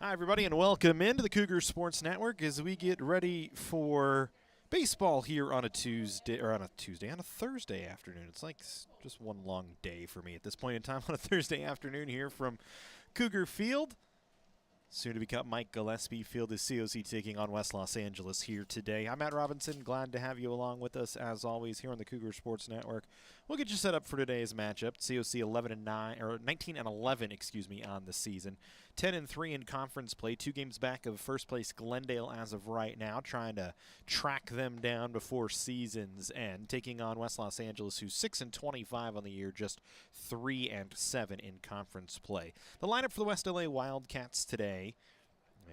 Hi, everybody, and welcome into the Cougar Sports Network as we get ready for baseball here on a Thursday afternoon. It's like just one long day for me at this point in time on a Thursday afternoon here from Cougar Field. Soon to become Mike Gillespie Field is COC taking on West Los Angeles here today. I'm Matt Robinson, glad to have you along with us as always here on the Cougar Sports Network. We'll get you set up for today's matchup. COC 19-11, on the season. 10-3 in conference play, 2 games back of first place Glendale as of right now, trying to track them down before season's end, taking on West Los Angeles, who's 6-25 on the year, just 3-7 in conference play. The lineup for the West LA Wildcats today,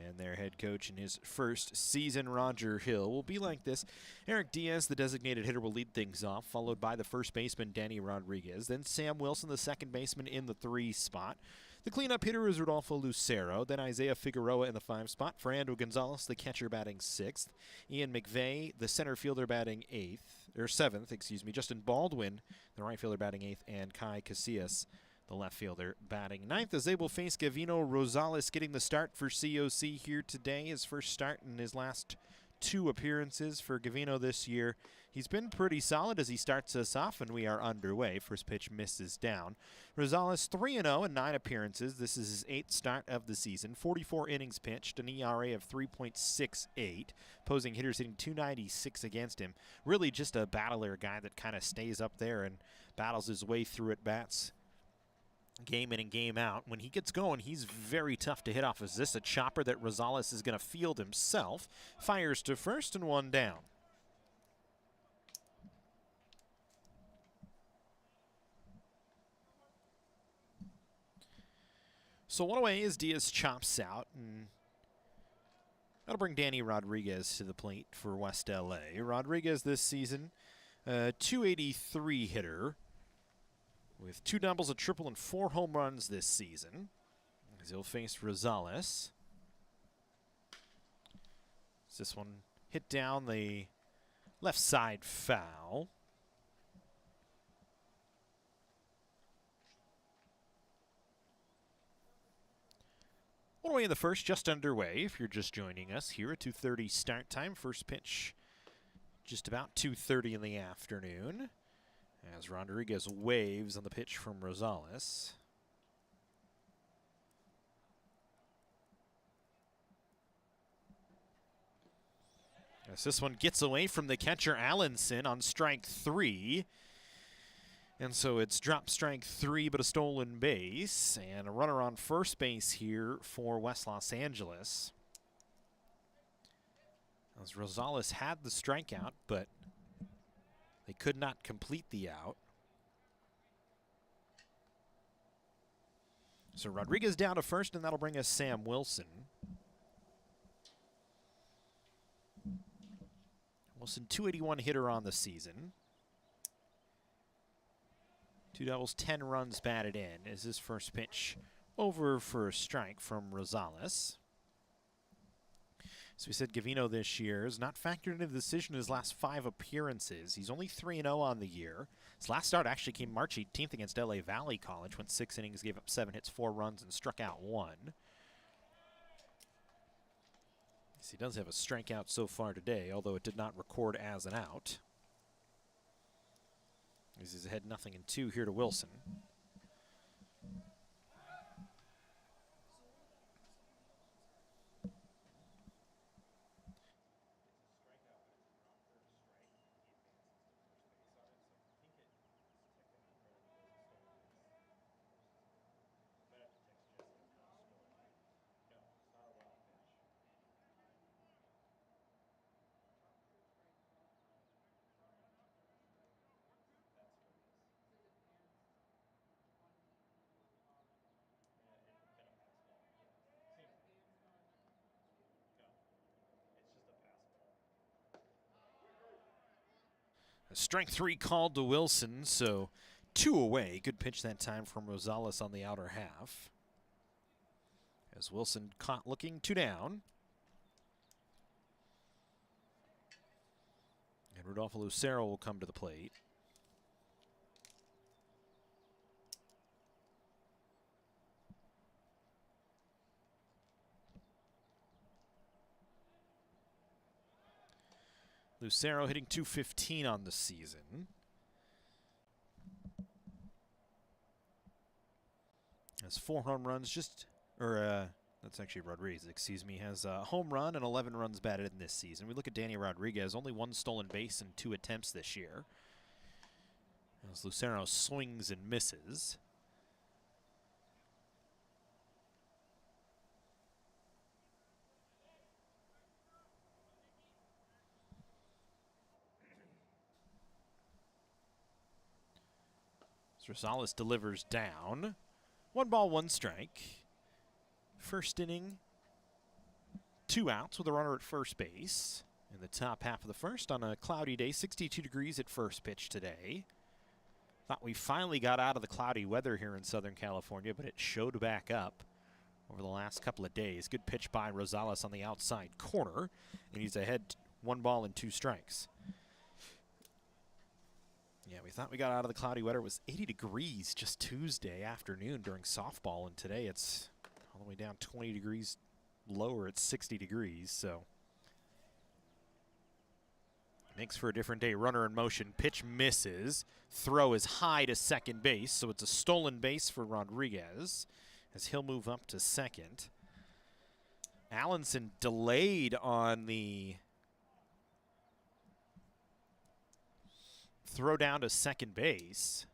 and their head coach in his first season, Roger Hill, will be like this. Eric Diaz, the designated hitter, will lead things off, followed by the first baseman, Danny Rodriguez. Then Sam Wilson, the second baseman, in the 3 spot. The cleanup hitter is Rodolfo Lucero. Then Isaiah Figueroa in the 5 spot. Fernando Gonzalez, the catcher, batting 6th. Ian McVeigh, the center fielder, batting 7th. Justin Baldwin, the right fielder, batting 8th. And Kai Casillas, the left fielder, batting 9th, as they will face Gavino Rosales, getting the start for COC here today. His first start in his last 2 appearances for Gavino this year. He's been pretty solid as he starts us off, and we are underway. First pitch misses down. Rosales 3-0 in 9 appearances. This is his 8th start of the season. 44 innings pitched, an ERA of 3.68. Opposing hitters hitting .296 against him. Really just a battler, guy that kind of stays up there and battles his way through at bats game in and game out. When he gets going, he's very tough to hit off. Is this a chopper that Rosales is going to field himself? Fires to first and 1 down. So 1 away as Diaz chops out, and that'll bring Danny Rodriguez to the plate for West LA. Rodriguez this season, .283 hitter, with 2 doubles, a triple, and 4 home runs this season, as he'll face Rosales. This one hit down the left side foul. One away in the first, just underway. If you're just joining us here at 2:30 start time, first pitch just about 2:30 in the afternoon, as Rodriguez waves on the pitch from Rosales. As this one gets away from the catcher Allenson on strike 3. And so it's drop strike 3, but a stolen base, and a runner on first base here for West Los Angeles. As Rosales had the strikeout, but they could not complete the out. So Rodriguez down to first, and that'll bring us Sam Wilson. Wilson, .281 hitter on the season. 2 doubles, 10 runs batted in, is his first pitch over for a strike from Rosales. So we said Gavino this year is not factored into the decision in his last 5 appearances. He's only 3-0 on the year. His last start actually came March 18th against LA Valley College, went 6 innings, gave up 7 hits, 4 runs, and struck out 1. So he does have a strikeout so far today, although it did not record as an out. This is ahead 0-2 here to Wilson. Strike 3 called to Wilson, so 2 away. Good pitch that time from Rosales on the outer half. As Wilson caught looking 2 down. And Rodolfo Lucero will come to the plate. Lucero hitting .215 on the season. Has 4 home runs, that's actually Rodriguez, excuse me, has a home run and 11 runs batted in this season. We look at Danny Rodriguez, only 1 stolen base in 2 attempts this year. As Lucero swings and misses. Rosales delivers down. 1 ball, 1 strike. First inning, 2 outs with a runner at first base. In the top half of the first on a cloudy day, 62 degrees at first pitch today. Thought we finally got out of the cloudy weather here in Southern California, but it showed back up over the last couple of days. Good pitch by Rosales on the outside corner, and he's ahead 1 ball and 2 strikes. Yeah, we thought we got out of the cloudy weather. It was 80 degrees just Tuesday afternoon during softball, and today it's all the way down 20 degrees lower at 60 degrees, so makes for a different day. Runner in motion, pitch misses. Throw is high to second base, so it's a stolen base for Rodriguez as he'll move up to second. Allenson delayed on the throw down to second base.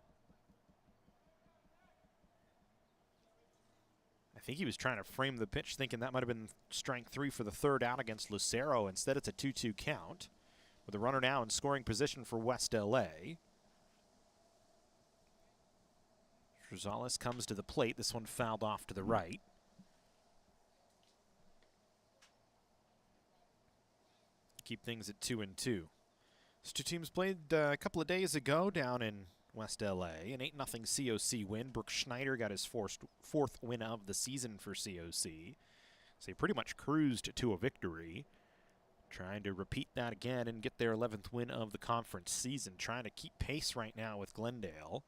I think he was trying to frame the pitch, thinking that might have been strike 3 for the 3rd out against Lucero. Instead, it's a 2-2 count with a runner now in scoring position for West LA. Rosales comes to the plate. This one fouled off to the right. Keep things at 2-2. These 2 teams played a couple of days ago down in West LA. An 8-0 COC win. Brooks Schneider got his 4th win of the season for COC. So he pretty much cruised to a victory. Trying to repeat that again and get their 11th win of the conference season. Trying to keep pace right now with Glendale.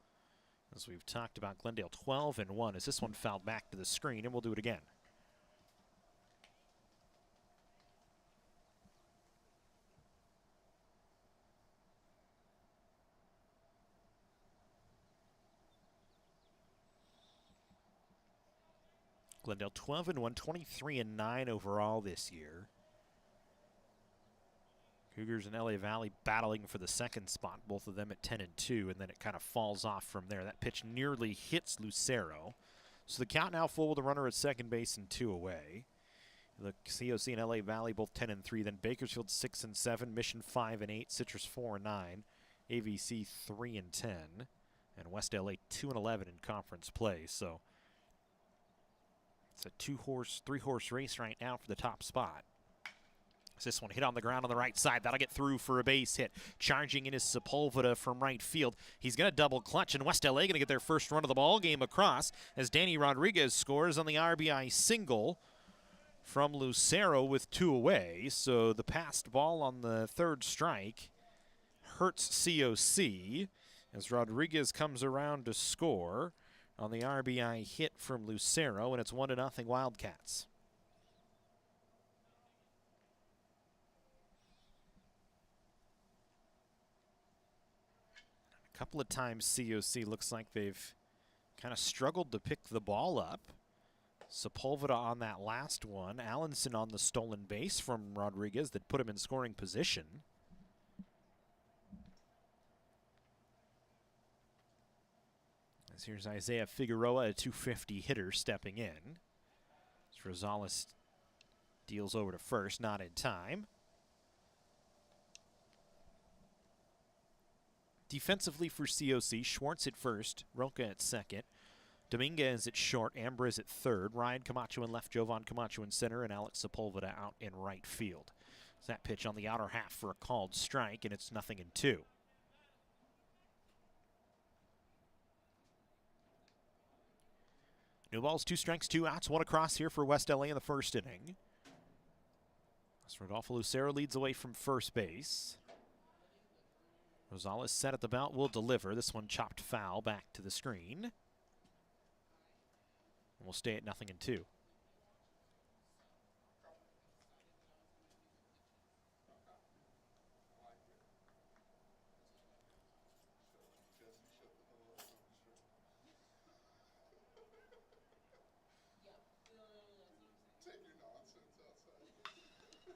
As we've talked about, Glendale 12-1 as this one fouled back to the screen, and we'll do it again. Glendale 12-1, 23-9 overall this year. Cougars and LA Valley battling for the 2nd spot, both of them at 10-2, and then it kind of falls off from there. That pitch nearly hits Lucero. So the count now full with a runner at second base and 2 away. The COC and LA Valley both 10-3, then Bakersfield 6-7, Mission 5-8, Citrus 4-9, AVC 3-10, and West LA 2-11 in conference play. So it's a 3-horse race right now for the top spot. This one hit on the ground on the right side. That'll get through for a base hit. Charging in is Sepulveda from right field. He's going to double clutch, and West LA going to get their first run of the ball game across as Danny Rodriguez scores on the RBI single from Lucero with 2 away. So the passed ball on the 3rd strike hurts COC as Rodriguez comes around to score on the RBI hit from Lucero, and it's 1-0 Wildcats. A couple of times COC looks like they've kind of struggled to pick the ball up. Sepulveda on that last one. Allenson on the stolen base from Rodriguez that put him in scoring position. As here's Isaiah Figueroa, a .250 hitter, stepping in. As Rosales deals over to first, not in time. Defensively for COC, Schwartz at first, Roca at second, Dominguez at short, Ambrose at third, Ryan Camacho in left, Jovan Camacho in center, and Alex Sepulveda out in right field. So that pitch on the outer half for a called strike, and it's 0-2. New balls, 2 strikes, 2 outs, 1 across here for West LA in the first inning. As Rodolfo Lucero leads away from first base. Rosales set at the belt, will deliver. This one chopped foul back to the screen. And we'll stay at 0-2.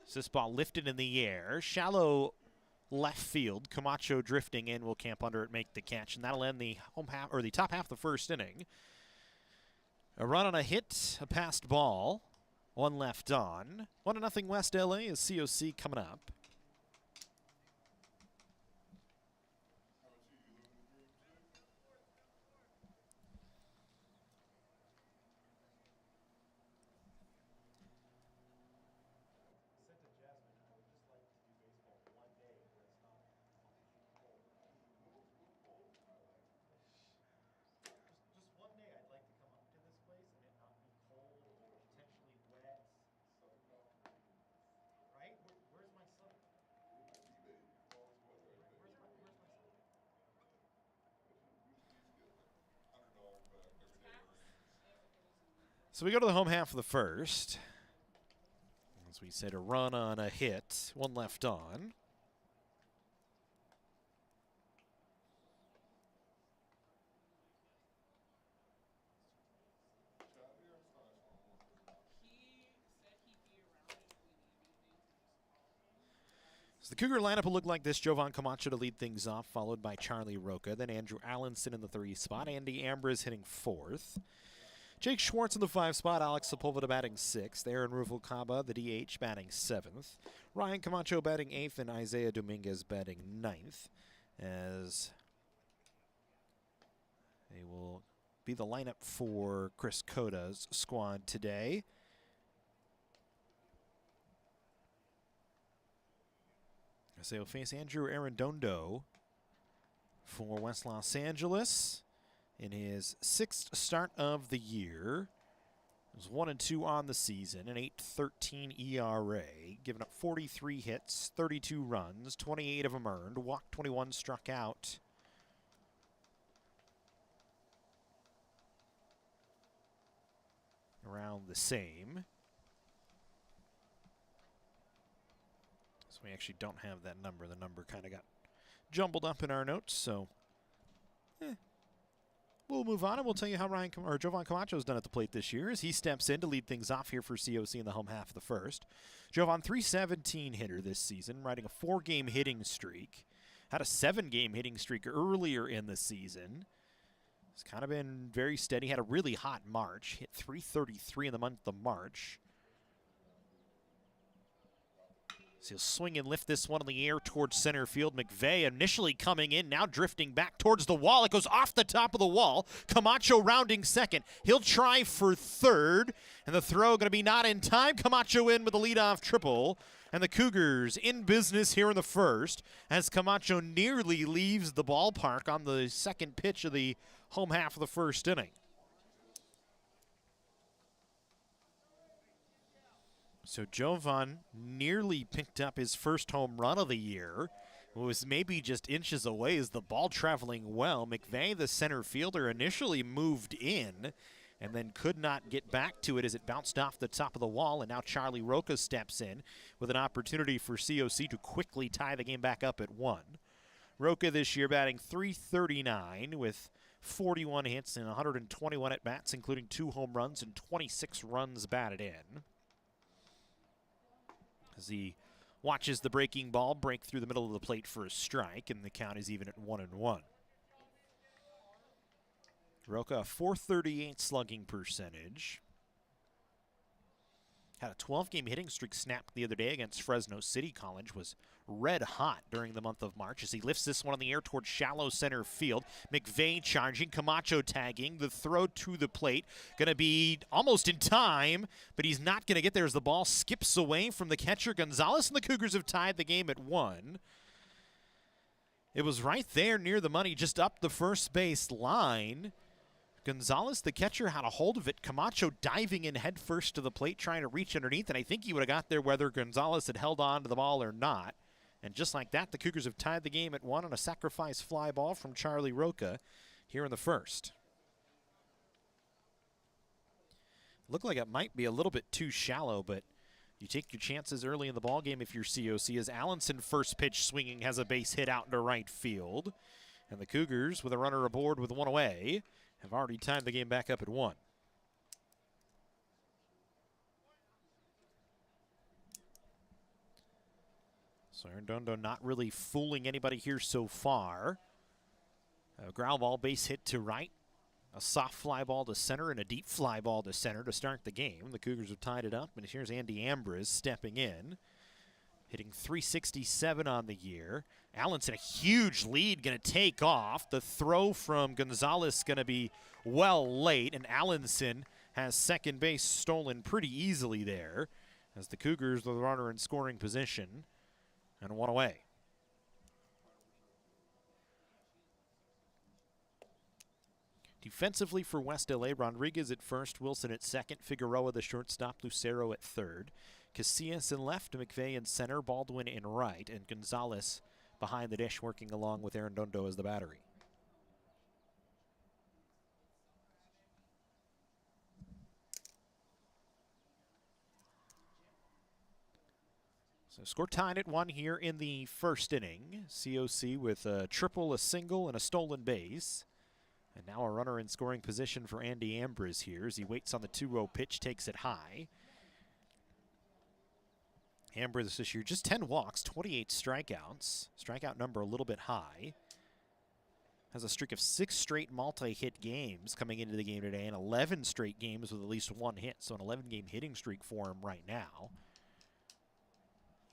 So this ball lifted in the air. Shallow left field. Camacho drifting in, will camp under it, make the catch, and that'll end the home half or the top half of the first inning. A run on a hit, a passed ball, one left on. 1-0 West LA is COC coming up. So we go to the home half of the first. As we said, a run on a hit, one left on. So the Cougar lineup will look like this. Jovan Camacho to lead things off, followed by Charlie Roca. Then Andrew Allenson in the 3 spot. Andy Ambrose hitting 4th. Jake Schwartz in the 5 spot. Alex Sepulveda batting 6th. Aaron Ruvalcaba, the DH, batting 7th. Ryan Camacho batting 8th, and Isaiah Dominguez batting 9th. As they will be the lineup for Chris Coda's squad today. As they will face Andrew Arredondo for West Los Angeles in his 6th start of the year. It was 1-2 on the season, an 8.13 ERA, giving up 43 hits, 32 runs, 28 of them earned, walked 21, struck out. Around the same. So we actually don't have that number. The number kind of got jumbled up in our notes, so we'll move on, and we'll tell you how Jovan Camacho's done at the plate this year as he steps in to lead things off here for COC in the home half of the first. Jovan, .317 hitter this season, riding a 4-game hitting streak. Had a 7-game hitting streak earlier in the season. It's kind of been very steady. Had a really hot March. Hit .333 in the month of March. So he'll swing and lift this one in the air towards center field. McVeigh initially coming in, now drifting back towards the wall. It goes off the top of the wall. Camacho rounding second. He'll try for third, and the throw going to be not in time. Camacho in with a leadoff triple, and the Cougars in business here in the first as Camacho nearly leaves the ballpark on the second pitch of the home half of the first inning. So Jovan nearly picked up his first home run of the year. It was maybe just inches away as the ball traveling well. McVeigh, the center fielder, initially moved in and then could not get back to it as it bounced off the top of the wall, and now Charlie Roca steps in with an opportunity for COC to quickly tie the game back up at 1. Roca this year batting .339 with 41 hits and 121 at-bats, including 2 home runs and 26 runs batted in. As he watches the breaking ball break through the middle of the plate for a strike, and the count is even at 1-1. Roca, a .438 slugging percentage. Had a 12-game hitting streak snapped the other day against Fresno City College. Was red hot during the month of March as he lifts this one in the air towards shallow center field. McVeigh charging, Camacho tagging. The throw to the plate going to be almost in time, but he's not going to get there as the ball skips away from the catcher Gonzalez, and the Cougars have tied the game at 1. It was right there near the money, just up the first base line. Gonzalez, the catcher, had a hold of it. Camacho diving in head first to the plate, trying to reach underneath, and I think he would have got there whether Gonzalez had held on to the ball or not. And just like that, the Cougars have tied the game at 1 on a sacrifice fly ball from Charlie Roca here in the first. Looked like it might be a little bit too shallow, but you take your chances early in the ballgame if you're COC, as Allenson, first pitch swinging, has a base hit out into right field. And the Cougars, with a runner aboard with 1 away, have already tied the game back up at 1. So Arredondo not really fooling anybody here so far. A ground ball base hit to right. A soft fly ball to center and a deep fly ball to center to start the game. The Cougars have tied it up, and here's Andy Ambrose stepping in, hitting .367 on the year. Allenson, a huge lead, going to take off. The throw from Gonzalez going to be well late, and Allenson has second base stolen pretty easily there as the Cougars, the runner in scoring position, and one away. Defensively for West LA, Rodriguez at first, Wilson at second, Figueroa the shortstop, Lucero at third, Casillas in left, McVeigh in center, Baldwin in right, and Gonzalez behind the dish working along with Arredondo as the battery. So score tied at 1 here in the first inning. COC with a triple, a single, and a stolen base. And now a runner in scoring position for Andy Ambrose here as he waits on the 2-0 pitch, takes it high. Ambrose this year just 10 walks, 28 strikeouts. Strikeout number a little bit high. Has a streak of 6 straight multi-hit games coming into the game today and 11 straight games with at least 1 hit. So an 11-game hitting streak for him right now.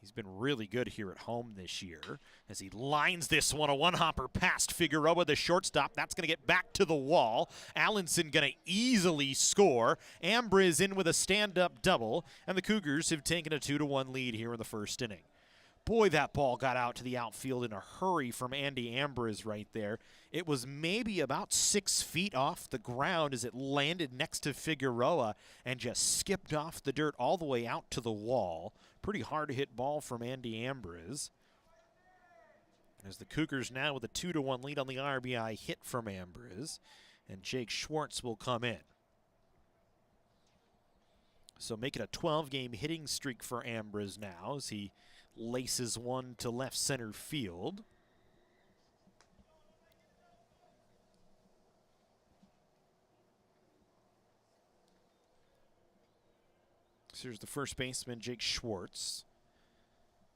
He's been really good here at home this year as he lines this one, a one-hopper past Figueroa, the shortstop. That's going to get back to the wall. Allenson going to easily score. Ambrose in with a stand-up double, and the Cougars have taken a 2-1 lead here in the first inning. Boy, that ball got out to the outfield in a hurry from Andy Ambrose right there. It was maybe about 6 feet off the ground as it landed next to Figueroa and just skipped off the dirt all the way out to the wall. Pretty hard to hit ball from Andy Ambrose. As the Cougars now with a 2-1 lead on the RBI hit from Ambrose, and Jake Schwartz will come in. So make it a 12-game hitting streak for Ambrose now as he laces one to left center field. So here's the first baseman, Jake Schwartz.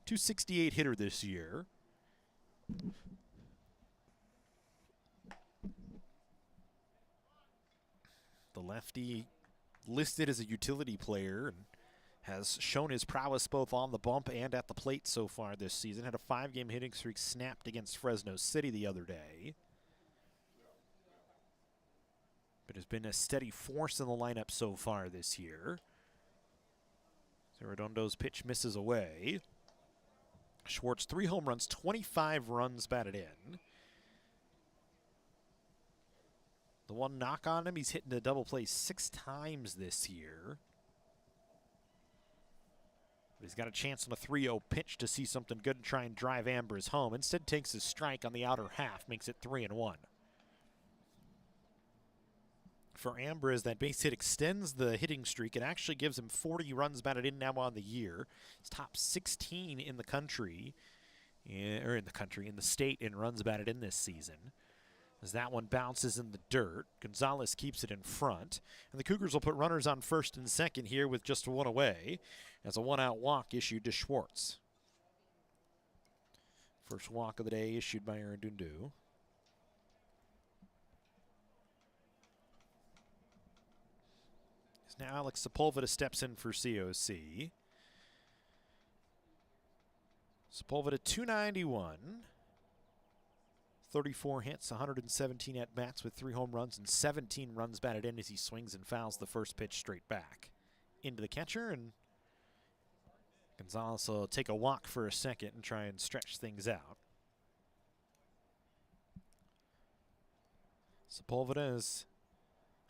.268 hitter this year. The lefty listed as a utility player and has shown his prowess both on the bump and at the plate so far this season. Had a 5-game hitting streak snapped against Fresno City the other day. But has been a steady force in the lineup so far this year. Arredondo's pitch misses away. Schwartz, 3 home runs, 25 runs batted in. The one knock on him, he's hitting a double play 6 times this year. But he's got a chance on a 3-0 pitch to see something good and try and drive Ambrose home. Instead takes his strike on the outer half, makes it 3-1. For Ambrose, that base hit extends the hitting streak. It actually gives him 40 runs batted in now on the year. He's top 16 in the country, in the state in runs batted in this season. As that one bounces in the dirt, Gonzalez keeps it in front. And the Cougars will put runners on first and second here with just 1 away as a 1-out walk issued to Schwartz. First walk of the day issued by Arredondo. Now Alex Sepulveda steps in for COC. Sepulveda 291. 34 hits, 117 at-bats with 3 home runs and 17 runs batted in as he swings and fouls the first pitch straight back into the catcher, and Gonzalez will take a walk for a second and try and stretch things out. Sepulveda has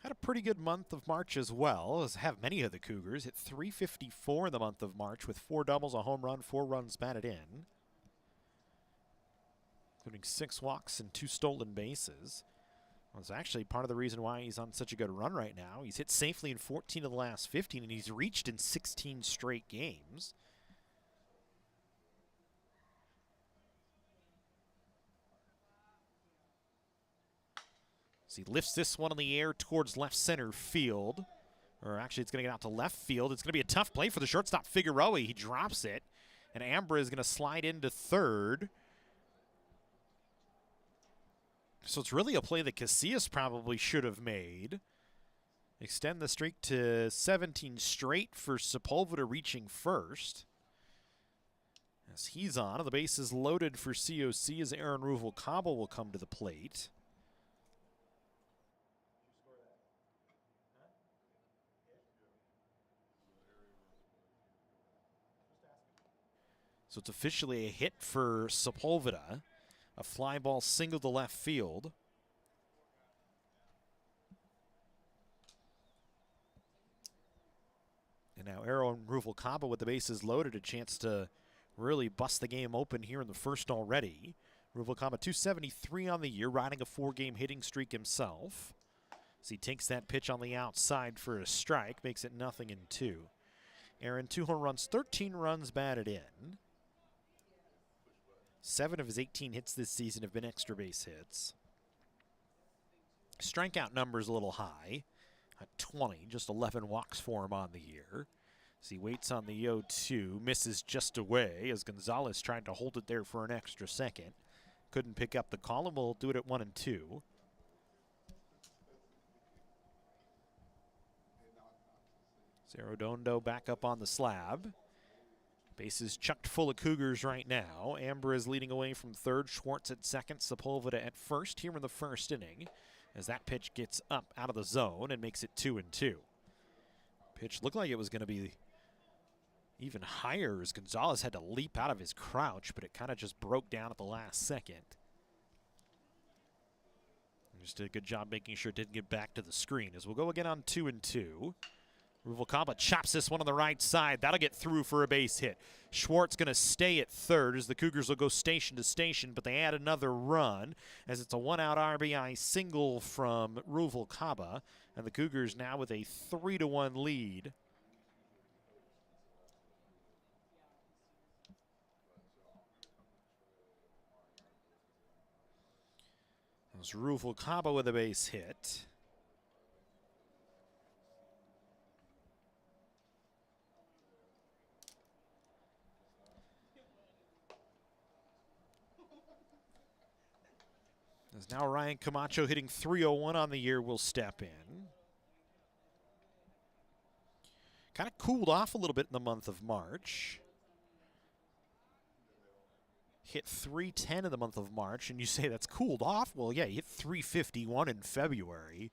had a pretty good month of March as well, as have many of the Cougars. Hit .354 in the month of March with 4 doubles, a home run, 4 runs batted in, including 6 walks and 2 stolen bases. Well, it's actually part of the reason why he's on such a good run right now. He's hit safely in 14 of the last 15, and he's reached in 16 straight games. So he lifts this one in the air towards left center field. Or actually, it's going to get out to left field. It's going to be a tough play for the shortstop, Figueroa. He drops it. And Ambra is going to slide into third. So it's really a play that Casillas probably should have made. Extend the streak to 17 straight for Sepulveda reaching first. As he's on, the base is loaded for COC as Aaron Ruvalcaba will come to the plate. So it's officially a hit for Sepulveda. A fly ball single to left field. And now Aaron Ruvalcaba with the bases loaded, a chance to really bust the game open here in the first already. Ruvalcaba 273 on the year, riding a 4-game hitting streak himself. As he takes that pitch on the outside for a strike, makes it 0-2. Aaron, 2 home runs, 13 runs batted in. 7 of his 18 hits this season have been extra base hits. Strikeout number's a little high at 20, just 11 walks for him on the year. As he waits on the 0-2, misses just away as Gonzalez tried to hold it there for an extra second. Couldn't pick up the call, and we'll do it at 1-2. Arredondo back up on the slab. Bases chucked full of Cougars right now. Ambra is leading away from third. Schwartz at second. Sepulveda at first here in the first inning as that pitch gets up out of the zone and makes it 2-2. Pitch looked like it was going to be even higher as Gonzalez had to leap out of his crouch, but it kind of just broke down at the last second. Just did a good job making sure it didn't get back to the screen as we'll go again on 2-2. Ruvalcaba chops this one on the right side. That'll get through for a base hit. Schwartz going to stay at third as the Cougars will go station to station, but they add another run as it's a 1-out RBI single from Ruvalcaba, and the Cougars now with a 3-1 lead. It was Ruvalcaba with a base hit. As now Ryan Camacho hitting .301 on the year will step in. Kind of cooled off a little bit in the month of March. Hit .310 in the month of March, and you say that's cooled off? Well, yeah, he hit .351 in February.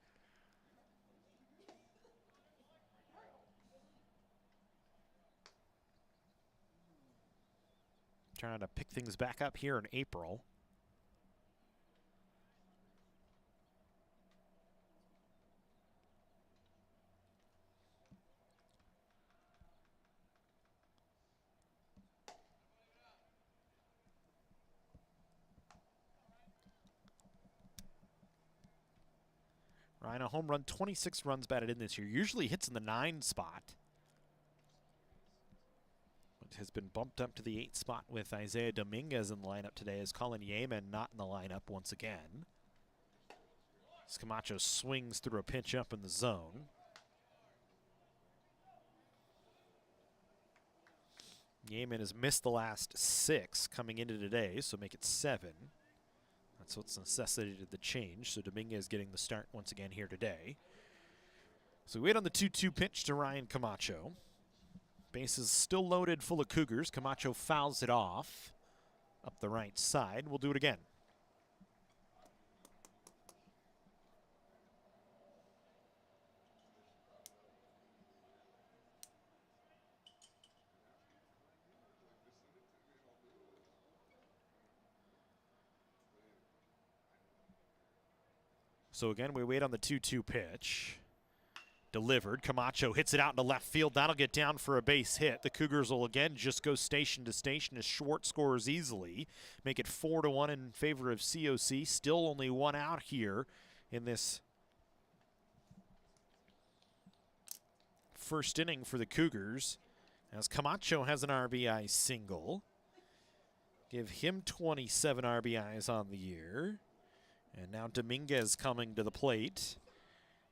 Trying to pick things back up here in April. Ryan, a home run, 26 runs batted in this year. Usually hits in the 9 spot. But has been bumped up to the 8 spot with Isaiah Dominguez in the lineup today as Colin Yeaman not in the lineup once again. As Camacho swings through a pitch up in the zone. Yeaman has missed the last 6 coming into today, so make it 7. That's what's necessitated the change. So Dominguez getting the start once again here today. So we wait on the 2-2 pitch to Ryan Camacho. Bases still loaded full of Cougars. Camacho fouls it off up the right side. We'll do it again. So again, we wait on the 2-2 pitch. Delivered. Camacho hits it out into left field. That'll get down for a base hit. The Cougars will again just go station to station as Schwartz scores easily. Make it 4-1 in favor of COC. Still only 1 out here in this first inning for the Cougars. As Camacho has an RBI single. Give him 27 RBIs on the year. And now Dominguez coming to the plate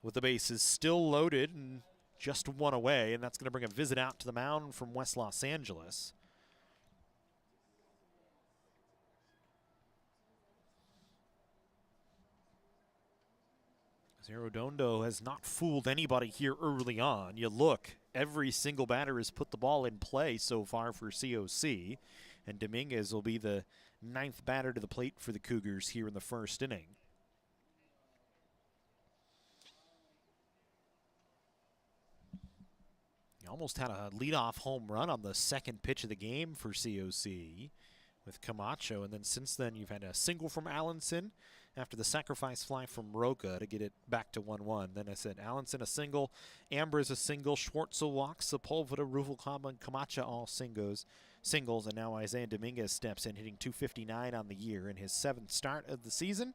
with the bases still loaded and just 1 away, and that's going to bring a visit out to the mound from West Los Angeles. Zerodondo has not fooled anybody here early on. You look, every single batter has put the ball in play so far for COC, and Dominguez will be the 9th batter to the plate for the Cougars here in the first inning. He almost had a leadoff home run on the second pitch of the game for COC with Camacho, and then since then you've had a single from Allenson after the sacrifice fly from Roca to get it back to 1-1. Then I said Allenson a single, Ambrose a single, Schwartzel walks, Sepulveda, Ruvalcaba, and Camacho all singles, and now Isaiah Dominguez steps in, hitting .259 on the year in his 7th start of the season.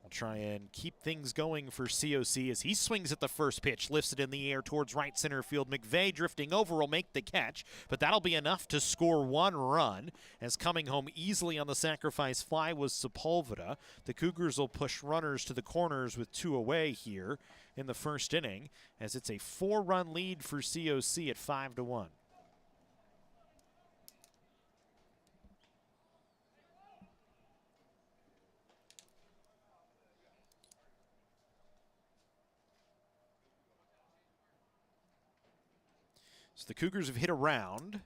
We'll try and keep things going for COC as he swings at the first pitch, lifts it in the air towards right center field. McVeigh drifting over will make the catch, but that'll be enough to score 1 run, as coming home easily on the sacrifice fly was Sepulveda. The Cougars will push runners to the corners with 2 away here in the first inning, as it's a 4-run lead for COC at 5-1. So the Cougars have hit around.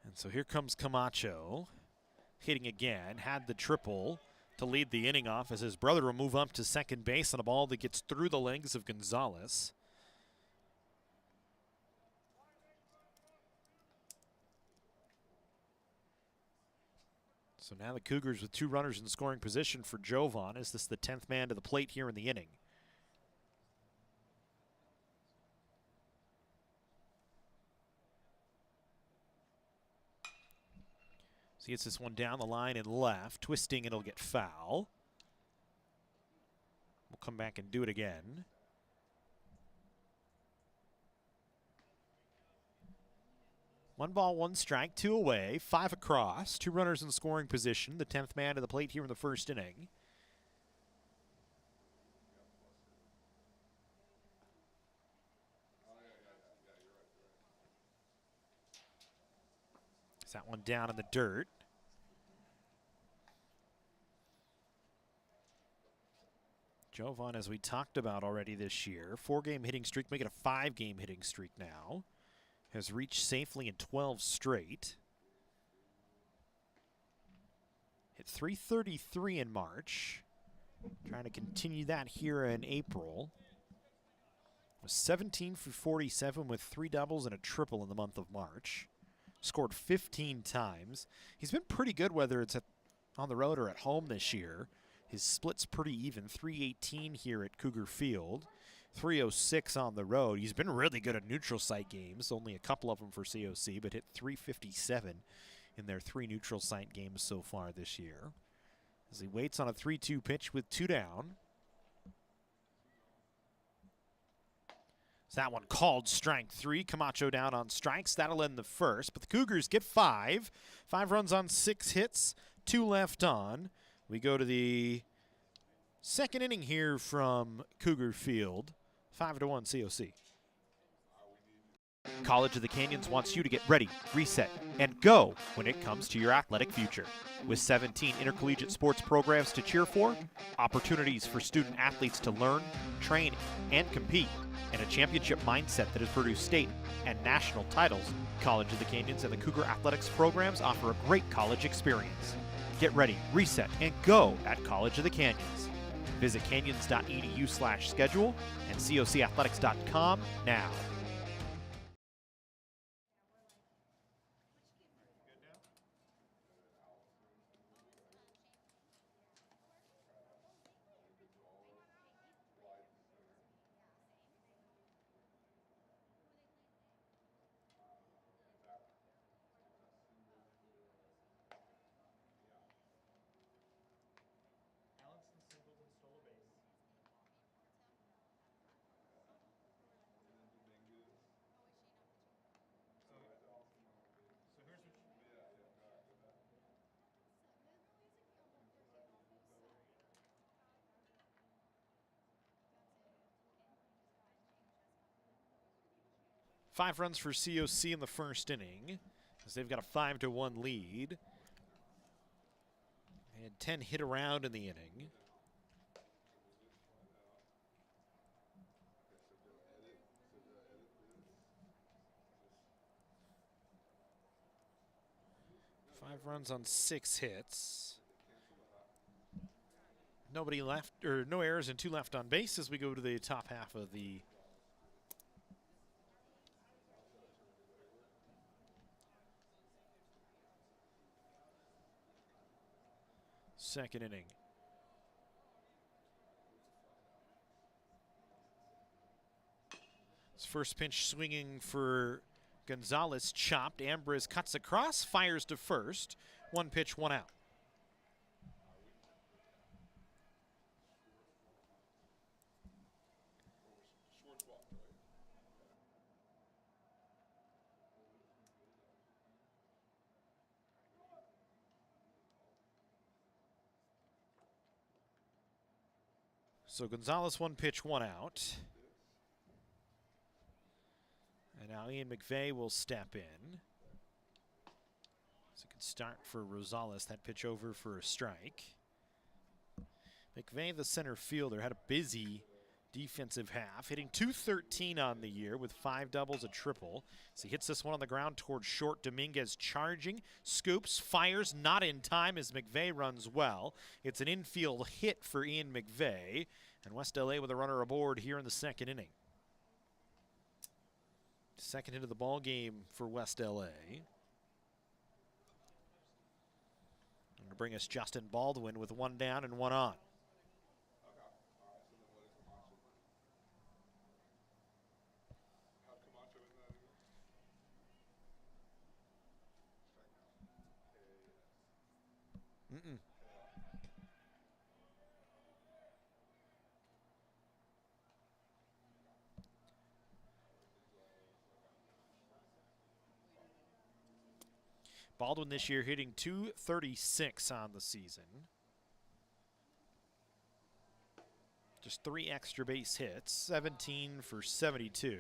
And so here comes Camacho, hitting again, had the triple to lead the inning off as his brother will move up to second base on a ball that gets through the legs of Gonzalez. So now the Cougars with 2 runners in scoring position for Jovan. Is this the 10th man to the plate here in the inning? So he gets this one down the line and left, twisting, it'll get foul. We'll come back and do it again. One ball, 1 strike, 2 away, 5 across, 2 runners in scoring position. The 10th man to the plate here in the first inning. Is that one down in the dirt? Jovan, as we talked about already this year, 4-game hitting streak, make it a 5-game hitting streak now. Has reached safely in 12 straight. Hit .333 in March. Trying to continue that here in April. Was 17 for 47 with 3 doubles and a triple in the month of March. Scored 15 times. He's been pretty good whether it's on the road or at home this year. His split's pretty even, .318 here at Cougar Field, .306 on the road. He's been really good at neutral site games, only a couple of them for COC, but hit .357 in their 3 neutral site games so far this year. As he waits on a 3-2 pitch with 2 down. So that one called strike 3. Camacho down on strikes. That'll end the first, but the Cougars get 5. 5 runs on 6 hits, 2 left on. We go to the second inning here from Cougar Field. 5-1 COC. College of the Canyons wants you to get ready, reset, and go when it comes to your athletic future. With 17 intercollegiate sports programs to cheer for, opportunities for student athletes to learn, train, and compete, and a championship mindset that has produced state and national titles, College of the Canyons and the Cougar Athletics programs offer a great college experience. Get ready, reset, and go at College of the Canyons. Visit canyons.edu/schedule and cocathletics.com now. 5 runs for COC in the first inning, as they've got a 5-1 lead. They had 10 hit around in the inning. Five runs on 6 hits. Nobody left, or no errors and 2 left on base as we go to the top half of the second inning. His first pitch swinging for Gonzalez, chopped. Ambrose cuts across, fires to first. 1 pitch, 1 out. So Gonzalez, 1 pitch, 1 out. And now Ian McVeigh will step in. So it can start for Rosales. That pitch over for a strike. McVeigh, the center fielder, had a busy defensive half, hitting .213 on the year with 5 doubles, a triple. So he hits this one on the ground towards short. Dominguez charging, scoops, fires, not in time as McVeigh runs well. It's an infield hit for Ian McVeigh, and West LA with a runner aboard here in the second inning. Second hit of the ball game for West LA. And to bring us Justin Baldwin with 1 down and 1 on. Baldwin this year hitting .236 on the season. Just 3 extra base hits, 17 for 72.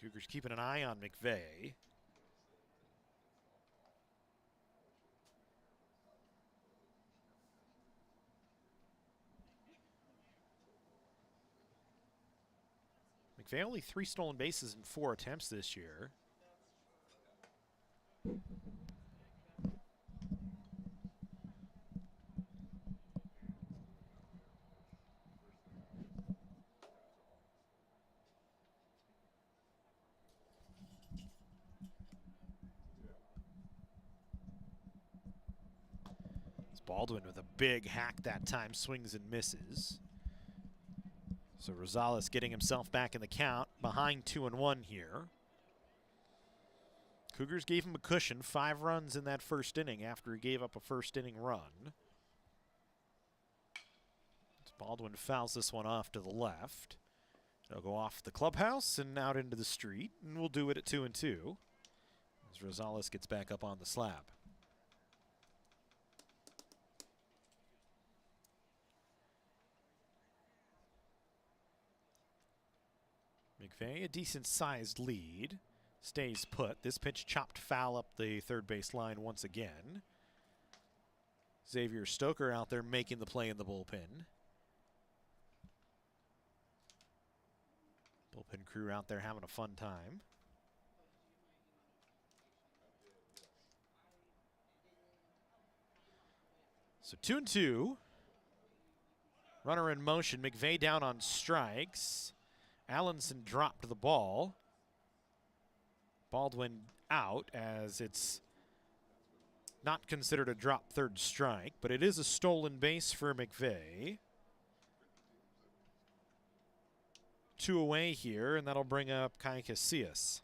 Cougars keeping an eye on McVeigh. McVeigh only 3 stolen bases in 4 attempts this year. Baldwin with a big hack that time, swings and misses. So Rosales getting himself back in the count, behind 2-1 here. Cougars gave him a cushion, 5 runs in that first inning after he gave up a first inning run. As Baldwin fouls this one off to the left. It'll go off the clubhouse and out into the street, and we'll do it at 2-2 as Rosales gets back up on the slab. McVeigh, a decent-sized lead, stays put. This pitch chopped foul up the third base line once again. Xavier Stoker out there making the play in the bullpen. Bullpen crew out there having a fun time. So 2-2. Runner in motion. McVeigh down on strikes. Allenson dropped the ball. Baldwin out as it's not considered a drop third strike, but it is a stolen base for McVeigh. 2 away here, and that'll bring up Kai Casillas.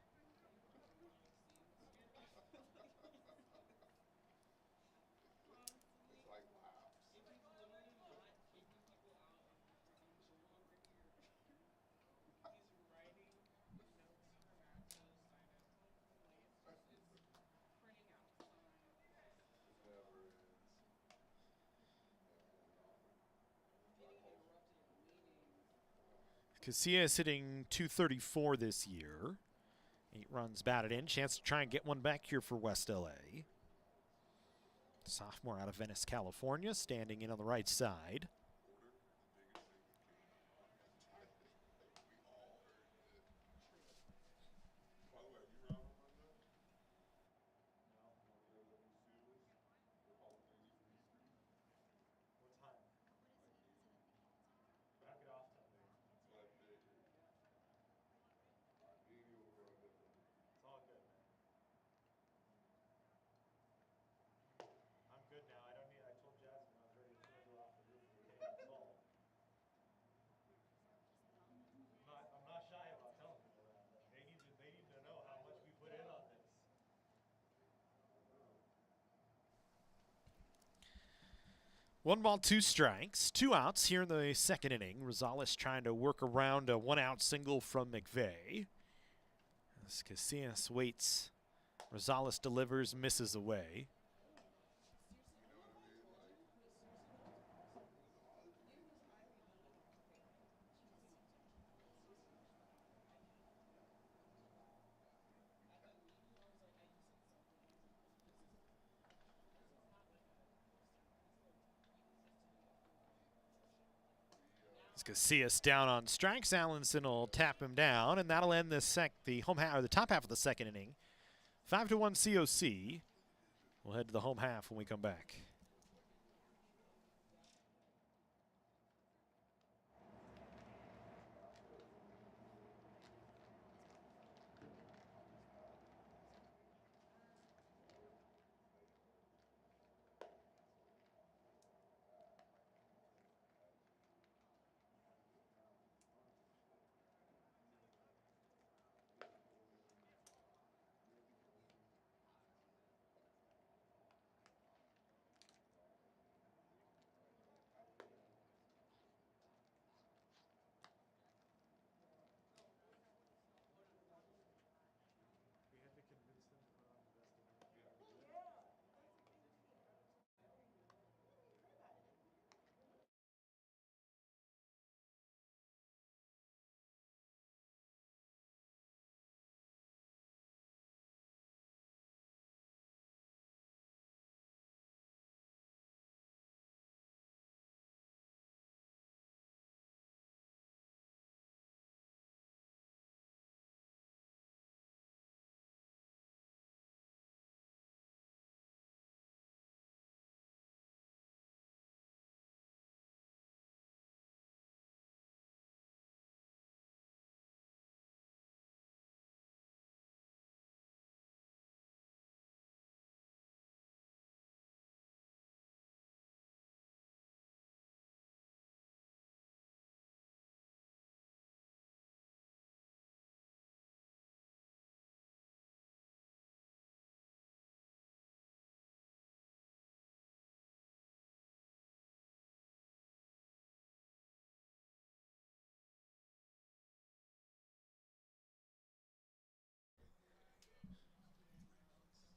Casillas hitting .234 this year. 8 runs batted in. Chance to try and get one back here for West LA. Sophomore out of Venice, California, standing in on the right side. One ball, 2 strikes, 2 outs here in the second inning. Rosales trying to work around a 1-out single from McVeigh. As Casillas waits, Rosales delivers, misses away. As Casillas down on strikes, Allenson will tap him down, and that'll end the top half of the second inning. 5-1 COC. We'll head to the home half when we come back.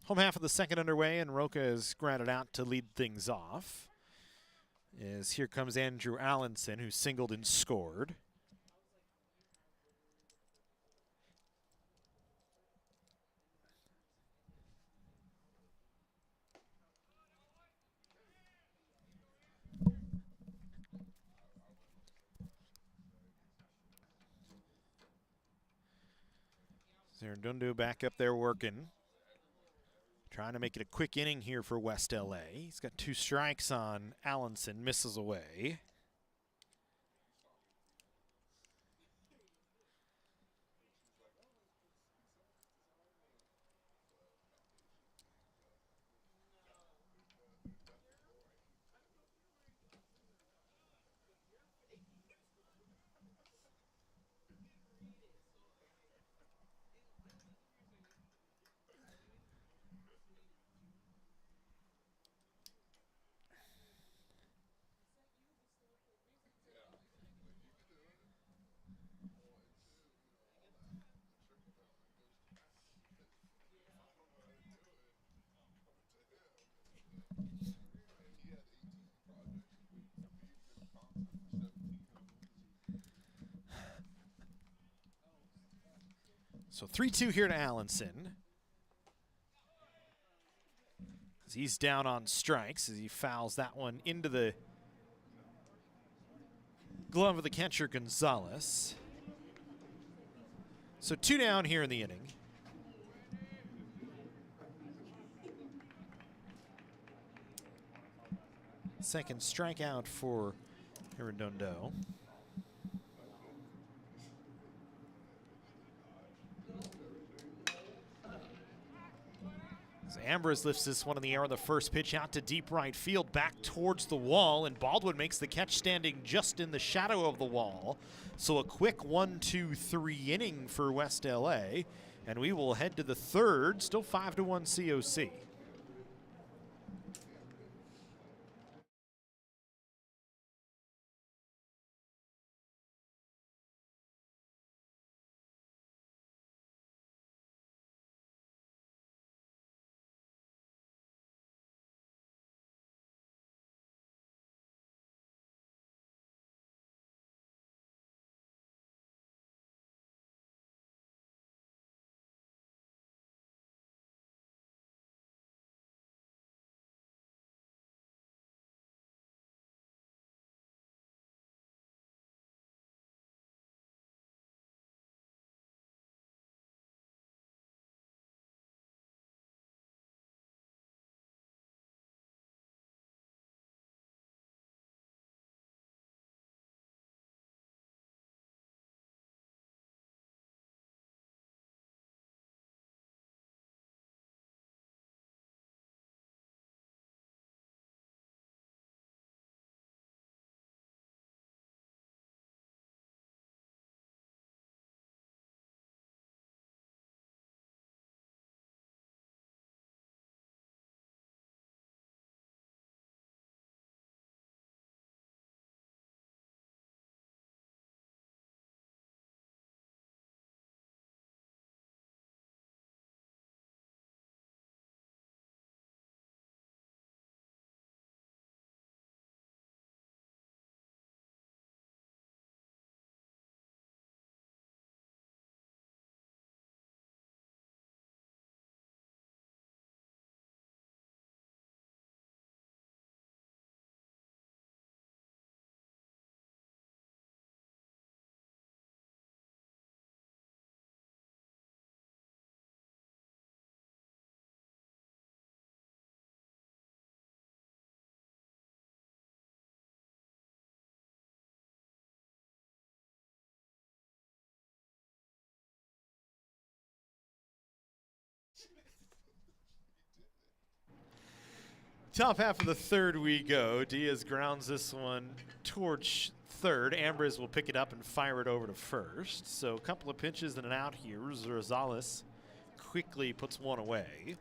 Home half of the second underway, and Roca is grounded out to lead things off. As here comes Andrew Allenson, who singled and scored. Zerundundu back up there working. Trying to make it a quick inning here for West LA. He's got 2 strikes on Allenson, misses away. So 3-2 here to Allenson. As he's down on strikes as he fouls that one into the glove of the catcher, Gonzalez. So 2 down here in the inning. Second strikeout for Arredondo. As Ambrose lifts this one in the air on the first pitch out to deep right field, back towards the wall, and Baldwin makes the catch standing just in the shadow of the wall. So a quick 1-2-3 inning for West LA, and we will head to the third, still 5-1 COC. Top half of the third we go. Diaz grounds this one towards third. Ambrose will pick it up and fire it over to first. So a couple of pitches and an out here. Rosales quickly puts one away.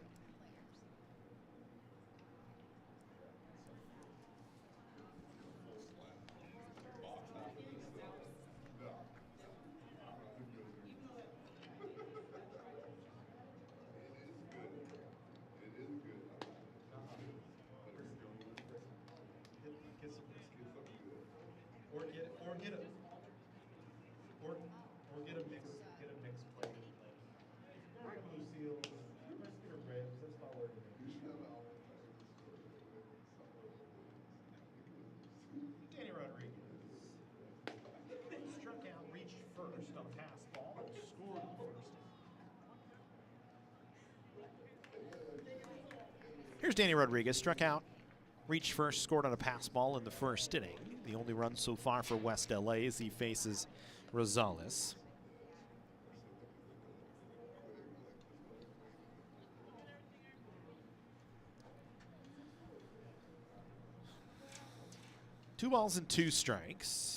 Here's Danny Rodriguez, struck out, reached first, scored on a pass ball in the first inning. The only run so far for West LA as he faces Rosales. Two balls and 2 strikes.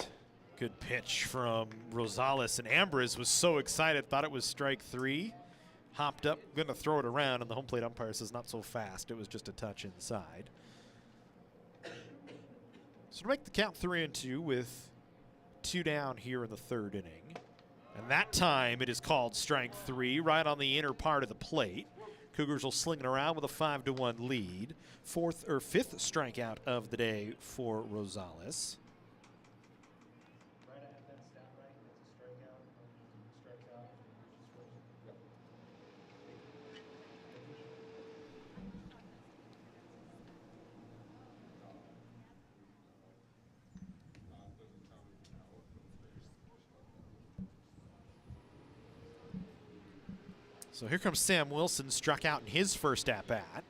Good pitch from Rosales, and Ambrose was so excited, thought it was strike 3. Hopped up, going to throw it around, and the home plate umpire says not so fast. It was just a touch inside. So to make the count 3-2 with 2 down here in the third inning. And that time it is called strike 3 right on the inner part of the plate. Cougars will sling it around with a 5-1 lead. Fifth strikeout of the day for Rosales. So here comes Sam Wilson, struck out in his first at-bat.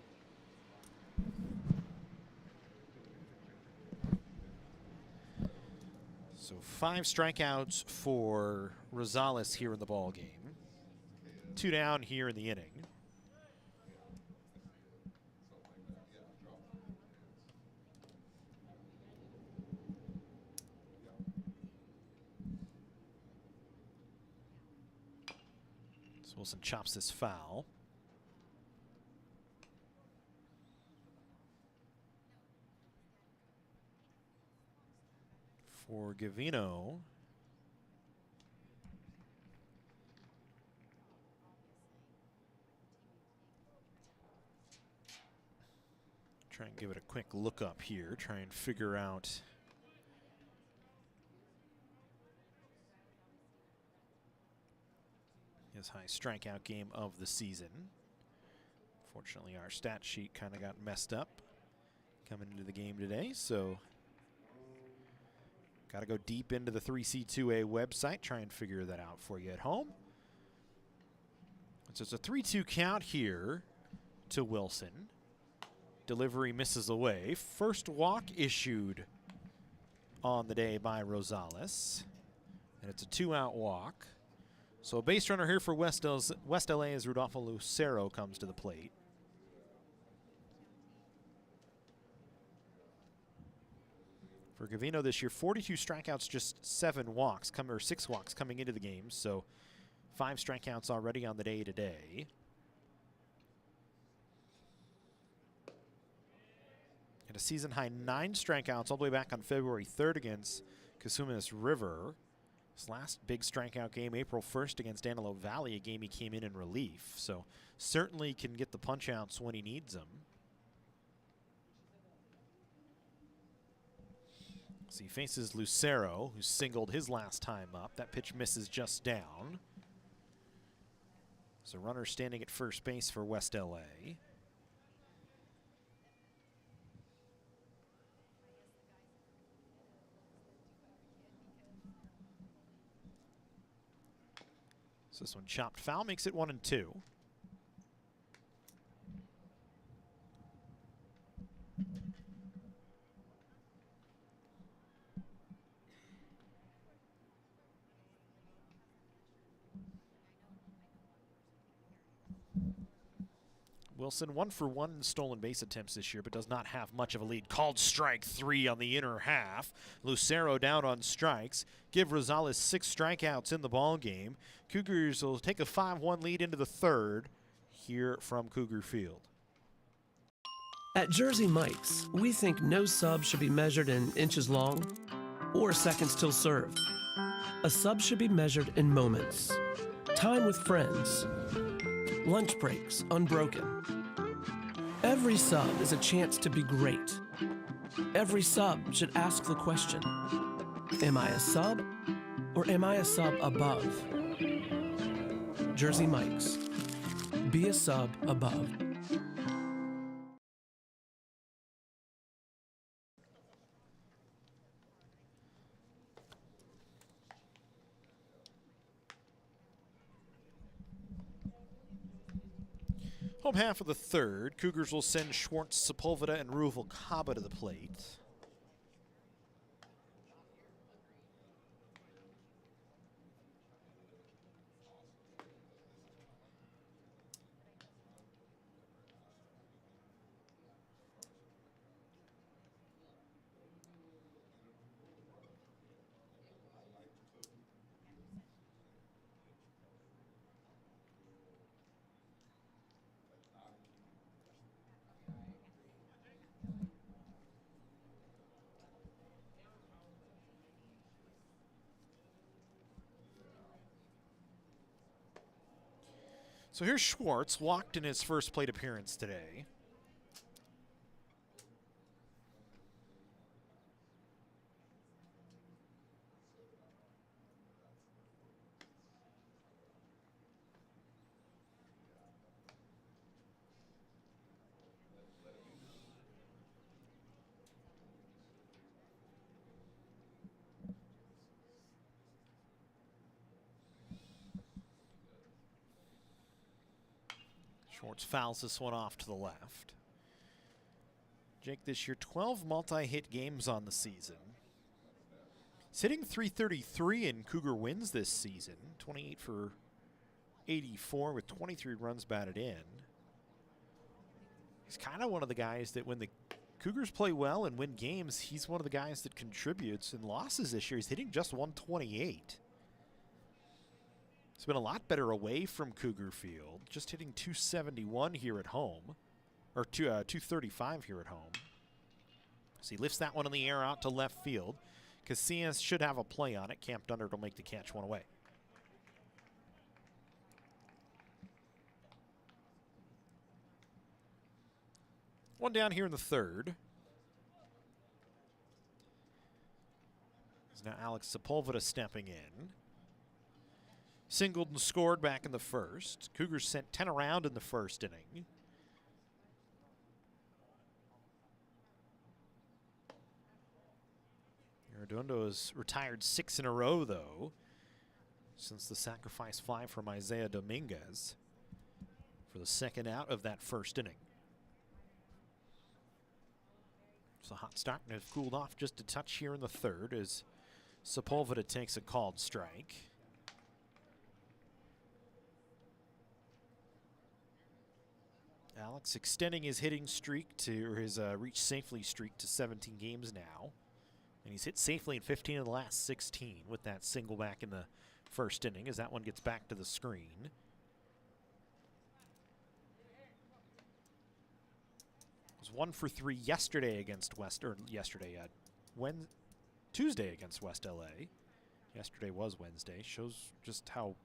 So 5 strikeouts for Rosales here in the ball game. 2 down here in the inning. So Wilson chops this foul. For Gavino. Try and give it a quick look up here. Try and figure out his high strikeout game of the season. Fortunately, our stat sheet kind of got messed up coming into the game today, so got to go deep into the 3C2A website, try and figure that out for you at home. So it's a 3-2 count here to Wilson. Delivery misses away. First walk issued on the day by Rosales. And it's a 2-out walk. So a base runner here for West LA as Rodolfo Lucero comes to the plate. For Gavino this year, 42 strikeouts, just 6 walks coming into the game. So 5 strikeouts already on the day today. And a season high 9 strikeouts all the way back on February 3rd against Casumas River. His last big strikeout game, April 1st against Antelope Valley, a game he came in relief. So certainly can get the punch outs when he needs them. So he faces Lucero, who singled his last time up. That pitch misses just down. So runner standing at first base for West LA. So this one chopped foul, makes it 1-2. Wilson 1 for 1 in stolen base attempts this year, but does not have much of a lead. Called strike 3 on the inner half. Lucero down on strikes. Give Rosales 6 strikeouts in the ball game. Cougars will take a 5-1 lead into the 3rd here from Cougar Field. At Jersey Mike's, we think no sub should be measured in inches long or seconds till served. A sub should be measured in moments. Time with friends. Lunch breaks unbroken. Every sub is a chance to be great. Every sub should ask the question, am I a sub or am I a sub above? Jersey Mike's. Be a sub above. Home half of the 3rd, Cougars will send Schwartz, Sepulveda, and Ruvalcaba to the plate. So here's Schwartz, walked in his first plate appearance today. Schwartz fouls this one off to the left. Jake this year, 12 multi-hit games on the season. He's hitting .333 in Cougar wins this season. 28 for 84 with 23 runs batted in. He's kind of one of the guys that when the Cougars play well and win games, he's one of the guys that contributes. In losses this year, he's hitting just .128. He's been a lot better away from Cougar Field, just hitting .271 here at home, or .235 here at home. So he lifts that one in the air out to left field. Casillas should have a play on it. Camp Dunder will make the catch one away. One down here in the third. There's now Alex Sepulveda stepping in. Singled and scored back in the first. Cougars sent 10 around in the first inning. Arredondo has retired 6 in a row, though, since the sacrifice fly from Isaiah Dominguez for the second out of that first inning. It's a hot start and have cooled off just a touch here in the third as Sepulveda takes a called strike. Alex extending his hitting streak to, or his reach safely streak to 17 games now. And he's hit safely in 15 of the last 16 with that single back in the first inning as that one gets back to the screen. Was 1 for 3 yesterday against Tuesday against West LA. Yesterday was Wednesday. Shows just how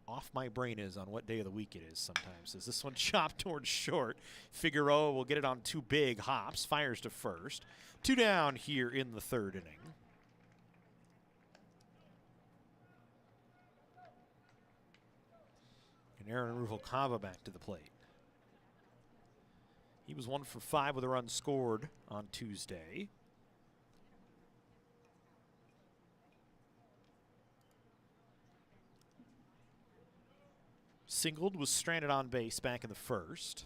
off my brain is on what day of the week it is sometimes. As this one chopped towards short. Figueroa will get it on 2 big hops. Fires to first. 2 down here in the third inning. And Aaron Ruvalcaba back to the plate. He was 1 for 5 with a run scored on Tuesday. Singled, was stranded on base back in the first.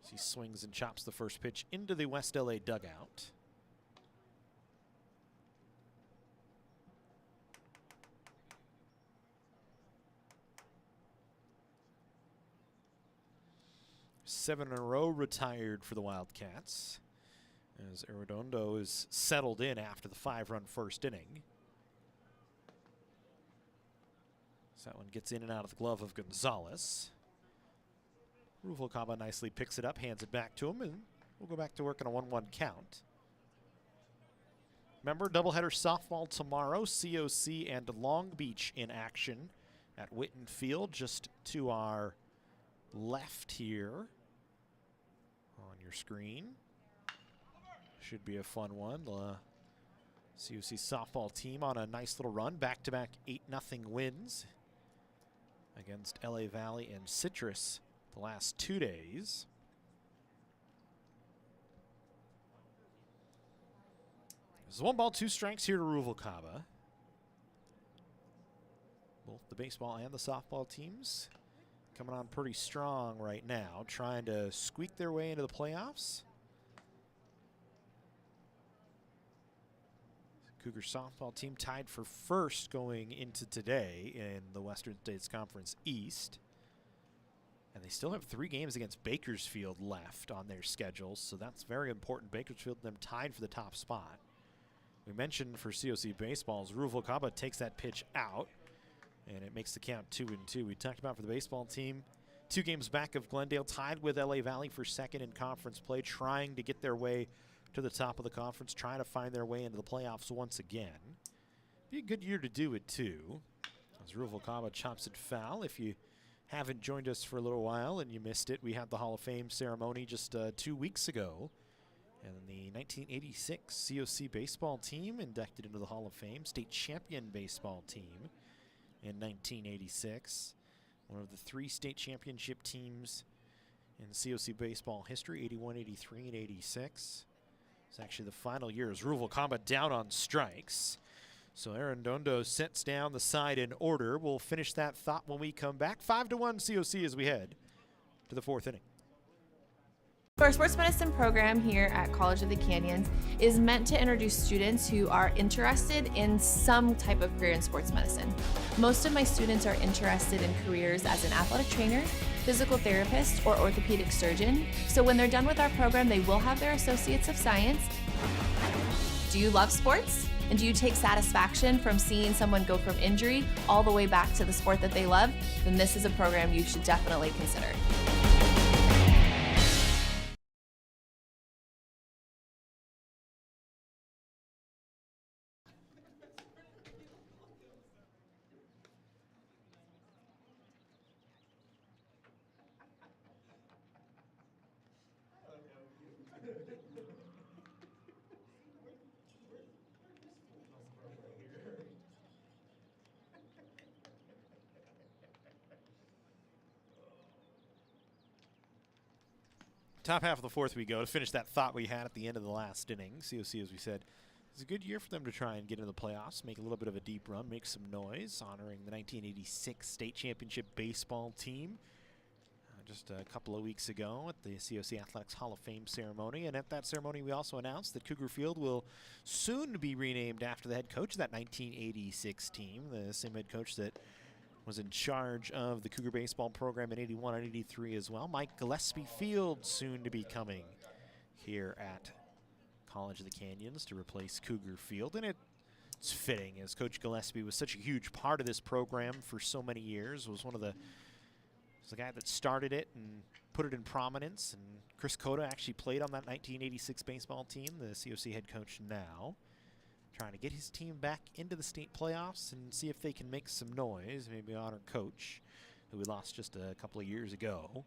As he swings and chops the first pitch into the West LA dugout. Seven in a row retired for the Wildcats as Arredondo is settled in after the 5-run first inning. So that one gets in and out of the glove of Gonzalez. Ruvalcaba nicely picks it up, hands it back to him, and we'll go back to work on a 1-1 count. Remember, doubleheader softball tomorrow, COC and Long Beach in action at Witten Field, just to our left here on your screen. Should be a fun one. The COC softball team on a nice little run, back-to-back 8-0 wins against LA Valley and Citrus the last 2 days. There's 1 ball, 2 strikes here to Ruvalcaba. Both the baseball and the softball teams coming on pretty strong right now, trying to squeak their way into the playoffs. Cougar softball team tied for first going into today in the Western States Conference East. And they still have 3 games against Bakersfield left on their schedules, so that's very important. Bakersfield and them tied for the top spot. We mentioned for COC baseballs, Ruvalcaba takes that pitch out, and it makes the count 2-2. We talked about for the baseball team, 2 games back of Glendale, tied with LA Valley for second in conference play, trying to get their way to the top of the conference, trying to find their way into the playoffs once again. Be a good year to do it, too. As Ruvalcaba chops it foul. If you haven't joined us for a little while and you missed it, we had the Hall of Fame ceremony just 2 weeks ago. And the 1986 COC baseball team inducted into the Hall of Fame. State champion baseball team in 1986. One of the 3 state championship teams in COC baseball history, 81, 83, and 86. It's actually the final year as Ruvalcaba down on strikes. So Arredondo sets down the side in order. We'll finish that thought when we come back. 5-1 COC as we head to the 4th inning. Our sports medicine program here at College of the Canyons is meant to introduce students who are interested in some type of career in sports medicine. Most of my students are interested in careers as an athletic trainer, physical therapist, or orthopedic surgeon. So when they're done with our program, they will have their Associates of Science. Do you love sports? And do you take satisfaction from seeing someone go from injury all the way back to the sport that they love? Then this is a program you should definitely consider. Top half of the 4th we go to finish that thought we had at the end of the last inning. COC, as we said, it's a good year for them to try and get into the playoffs, make a little bit of a deep run, make some noise, honoring the 1986 state championship baseball team just a couple of weeks ago at the COC Athletics Hall of Fame ceremony. And at that ceremony, we also announced that Cougar Field will soon be renamed after the head coach of that 1986 team, the same head coach that was in charge of the Cougar baseball program in 81 and 83 as well. Mike Gillespie Field soon to be coming here at College of the Canyons to replace Cougar Field. And it's fitting, as Coach Gillespie was such a huge part of this program for so many years, was the guy that started it and put it in prominence. And Chris Cota actually played on that 1986 baseball team, the COC head coach now, trying to get his team back into the state playoffs and see if they can make some noise, maybe honor Coach, who we lost just a couple of years ago.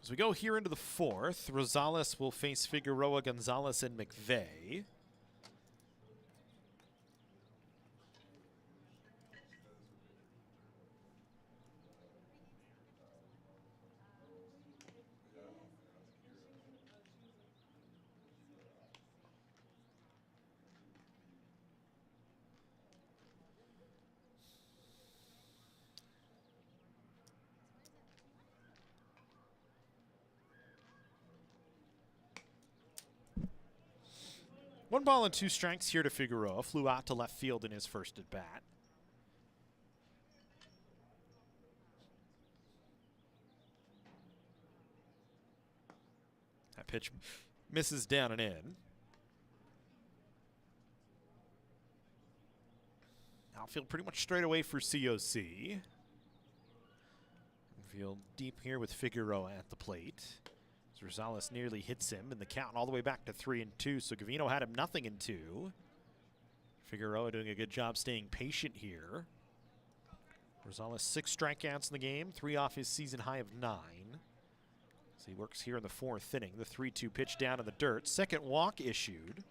As we go here into the 4th, Rosales will face Figueroa, Gonzalez, and McVeigh. One ball and 2 strikes here to Figueroa. Flew out to left field in his first at bat. That pitch misses down and in. Outfield pretty much straight away for COC. Field deep here with Figueroa at the plate. Rosales nearly hits him in the count all the way back to 3-2. So Gavino had him 0-2. Figueroa doing a good job staying patient here. Rosales 6 strikeouts in the game, 3 off his season high of 9. So he works here in the 4th inning. The 3-2 pitch down in the dirt. Second walk issued.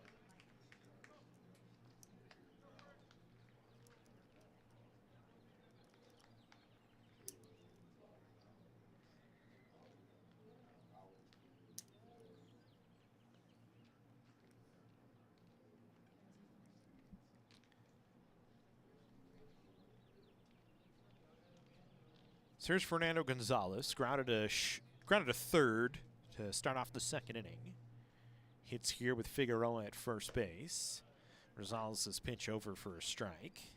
So here's Fernando Gonzalez, grounded a third to start off the 2nd inning. Hits here with Figueroa at first base. Rosales' pitch over for a strike.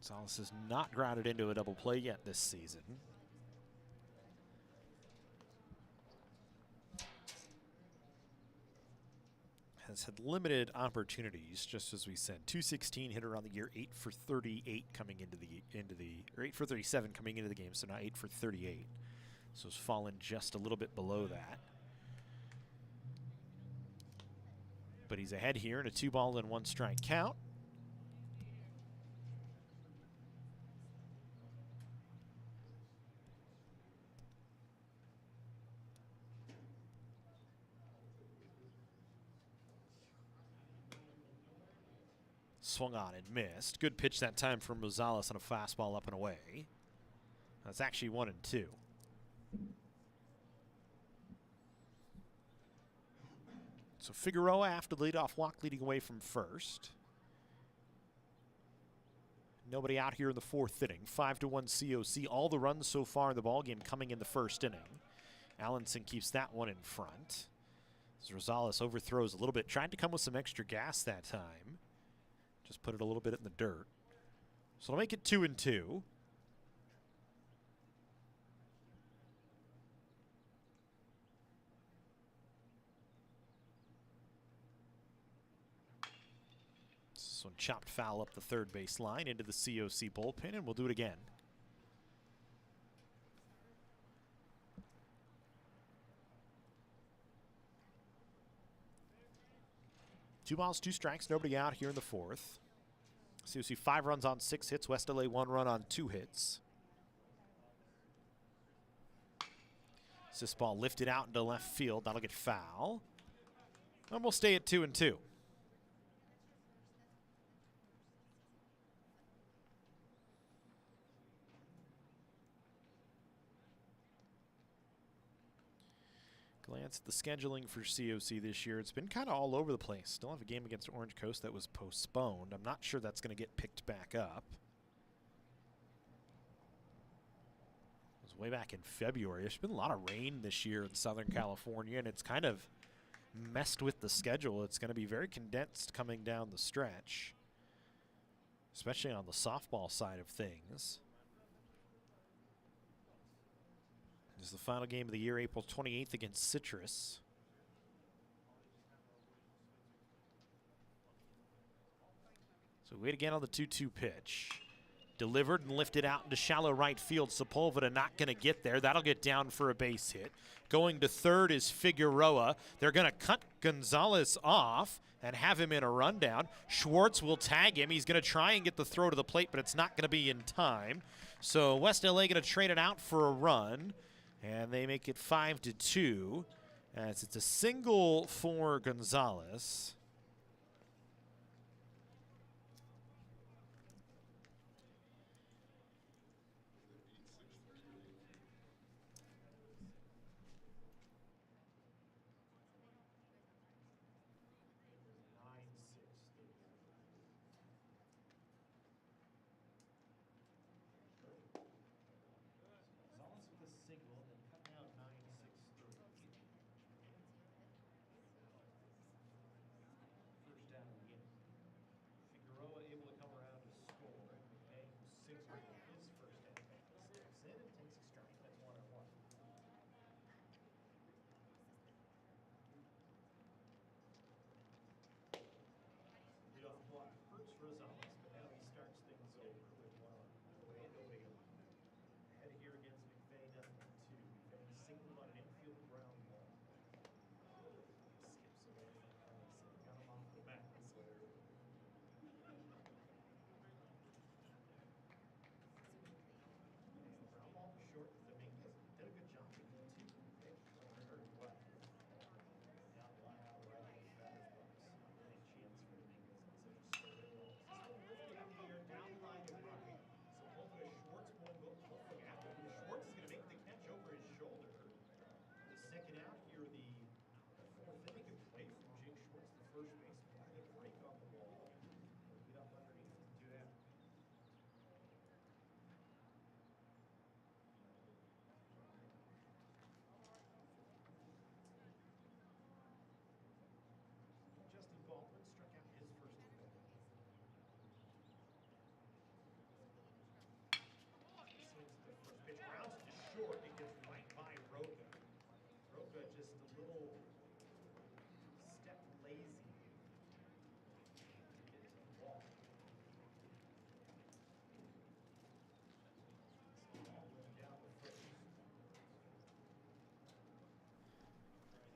Gonzalez has not grounded into a double play yet this season. Has had limited opportunities, just as we said. 216 hitter on the year, 8 for 38 coming into the or 8 for 37 coming into the game, so now 8 for 38. So it's fallen just a little bit below that. But he's ahead here in a 2-ball and 1 strike count. Swung on and missed. Good pitch that time from Rosales on a fastball up and away. That's actually 1-2. So Figueroa after the leadoff walk leading away from first. Nobody out here in the fourth inning. 5-1 COC. All the runs so far in the ballgame coming in the first inning. Allenson keeps that one in front. As Rosales overthrows a little bit. Tried to come with some extra gas that time. Just put it a little bit in the dirt. So it'll make it 2-2. This one chopped foul up the third base line into the COC bullpen, and we'll do it again. Two balls, two strikes, nobody out here in the fourth. COC 5 runs on 6 hits. West LA 1 run on 2 hits. This ball lifted out into left field. That'll get foul. And we'll stay at 2-2. Glance at the scheduling for COC this year. It's been kind of all over the place. Still have a game against Orange Coast that was postponed. I'm not sure that's going to get picked back up. It was way back in February. There's been a lot of rain this year in Southern California, and it's kind of messed with the schedule. It's going to be very condensed coming down the stretch, especially on the softball side of things. This is the final game of the year, April 28th against Citrus. So we wait again on the 2-2 pitch. Delivered and lifted out into shallow right field. Sepulveda not going to get there. That'll get down for a base hit. Going to third is Figueroa. They're going to cut Gonzalez off and have him in a rundown. Schwartz will tag him. He's going to try and get the throw to the plate, but it's not going to be in time. So West LA going to trade it out for a run. And they make it 5-2 as it's a single for Gonzalez.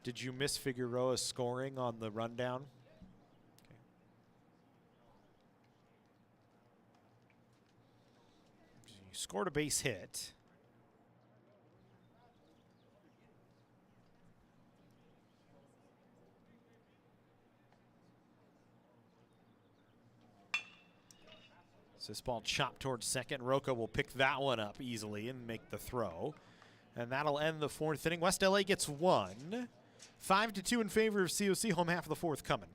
Did you miss Figueroa scoring on the rundown? Okay. He scored a base hit. So this ball chopped towards second. Roca will pick that one up easily and make the throw. And that'll end the fourth inning. West LA gets one. 5-2 in favor of COC. Home half of the fourth coming.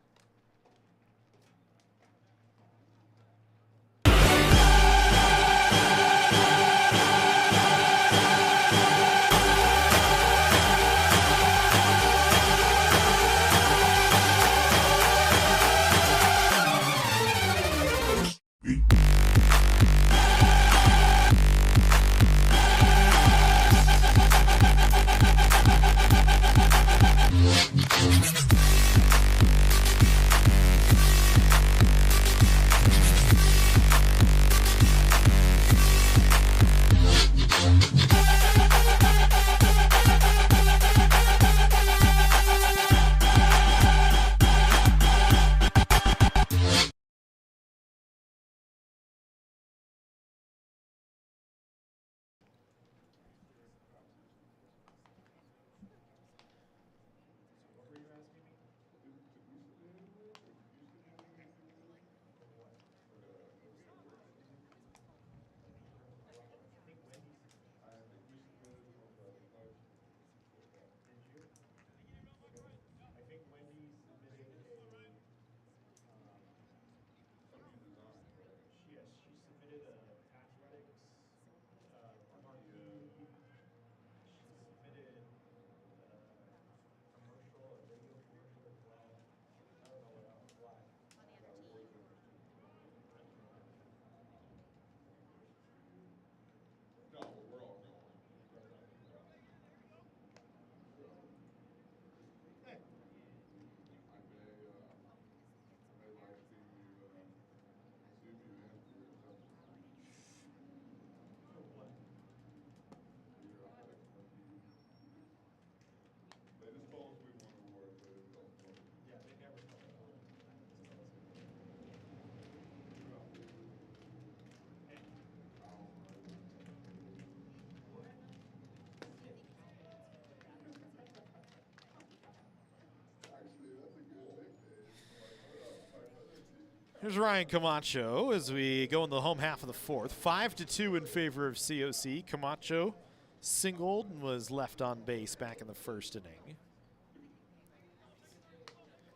Here's Ryan Camacho as we go in the home half of the fourth. 5-2 in favor of COC. Camacho singled and was left on base back in the first inning.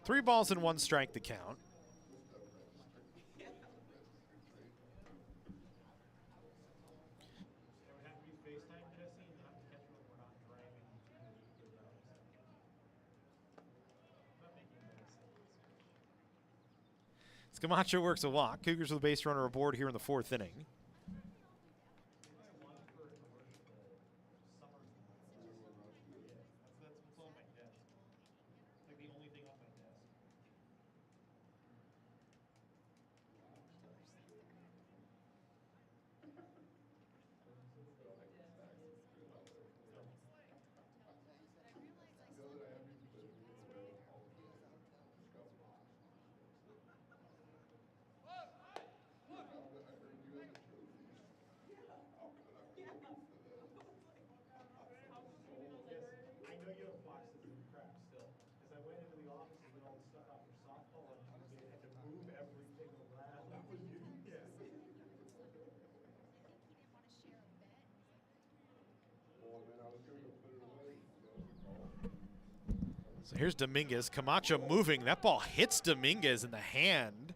3 balls and 1 strike to count. Camacho works a walk. Cougars with a base runner aboard here in the fourth inning. So here's Dominguez. Camacho moving. That ball hits Dominguez in the hand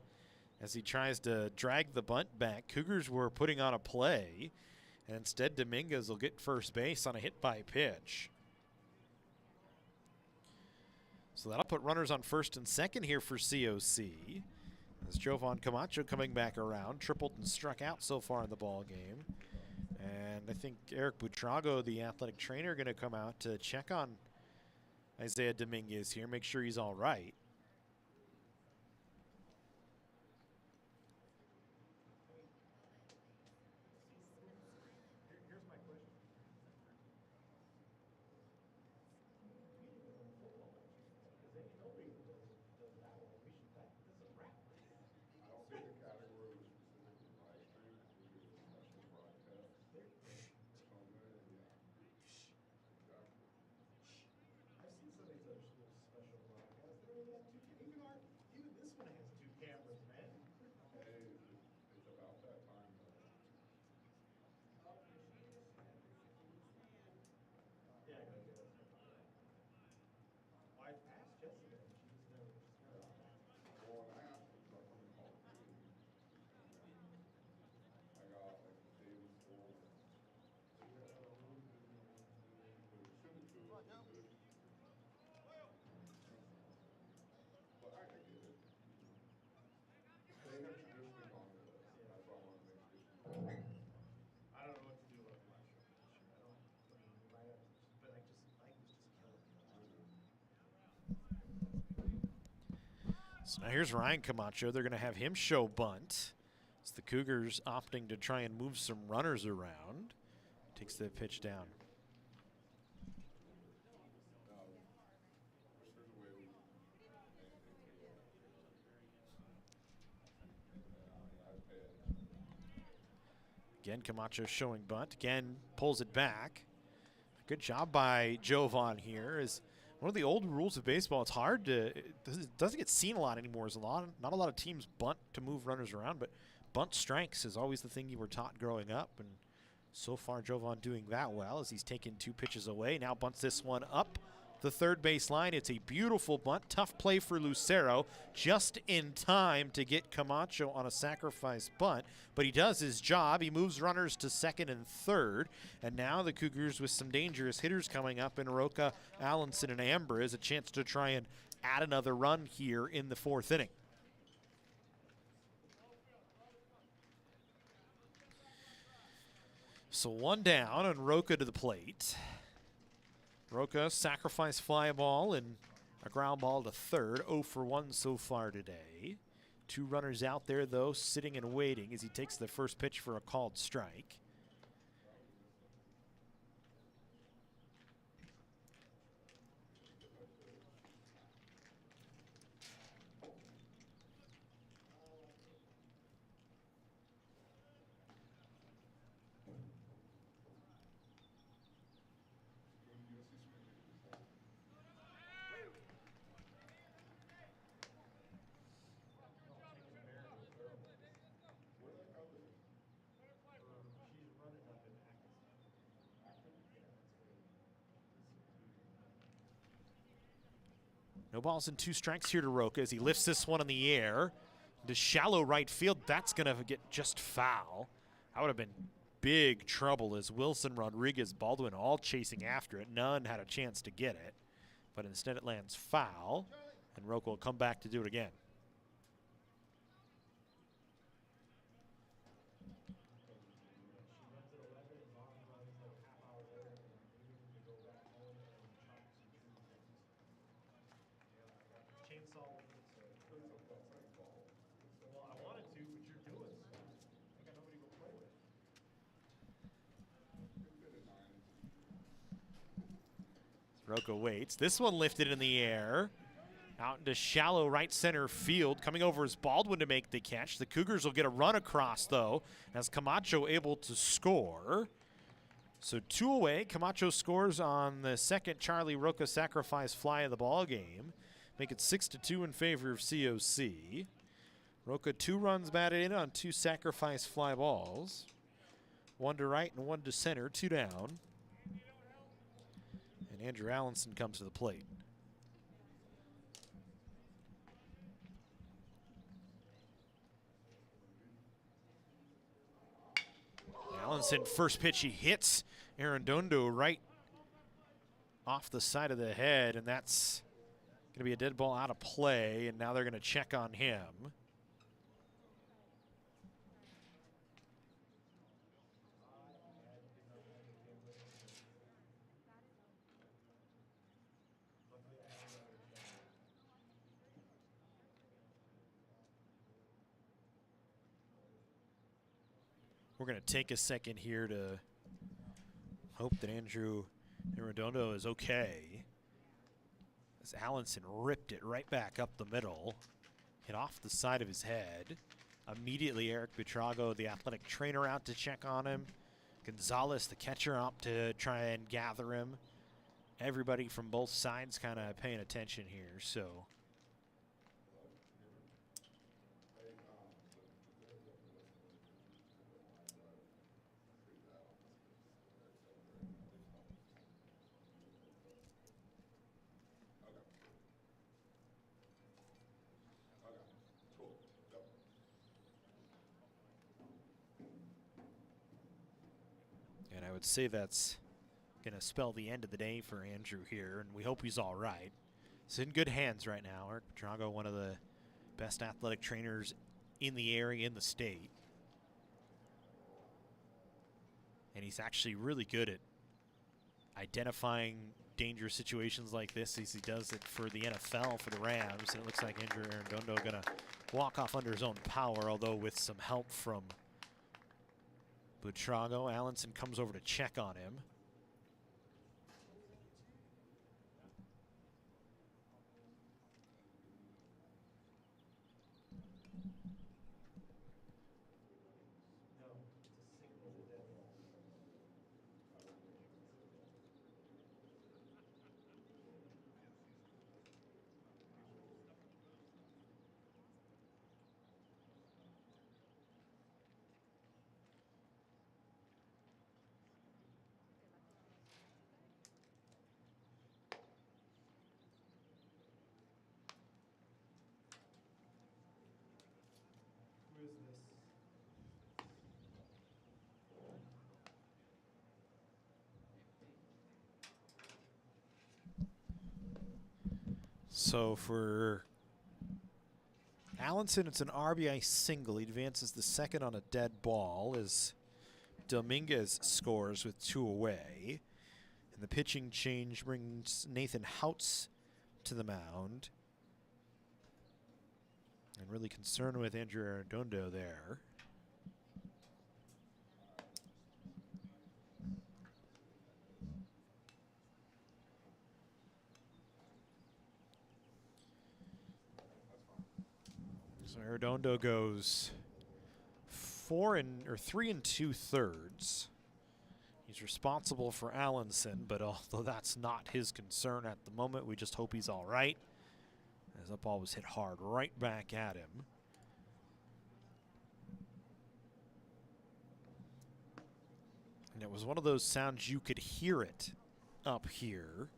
as he tries to drag the bunt back. Cougars were putting on a play, and instead Dominguez will get first base on a hit by pitch. So that'll put runners on first and second here for COC. As Jovan Camacho coming back around, tripled and struck out so far in the ball game. And I think Eric Butrago, the athletic trainer, going to come out to check on Isaiah Dominguez here, make sure he's all right. So now here's Ryan Camacho. They're going to have him show bunt. It's the Cougars opting to try and move some runners around. Takes the pitch down. Again, Camacho showing bunt. Again, pulls it back. Good job by Jovan here. Is one of the old rules of baseball. It's hard to, it doesn't get seen a lot anymore. Not a lot of teams bunt to move runners around, but bunt strikes is always the thing you were taught growing up. And so far, Jovan doing that well as he's taken 2 pitches away. Now bunts this one up the third base line. It's a beautiful bunt. Tough play for Lucero, just in time to get Camacho on a sacrifice bunt. But he does his job. He moves runners to second and third. And now the Cougars with some dangerous hitters coming up in Roca, Allenson, and Amber is a chance to try and add another run here in the 4th inning. So 1 down and Roca to the plate. Roca, sacrifice fly ball and a ground ball to third. 0 for 1 so far today. 2 runners out there, though, sitting and waiting as he takes the first pitch for a called strike. No balls and 2 strikes here to Roca as he lifts this one in the air to shallow right field. That's going to get just foul. That would have been big trouble as Wilson, Rodriguez, Baldwin all chasing after it. None had a chance to get it, but instead it lands foul, and Roca will come back to do it again. Roca waits. This one lifted in the air. Out into shallow right center field. Coming over is Baldwin to make the catch. The Cougars will get a run across, though, as Camacho able to score. So 2 away. Camacho scores on the second Charlie Roca sacrifice fly of the ball game. Make it 6-2 in favor of COC. Roca 2 runs batted in on 2 sacrifice fly balls. 1 to right and 1 to center. 2 down. And Andrew Allenson comes to the plate. Allenson, first pitch he hits Arredondo right off the side of the head, and that's going to be a dead ball out of play, and now they're going to check on him. We're going to take a second here to hope that Andrew Arredondo is okay. As Allenson ripped it right back up the middle, hit off the side of his head. Immediately Eric Buitrago, the athletic trainer, out to check on him. Gonzalez, the catcher, up to try and gather him. Everybody from both sides kind of paying attention here, so. And I would say that's going to spell the end of the day for Andrew here, and we hope he's all right. He's in good hands right now. Eric Buitrago, one of the best athletic trainers in the area, in the state. And he's actually really good at identifying dangerous situations like this as he does it for the NFL for the Rams. And it looks like Andrew Arredondo going to walk off under his own power, although with some help from Buitrago. Allenson comes over to check on him. So for Allenson, it's an RBI single. He advances the second on a dead ball as Dominguez scores with 2 away. And the pitching change brings Nathan Houts to the mound. And really concerned with Andrew Arredondo there. So Arredondo goes 3 2/3. He's responsible for Allenson, but although that's not his concern at the moment, we just hope he's all right. As that ball was hit hard right back at him. And it was one of those sounds you could hear it up here.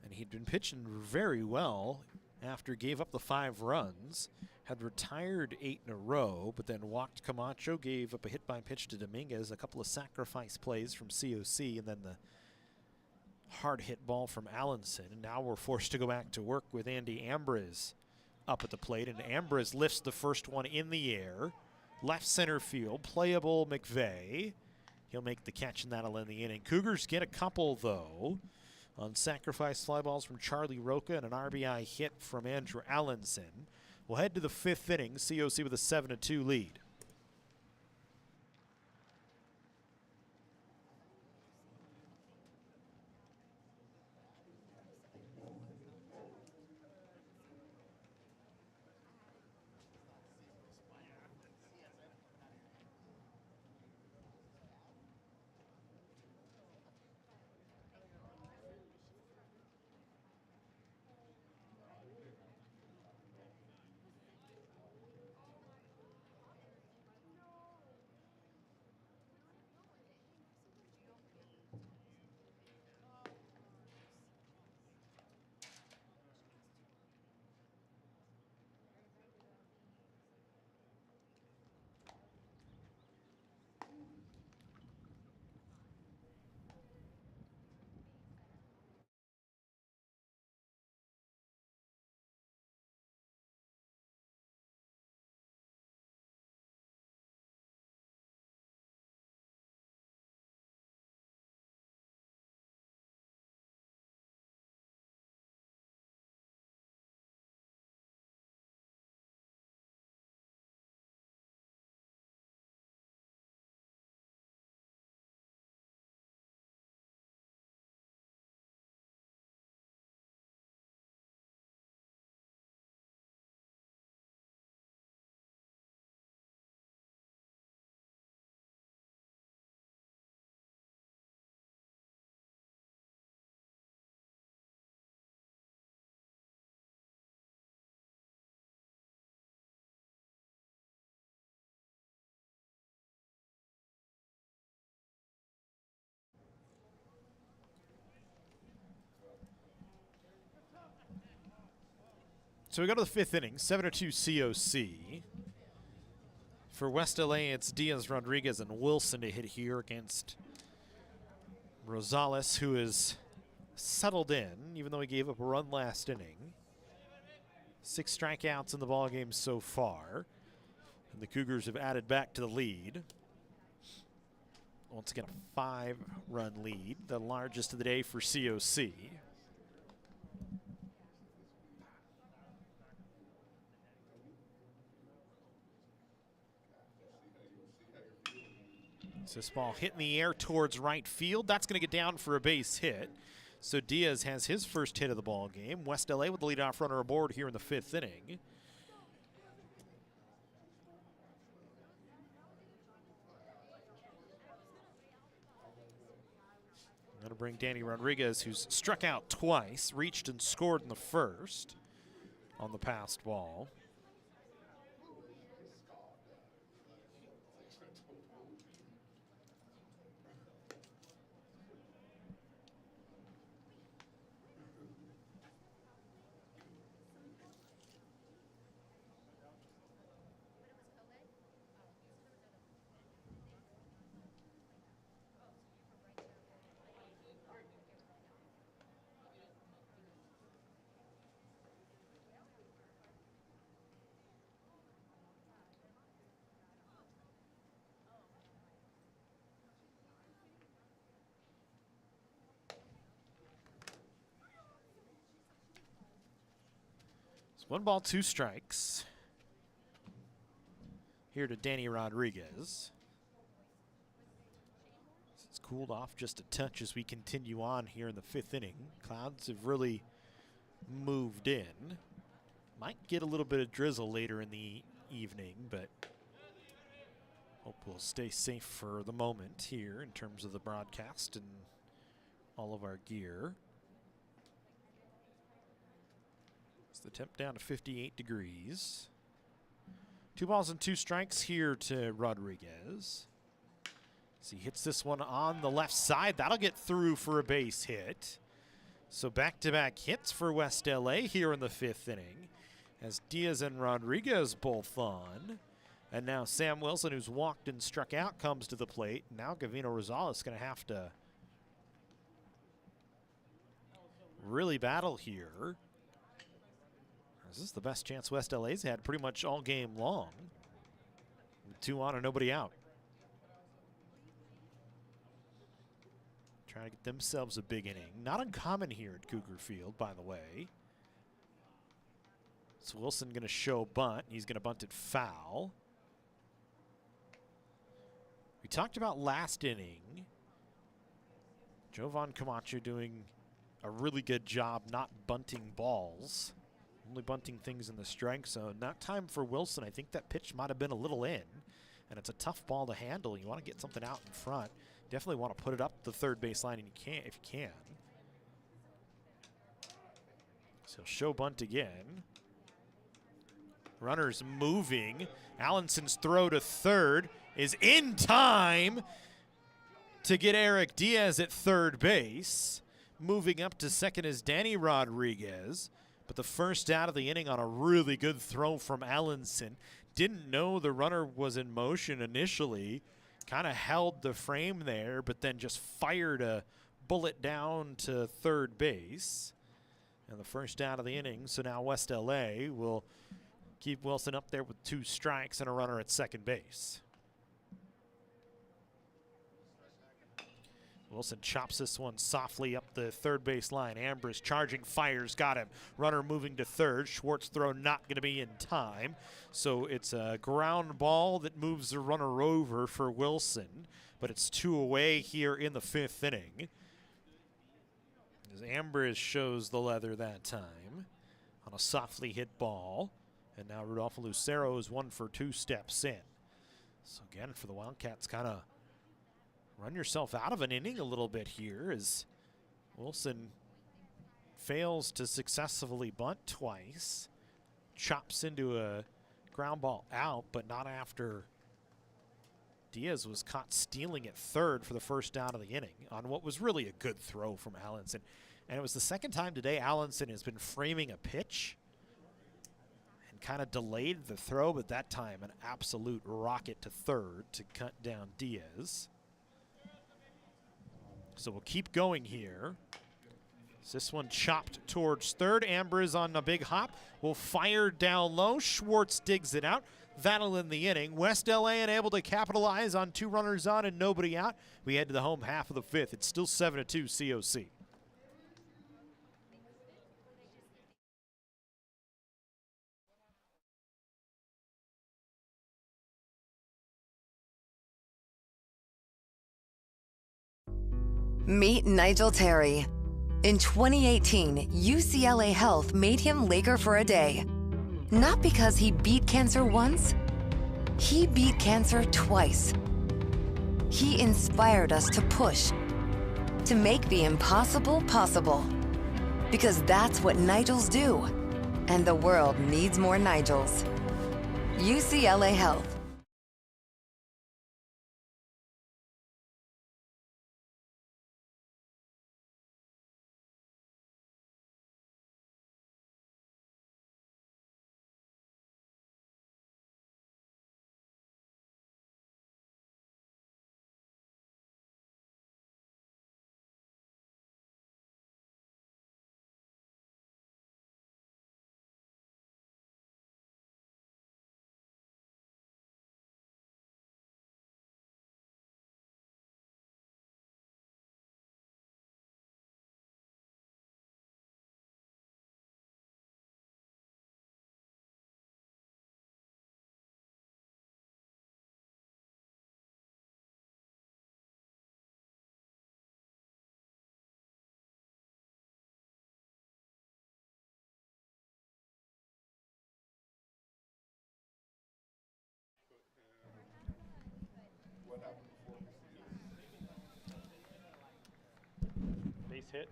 And he'd been pitching very well after he gave up the 5 runs, had retired 8 in a row, but then walked Camacho, gave up a hit by pitch to Dominguez, a couple of sacrifice plays from COC, and then the hard hit ball from Allenson. And now we're forced to go back to work with Andy Ambrose up at the plate, and Ambrose lifts the first one in the air. Left center field, playable McVeigh. He'll make the catch, and that'll end the inning. Cougars get a couple, though, on sacrifice fly balls from Charlie Roca and an RBI hit from Andrew Allenson. We'll head to the 5th inning, COC with a 7-2 lead. So we go to the 5th inning, 7-2 COC. For West LA, it's Diaz, Rodriguez, and Wilson to hit here against Rosales, who is settled in, even though he gave up a run last inning. 6 strikeouts in the ballgame so far. And the Cougars have added back to the lead. Once again, a 5-run lead, the largest of the day for COC. So this ball hit in the air towards right field. That's going to get down for a base hit. So Diaz has his first hit of the ball game. West LA with the leadoff runner aboard here in the 5th inning. Going to bring Danny Rodriguez, who's struck out twice, reached and scored in the first on the passed ball. It's 1 ball, 2 strikes. Here to Danny Rodriguez. It's cooled off just a touch as we continue on here in the 5th inning. Clouds have really moved in. Might get a little bit of drizzle later in the evening, but hope we'll stay safe for the moment here in terms of the broadcast and all of our gear. The temp down to 58 degrees. 2 balls and 2 strikes here to Rodriguez. As he hits this one on the left side, that'll get through for a base hit. So back-to-back hits for West LA here in the 5th inning, as Diaz and Rodriguez both on. And now Sam Wilson, who's walked and struck out, comes to the plate. Now Gavino Rosales is going to have to really battle here. This is the best chance West LA's had pretty much all game long. 2 on and nobody out. Trying to get themselves a big inning. Not uncommon here at Cougar Field, by the way. So Wilson going to show bunt. He's going to bunt it foul. We talked about last inning. Jovan Camacho doing a really good job not bunting balls. Only bunting things in the strike zone. That time for Wilson, I think that pitch might have been a little in, and it's a tough ball to handle. You want to get something out in front. Definitely want to put it up the third baseline, and you can if you can. So he'll show bunt again. Runners moving. Allenson's throw to third is in time to get Eric Diaz at third base. Moving up to second is Danny Rodriguez. But the first out of the inning on a really good throw from Allenson. Didn't know the runner was in motion initially. Kind of held the frame there, but then just fired a bullet down to third base. And the first out of the inning. So now West LA will keep Wilson up there with 2 strikes and a runner at second base. Wilson chops this one softly up the third base line. Ambrose charging, fires, got him. Runner moving to third. Schwartz throw not going to be in time. So it's a ground ball that moves the runner over for Wilson. But it's 2 away here in the 5th inning. As Ambrose shows the leather that time on a softly hit ball. And now Rodolfo Lucero is 1 for 2 steps in. So again, for the Wildcats, kind of run yourself out of an inning a little bit here as Wilson fails to successfully bunt twice. Chops into a ground ball out, but not after Diaz was caught stealing at third for the first out of the inning on what was really a good throw from Allenson. And it was the second time today Allenson has been framing a pitch and kind of delayed the throw, but that time an absolute rocket to third to cut down Diaz. So we'll keep going here. This one chopped towards third. Amber is on a big hop. Will fire down low. Schwartz digs it out. That'll end the inning. West LA unable to capitalize on 2 runners on and nobody out. We head to the home half of the 5th. It's still 7-2 COC. Meet Nigel Terry. In 2018, UCLA Health made him Laker for a day. Not because he beat cancer once, he beat cancer twice. He inspired us to push, to make the impossible possible. Because that's what Nigels do. And the world needs more Nigels. UCLA Health. Base hit.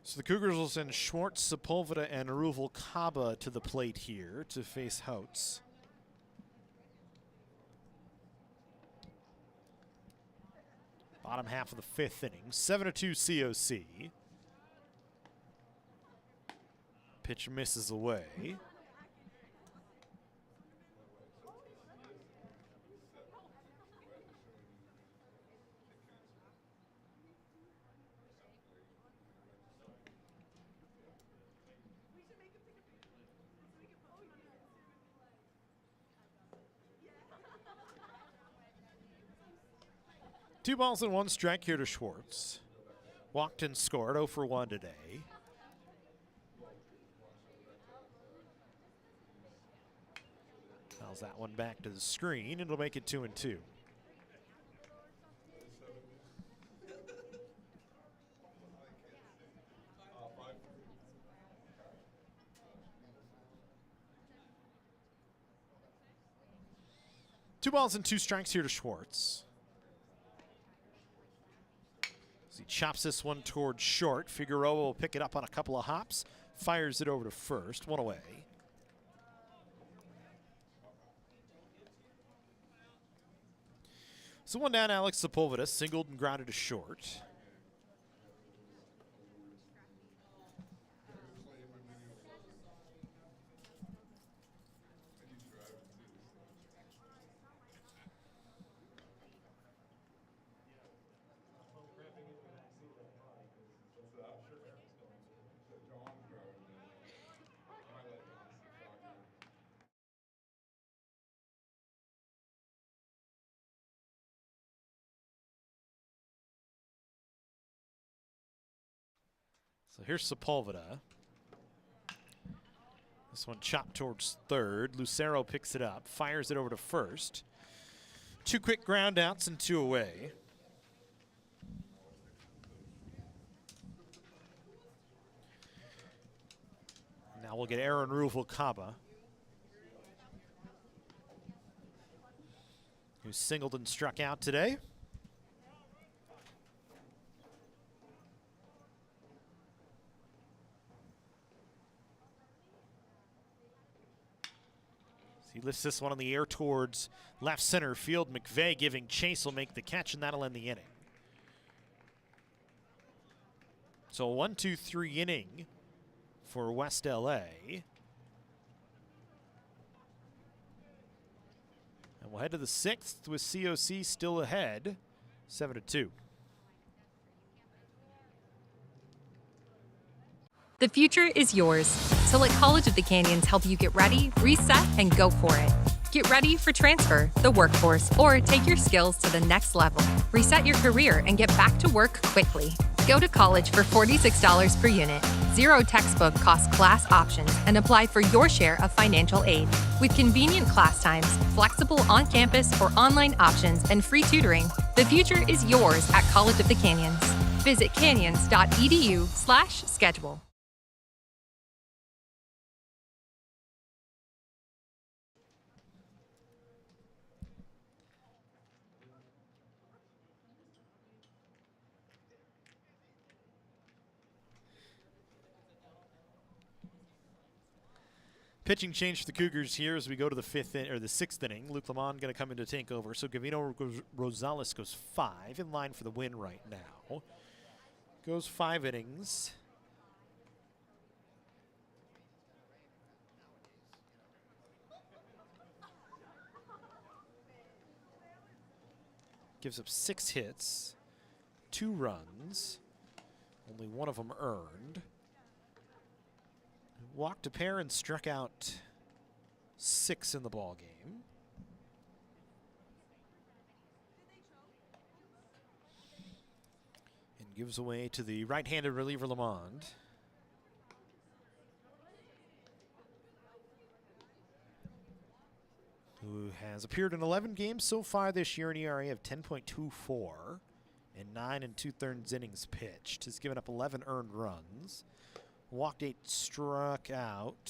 So the Cougars will send Schwartz, Sepulveda, and Ruvalcaba to the plate here to face Houts. Bottom half of the 5th inning, 7-2 COC. Pitch misses away. Two balls and 1 strike here to Schwartz. Walked and scored, 0 for 1 today. Fouls that one back to the screen. It'll make it 2-2. Two balls and 2 strikes here to Schwartz. He chops this one towards short. Figueroa will pick it up on a couple of hops. Fires it over to first. 1 away. So 1 down, Alex Sepulveda singled and grounded to short. So here's Sepulveda. This one chopped towards third. Lucero picks it up, fires it over to first. 2 quick ground outs and 2 away. Now we'll get Aaron Ruvalcaba, who singled and struck out today. He lifts this one in the air towards left center field. McVeigh giving chase will make the catch, and that'll end the inning. So a 1-2-3 inning for West LA. And we'll head to the 6th with COC still ahead, 7-2. The future is yours. So let College of the Canyons help you get ready, reset, and go for it. Get ready for transfer, the workforce, or take your skills to the next level. Reset your career and get back to work quickly. Go to college for $46 per unit. 0 textbook cost class options and apply for your share of financial aid. With convenient class times, flexible on-campus or online options, and free tutoring, the future is yours at College of the Canyons. Visit canyons.edu/schedule. Pitching change for the Cougars here as we go to the sixth inning. Luke Lamont going to come in to take over. So Gavino Rosales goes 5, in line for the win right now. Goes 5 innings. Gives up 6 hits, 2 runs, only 1 of them earned. Walked a pair and struck out 6 in the ball game. And gives away to the right-handed reliever Lamond. Who has appeared in 11 games so far this year, an ERA of 10.24 and 9 2/3 innings pitched. Has given up 11 earned runs. Walked 8, struck out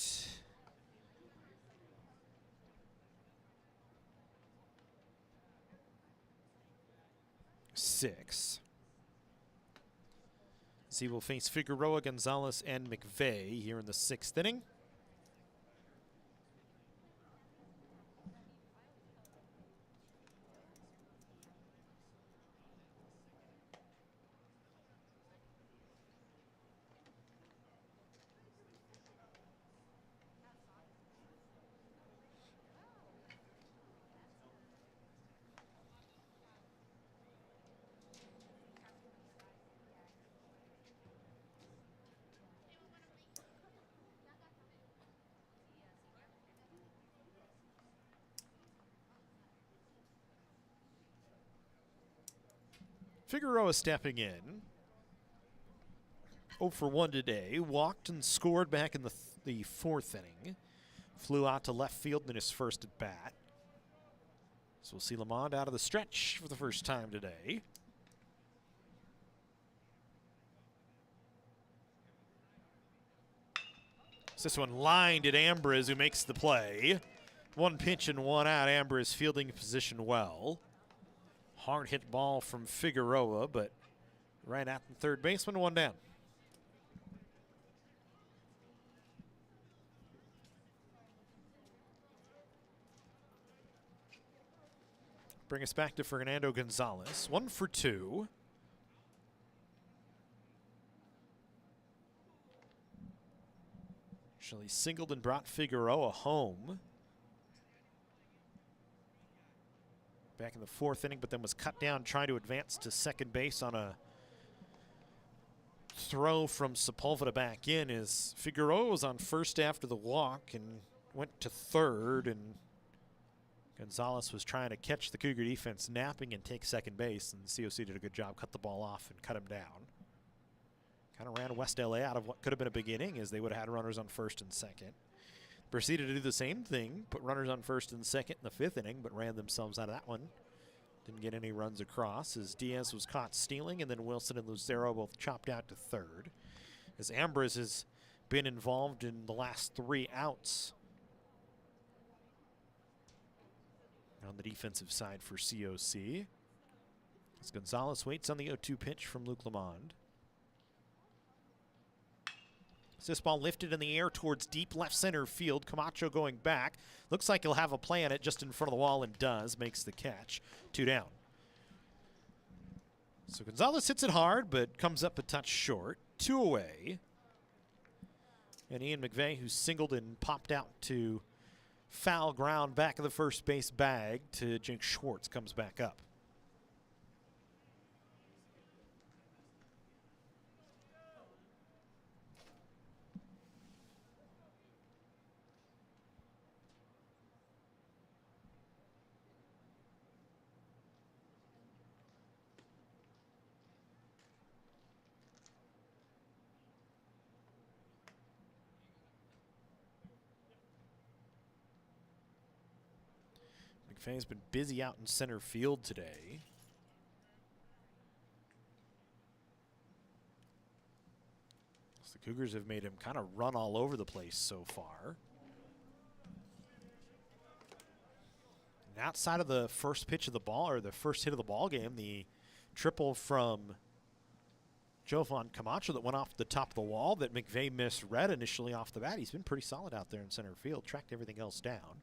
6. So he will face Figueroa, Gonzalez, and McVeigh here in the 6th inning. Figueroa stepping in. 0 for 1 today. Walked and scored back in the 4th inning. Flew out to left field in his first at bat. So we'll see Lamond out of the stretch for the first time today. So this one lined at Ambrose, who makes the play. 1 pitch and 1 out. Ambrose fielding position well. Hard hit ball from Figueroa, but right at the third baseman, 1 down. Bring us back to Fernando Gonzalez. 1 for 2. Actually singled and brought Figueroa home back in the 4th inning, but then was cut down trying to advance to second base on a throw from Sepulveda back in. As Figueroa was on first after the walk and went to third, and Gonzalez was trying to catch the Cougar defense napping and take second base, and COC did a good job, cut the ball off and cut him down. Kind of ran West LA out of what could have been a big inning, as they would have had runners on first and second. Proceeded to do the same thing, put runners on first and second in the 5th inning, but ran themselves out of that one. Didn't get any runs across, as Diaz was caught stealing, and then Wilson and Lucero both chopped out to third. As Ambrose has been involved in the last 3 outs on the defensive side for COC. As Gonzalez waits on the 0-2 pitch from Luke Lamond. This ball lifted in the air towards deep left center field. Camacho going back. Looks like he'll have a play on it just in front of the wall, and does. Makes the catch. 2 down. So Gonzalez hits it hard, but comes up a touch short. 2 away. And Ian McVeigh, who singled and popped out to foul ground back of the first base bag to Jake Schwartz, comes back up. McVay's been busy out in center field today. So the Cougars have made him kind of run all over the place so far. And outside of the first pitch of the ball, or the first hit of the ball game, the triple from Jovan Camacho that went off the top of the wall that McVay misread initially off the bat. He's been pretty solid out there in center field, tracked everything else down.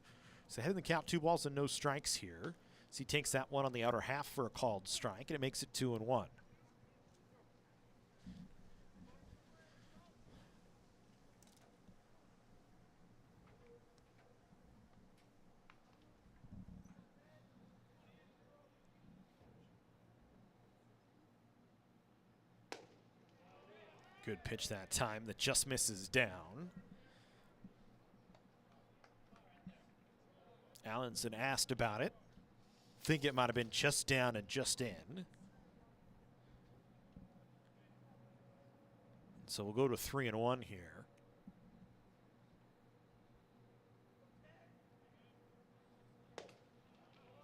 So ahead in the count, 2 balls and no strikes here. So he takes that one on the outer half for a called strike, and it makes it 2-1. Good pitch that time that just misses down. Allenson asked about it. Think it might have been just down and just in. So we'll go to 3-1 here.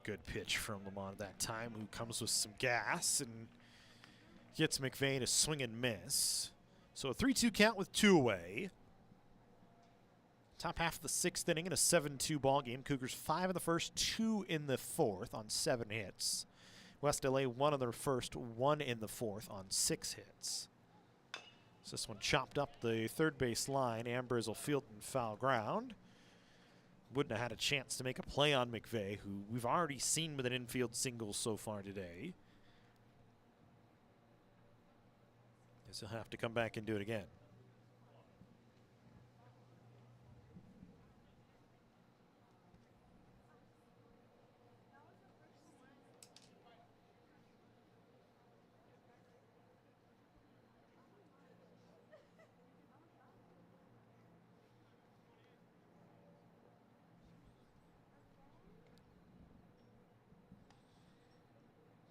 Good pitch from Lamont that time, who comes with some gas and gets McVay to swing and miss. So a 3-2 count with 2 away. Top half of the 6th inning in a 7-2 ball game. Cougars 5 in the first, 2 in the 4th on 7 hits. West LA 1 in their first, 1 in the 4th on 6 hits. So this one chopped up the third base line. Ambrose will field in foul ground. Wouldn't have had a chance to make a play on McVay, who we've already seen with an infield single so far today. Guess he'll have to come back and do it again.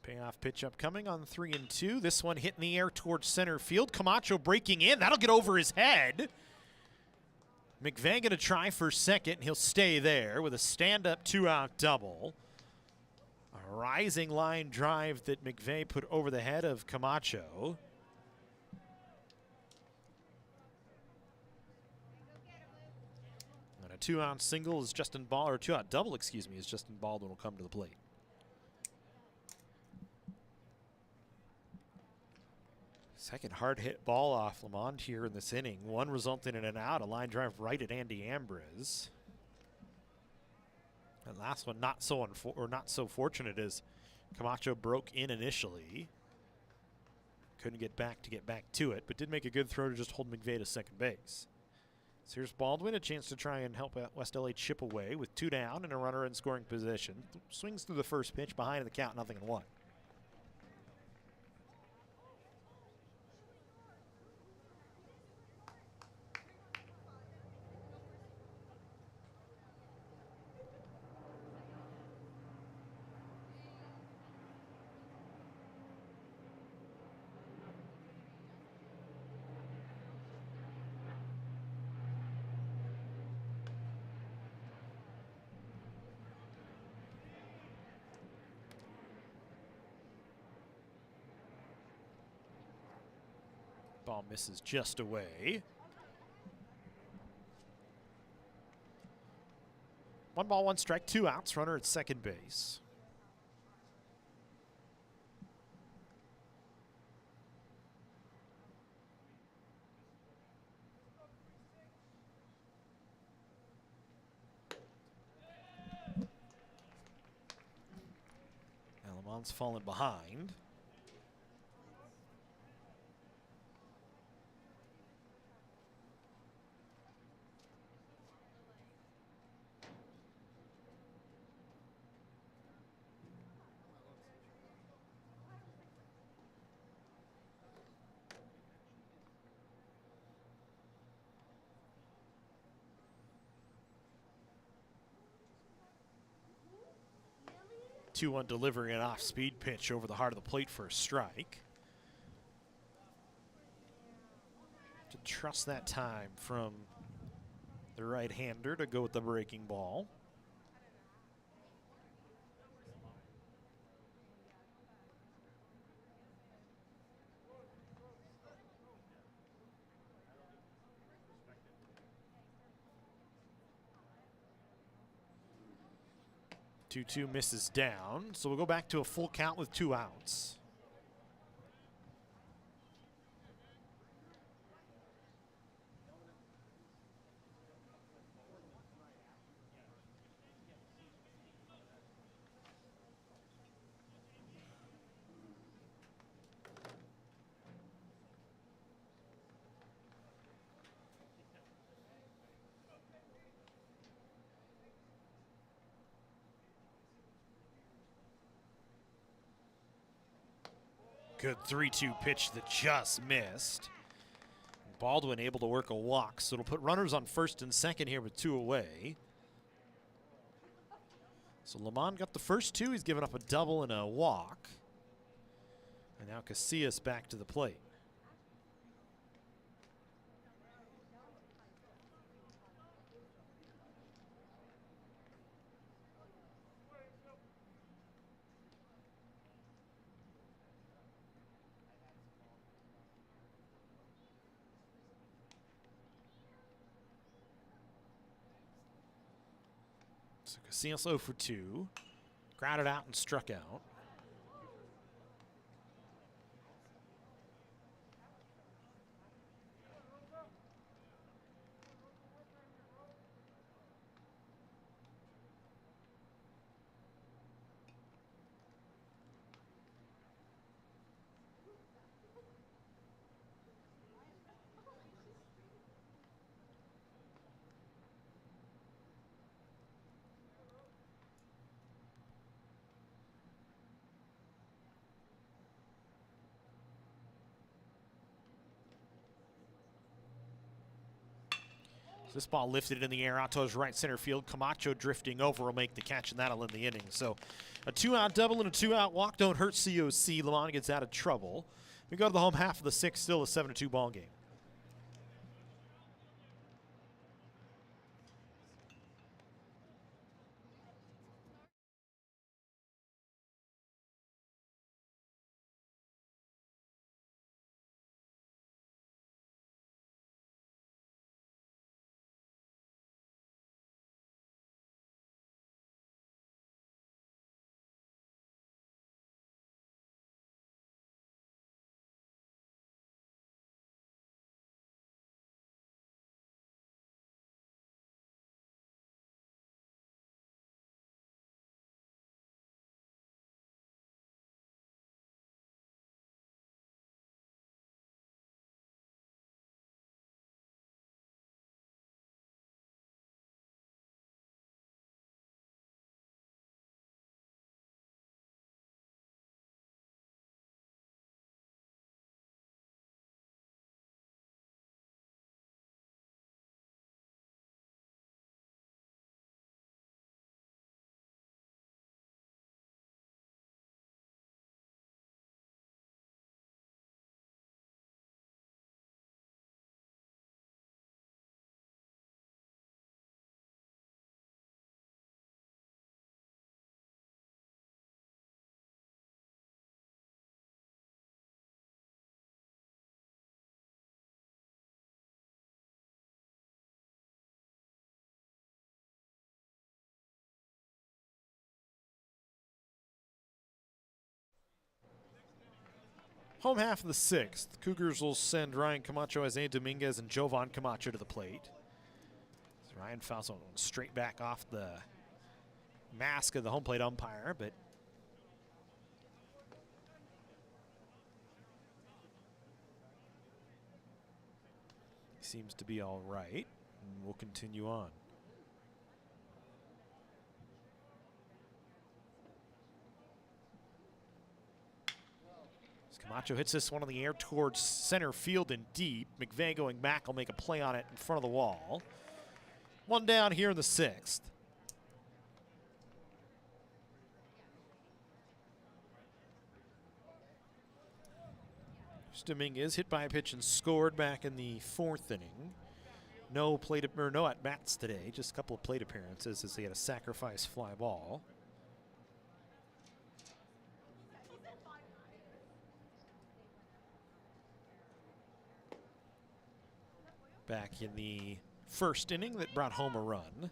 Payoff pitch upcoming on 3-2. This one hit in the air towards center field. Camacho breaking in. That'll get over his head. McVay going to try for second. He'll stay there with a stand-up 2-out double. A rising line drive that McVay put over the head of Camacho. And a 2-out single is Justin Ball, or 2-out double, excuse me, is Justin Baldwin will come to the plate. Second hard hit ball off Lamont here in this inning. One resulting in an out, a line drive right at Andy Ambrose. And last one not so fortunate as Camacho broke in initially. Couldn't get back to it, but did make a good throw to just hold McVay to second base. So here's Baldwin, a chance to try and help West LA chip away with 2 down and a runner in scoring position. Swings through the first pitch, behind in the count, 0-1. Ball misses just away. 1 ball, 1 strike, 2 outs. Runner at second base. Alamon's fallen behind. Two-one delivering an off-speed pitch over the heart of the plate for a strike. To trust that time from the right-hander to go with the breaking ball. 2-2 misses down, so we'll go back to a full count with 2 outs. Good 3-2 pitch that just missed. Baldwin able to work a walk, so it'll put runners on first and second here with 2 away. So Lamont got the first 2. He's given up a double and a walk. And now Casillas back to the plate. So Casillas 0 for 2. Grounded out and struck out. This ball lifted in the air out towards right center field. Camacho drifting over will make the catch, and that'll end the inning. So a 2-out double and a 2-out walk don't hurt COC. Lamont gets out of trouble. We go to the home half of the 6th, still a 7-2 ball game. Home half of the 6th. Cougars will send Ryan Camacho, Isaiah Dominguez, and Jovan Camacho to the plate. So Ryan Fausto straight back off the mask of the home plate umpire, but he seems to be all right. And we'll continue on. Camacho hits this one in the air towards center field and deep. McVeigh going back will make a play on it in front of the wall. 1 down here in the 6th. Dominguez hit by a pitch and scored back in the 4th inning. No at bats today, just a couple of plate appearances as he had a sacrifice fly ball. Back in the 1st inning that brought home a run.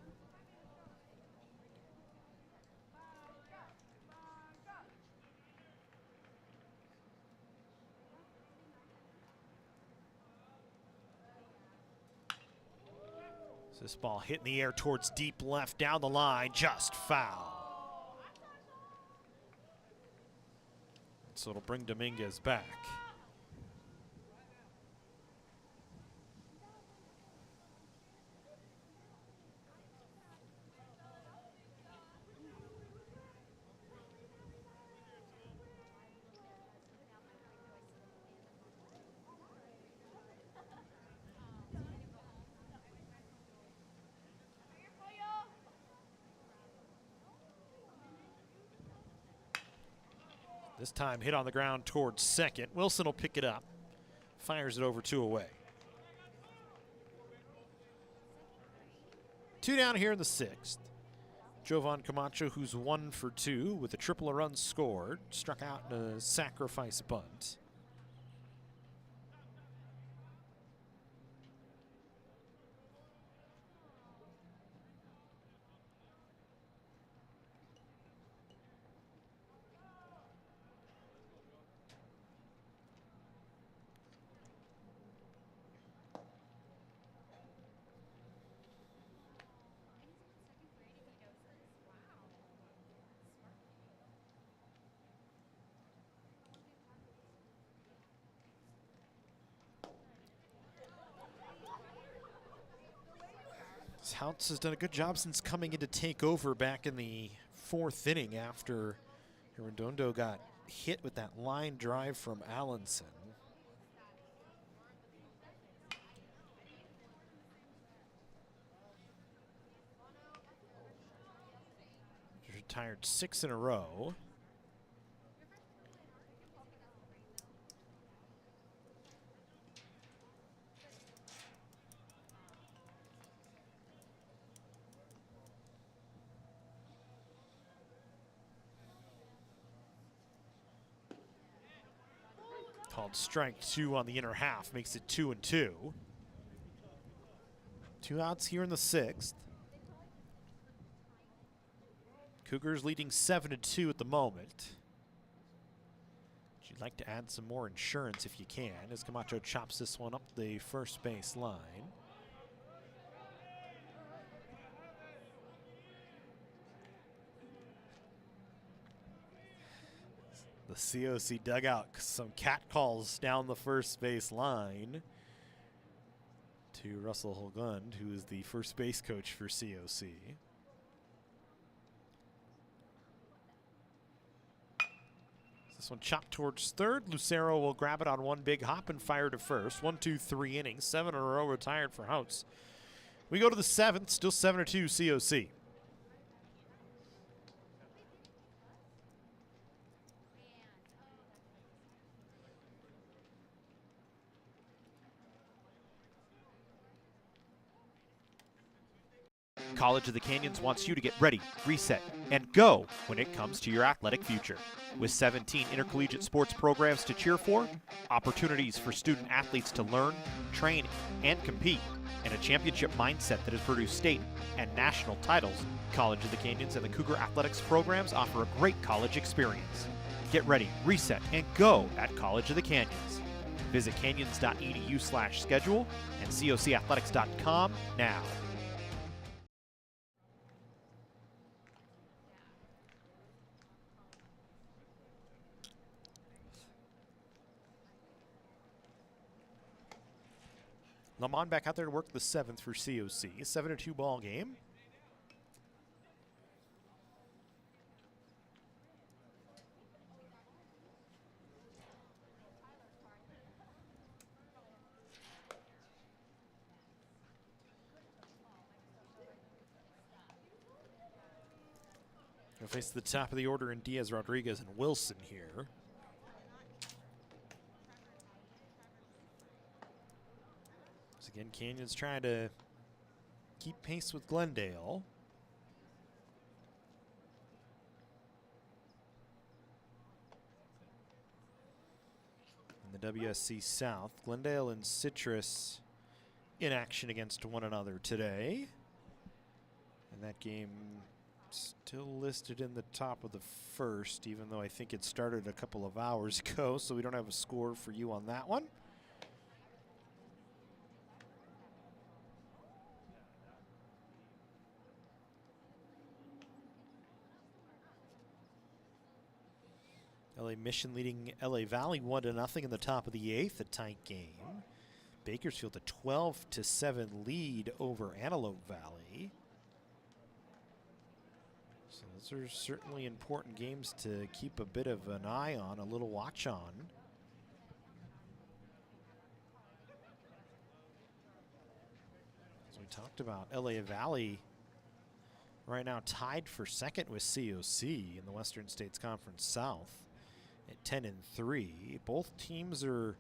This ball hit in the air towards deep left down the line, just foul. So it'll bring Dominguez back. This time hit on the ground towards second. Wilson will pick it up. Fires it over 2 away. 2 down here in the 6th. Jovan Camacho, who's 1 for 2 with a triple run scored, struck out in a sacrifice bunt. Houts has done a good job since coming in to take over back in the 4th inning after Redondo got hit with that line drive from Allenson. He's retired 6 in a row. Called strike 2 on the inner half, makes it 2-2. 2 outs here in the 6th. Cougars leading 7-2 at the moment. You'd like to add some more insurance if you can, as Camacho chops this one up the first base line. The COC dugout, some cat calls down the first base line to Russell Holgund, who is the first base coach for COC. This one chopped towards third. Lucero will grab it on one big hop and fire to first. 1, 2, 3 innings, 7 in a row retired for Houts. We go to the 7th, still 7-2 COC. College of the Canyons wants you to get ready, reset, and go when it comes to your athletic future. With 17 intercollegiate sports programs to cheer for, opportunities for student athletes to learn, train, and compete, and a championship mindset that has produced state and national titles, College of the Canyons and the Cougar athletics programs offer a great college experience. Get ready, reset, and go at College of the Canyons. Visit canyons.edu/schedule and cocathletics.com now. Lamont back out there to work the 7th for COC. 7-2 ball game. We'll face the top of the order in Diaz, Rodriguez, and Wilson here. Again, Canyons trying to keep pace with Glendale. In the WSC-South, Glendale and Citrus in action against one another today. And that game still listed in the top of the 1st, even though I think it started a couple of hours ago, so we don't have a score for you on that one. LA Mission leading LA Valley 1-0 in the top of the 8th, a tight game. Bakersfield a 12-7 lead over Antelope Valley. So those are certainly important games to keep a bit of an eye on, a little watch on. As we talked about, LA Valley right now tied for second with COC in the Western States Conference South at 10-3. Both teams are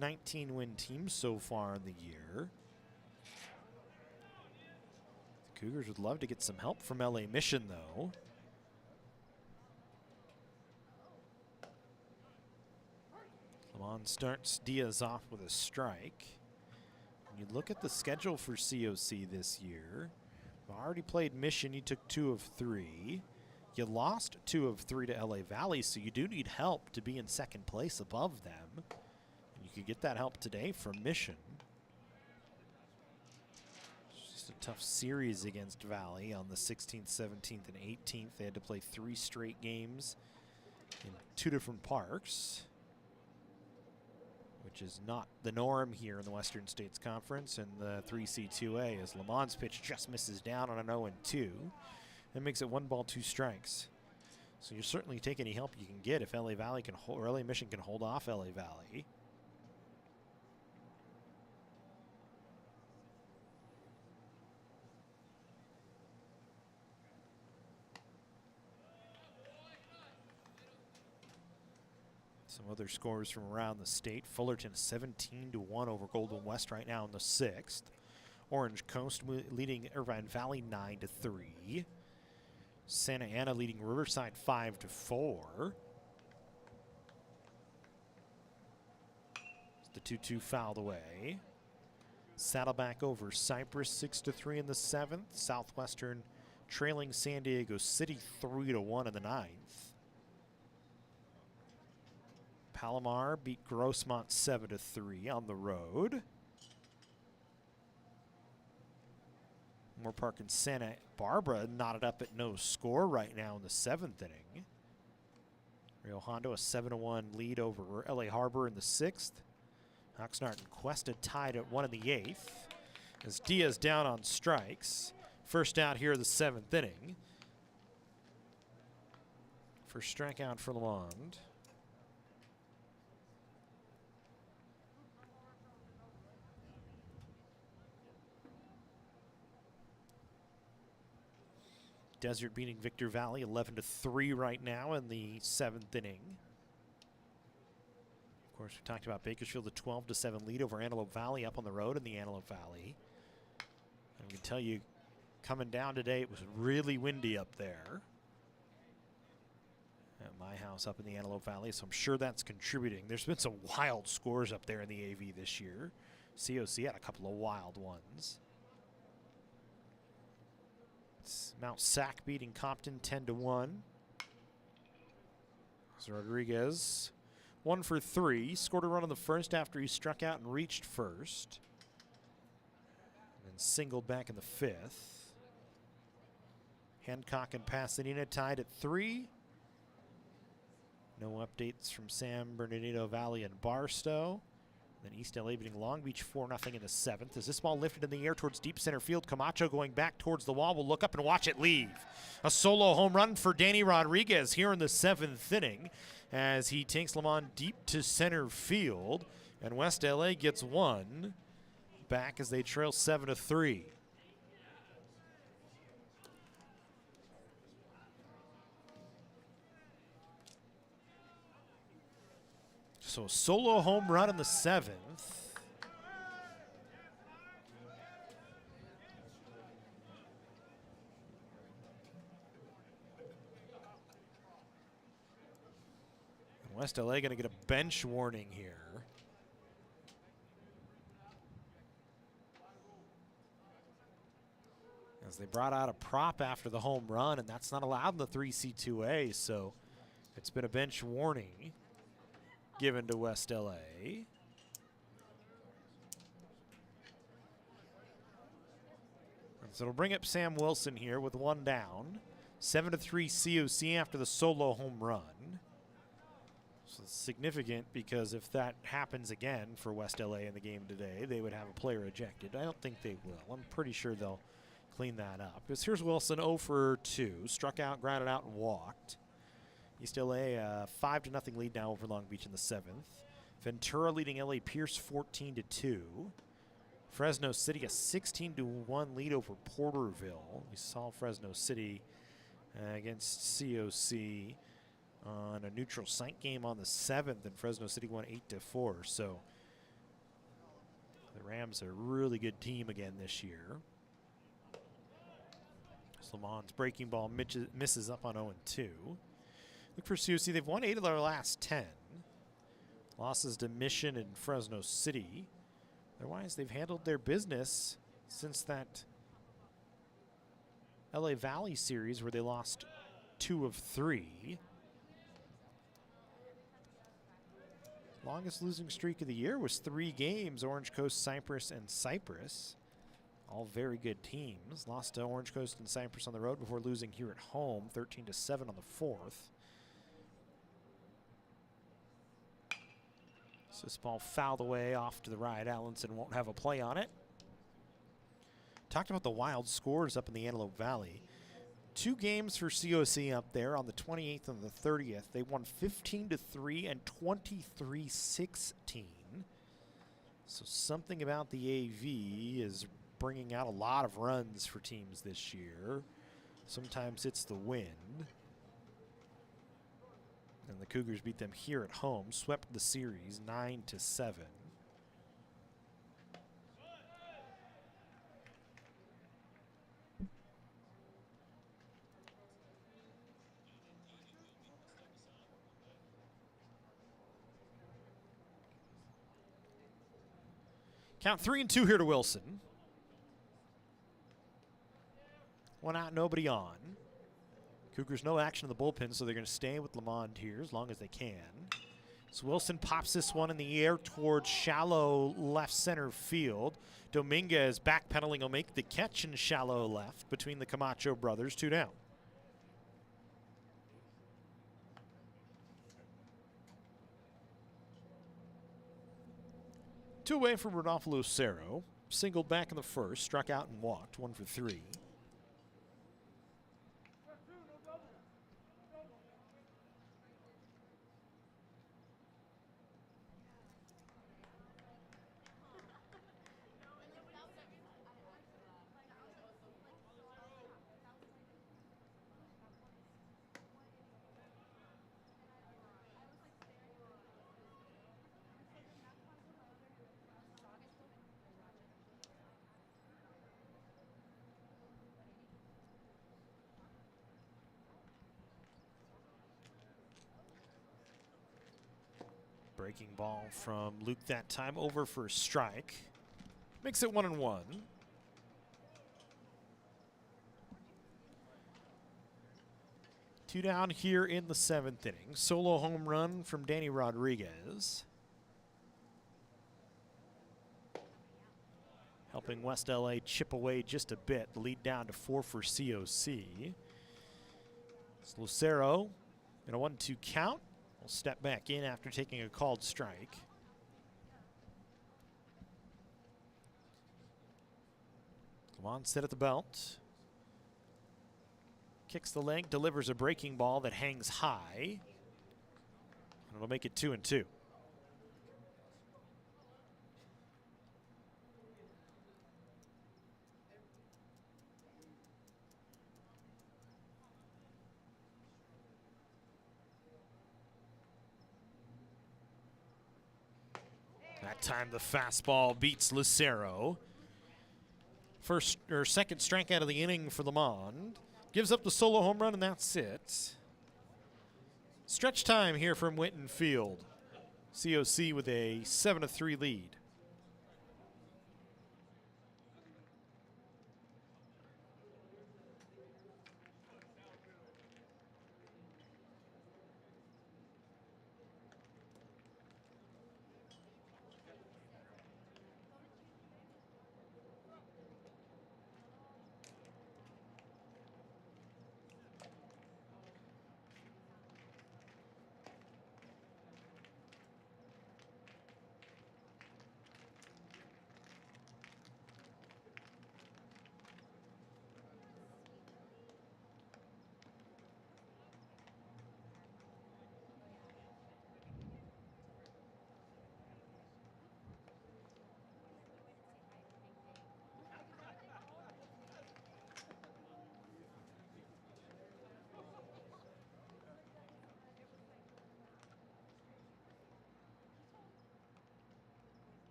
19-win teams so far in the year. The Cougars would love to get some help from LA Mission, though. Lamont starts Diaz off with a strike. When you look at the schedule for COC this year, you've already played Mission, you took 2 of 3. You lost 2 of 3 to LA Valley, so you do need help to be in second place above them. And you could get that help today from Mission. It's just a tough series against Valley on the 16th, 17th, and 18th. They had to play 3 straight games in 2 different parks, which is not the norm here in the Western States Conference and the 3C2A, as Lamont's pitch just misses down on an 0-2. That makes it 1 ball, 2 strikes. So you certainly take any help you can get if LA Valley can hold, or LA Mission can hold off LA Valley. Some other scores from around the state. Fullerton 17-1 over Golden West right now in the 6th. Orange Coast leading Irvine Valley 9-3. Santa Ana leading Riverside 5-4. The 2-2 fouled away. Saddleback over Cypress 6-3 in the 7th. Southwestern trailing San Diego City 3-1 in the 9th. Palomar beat Grossmont 7-3 on the road. Moore Park and Santa Barbara knotted up at no score right now in the 7th inning. Rio Hondo a 7-1 lead over LA Harbor in the 6th. Oxnard and Cuesta tied at 1 in the 8th. As Diaz down on strikes. First out here in the 7th inning. First strikeout for Lamond. Desert beating Victor Valley 11-3 right now in the 7th inning. Of course, we talked about Bakersfield, a 12-7 lead over Antelope Valley up on the road in the Antelope Valley. I can tell you, coming down today, it was really windy up there at my house up in the Antelope Valley, so I'm sure that's contributing. There's been some wild scores up there in the AV this year. COC had a couple of wild ones. Mount Sac beating Compton 10-1. So Rodriguez 1 for 3. Scored a run in the first after he struck out and reached first. And then singled back in the 5th. Hancock and Pasadena tied at 3. No updates from San Bernardino Valley and Barstow. Then East LA beating Long Beach 4-0 in the 7th. As this ball lifted in the air towards deep center field, Camacho going back towards the wall. We'll look up and watch it leave. A solo home run for Danny Rodriguez here in the 7th inning as he takes Lamont deep to center field. And West LA gets 1 back as they trail 7-3. So solo home run in the 7th. And West LA going to get a bench warning here. As they brought out a prop after the home run, and that's not allowed in the 3C2A, so it's been a bench warning given to West LA. And so it'll bring up Sam Wilson here with 1 down. 7-3 COC after the solo home run. So it's significant because if that happens again for West LA in the game today, they would have a player ejected. I don't think they will. I'm pretty sure they'll clean that up. Because here's Wilson 0 for 2. Struck out, grounded out, and walked. East LA 5-0 lead now over Long Beach in the 7th. Ventura leading LA Pierce 14-2. Fresno City a 16-1 lead over Porterville. We saw Fresno City against COC on a neutral site game on the 7th, and Fresno City won 8-4. So the Rams are a really good team again this year. Lamont's breaking ball misses up on 0-2. Look for COC. They've won 8 of their last 10. Losses to Mission and Fresno City. Otherwise, they've handled their business since that LA Valley series where they lost 2 of 3. Longest losing streak of the year was 3 games, Orange Coast, Cypress, and Cypress. All very good teams. Lost to Orange Coast and Cypress on the road before losing here at home, 13-7 on the 4th. So this ball fouled away off to the right. Allenson won't have a play on it. Talked about the wild scores up in the Antelope Valley. 2 games for COC up there on the 28th and the 30th. They won 15-3 and 23-16. So something about the AV is bringing out a lot of runs for teams this year. Sometimes it's the wind. And the Cougars beat them here at home, swept the series 9-7. Count 3-2 here to Wilson. 1 out, nobody on. Cougars no action in the bullpen, so they're going to stay with Lamond here as long as they can. So Wilson pops this one in the air towards shallow left center field. Dominguez backpedaling will make the catch in shallow left between the Camacho brothers. 2 down. Two away from Rodolfo Lucero. Singled back in the first, struck out and walked, 1 for 3. Breaking ball from Luke that time, over for a strike. Makes it 1-1. Two down here in the 7th inning. Solo home run from Danny Rodriguez. Helping West LA chip away just a bit. The lead down to 4 for COC. It's Lucero in a 1-2 count. Will step back in after taking a called strike. Lamont set at the belt. Kicks the leg, delivers a breaking ball that hangs high. And it'll make it 2-2. That time the fastball beats Lucero. First or second strikeout of the inning for Lamond. Gives up the solo home run, and that's it. Stretch time here from Winton Field. COC with a 7-3 lead.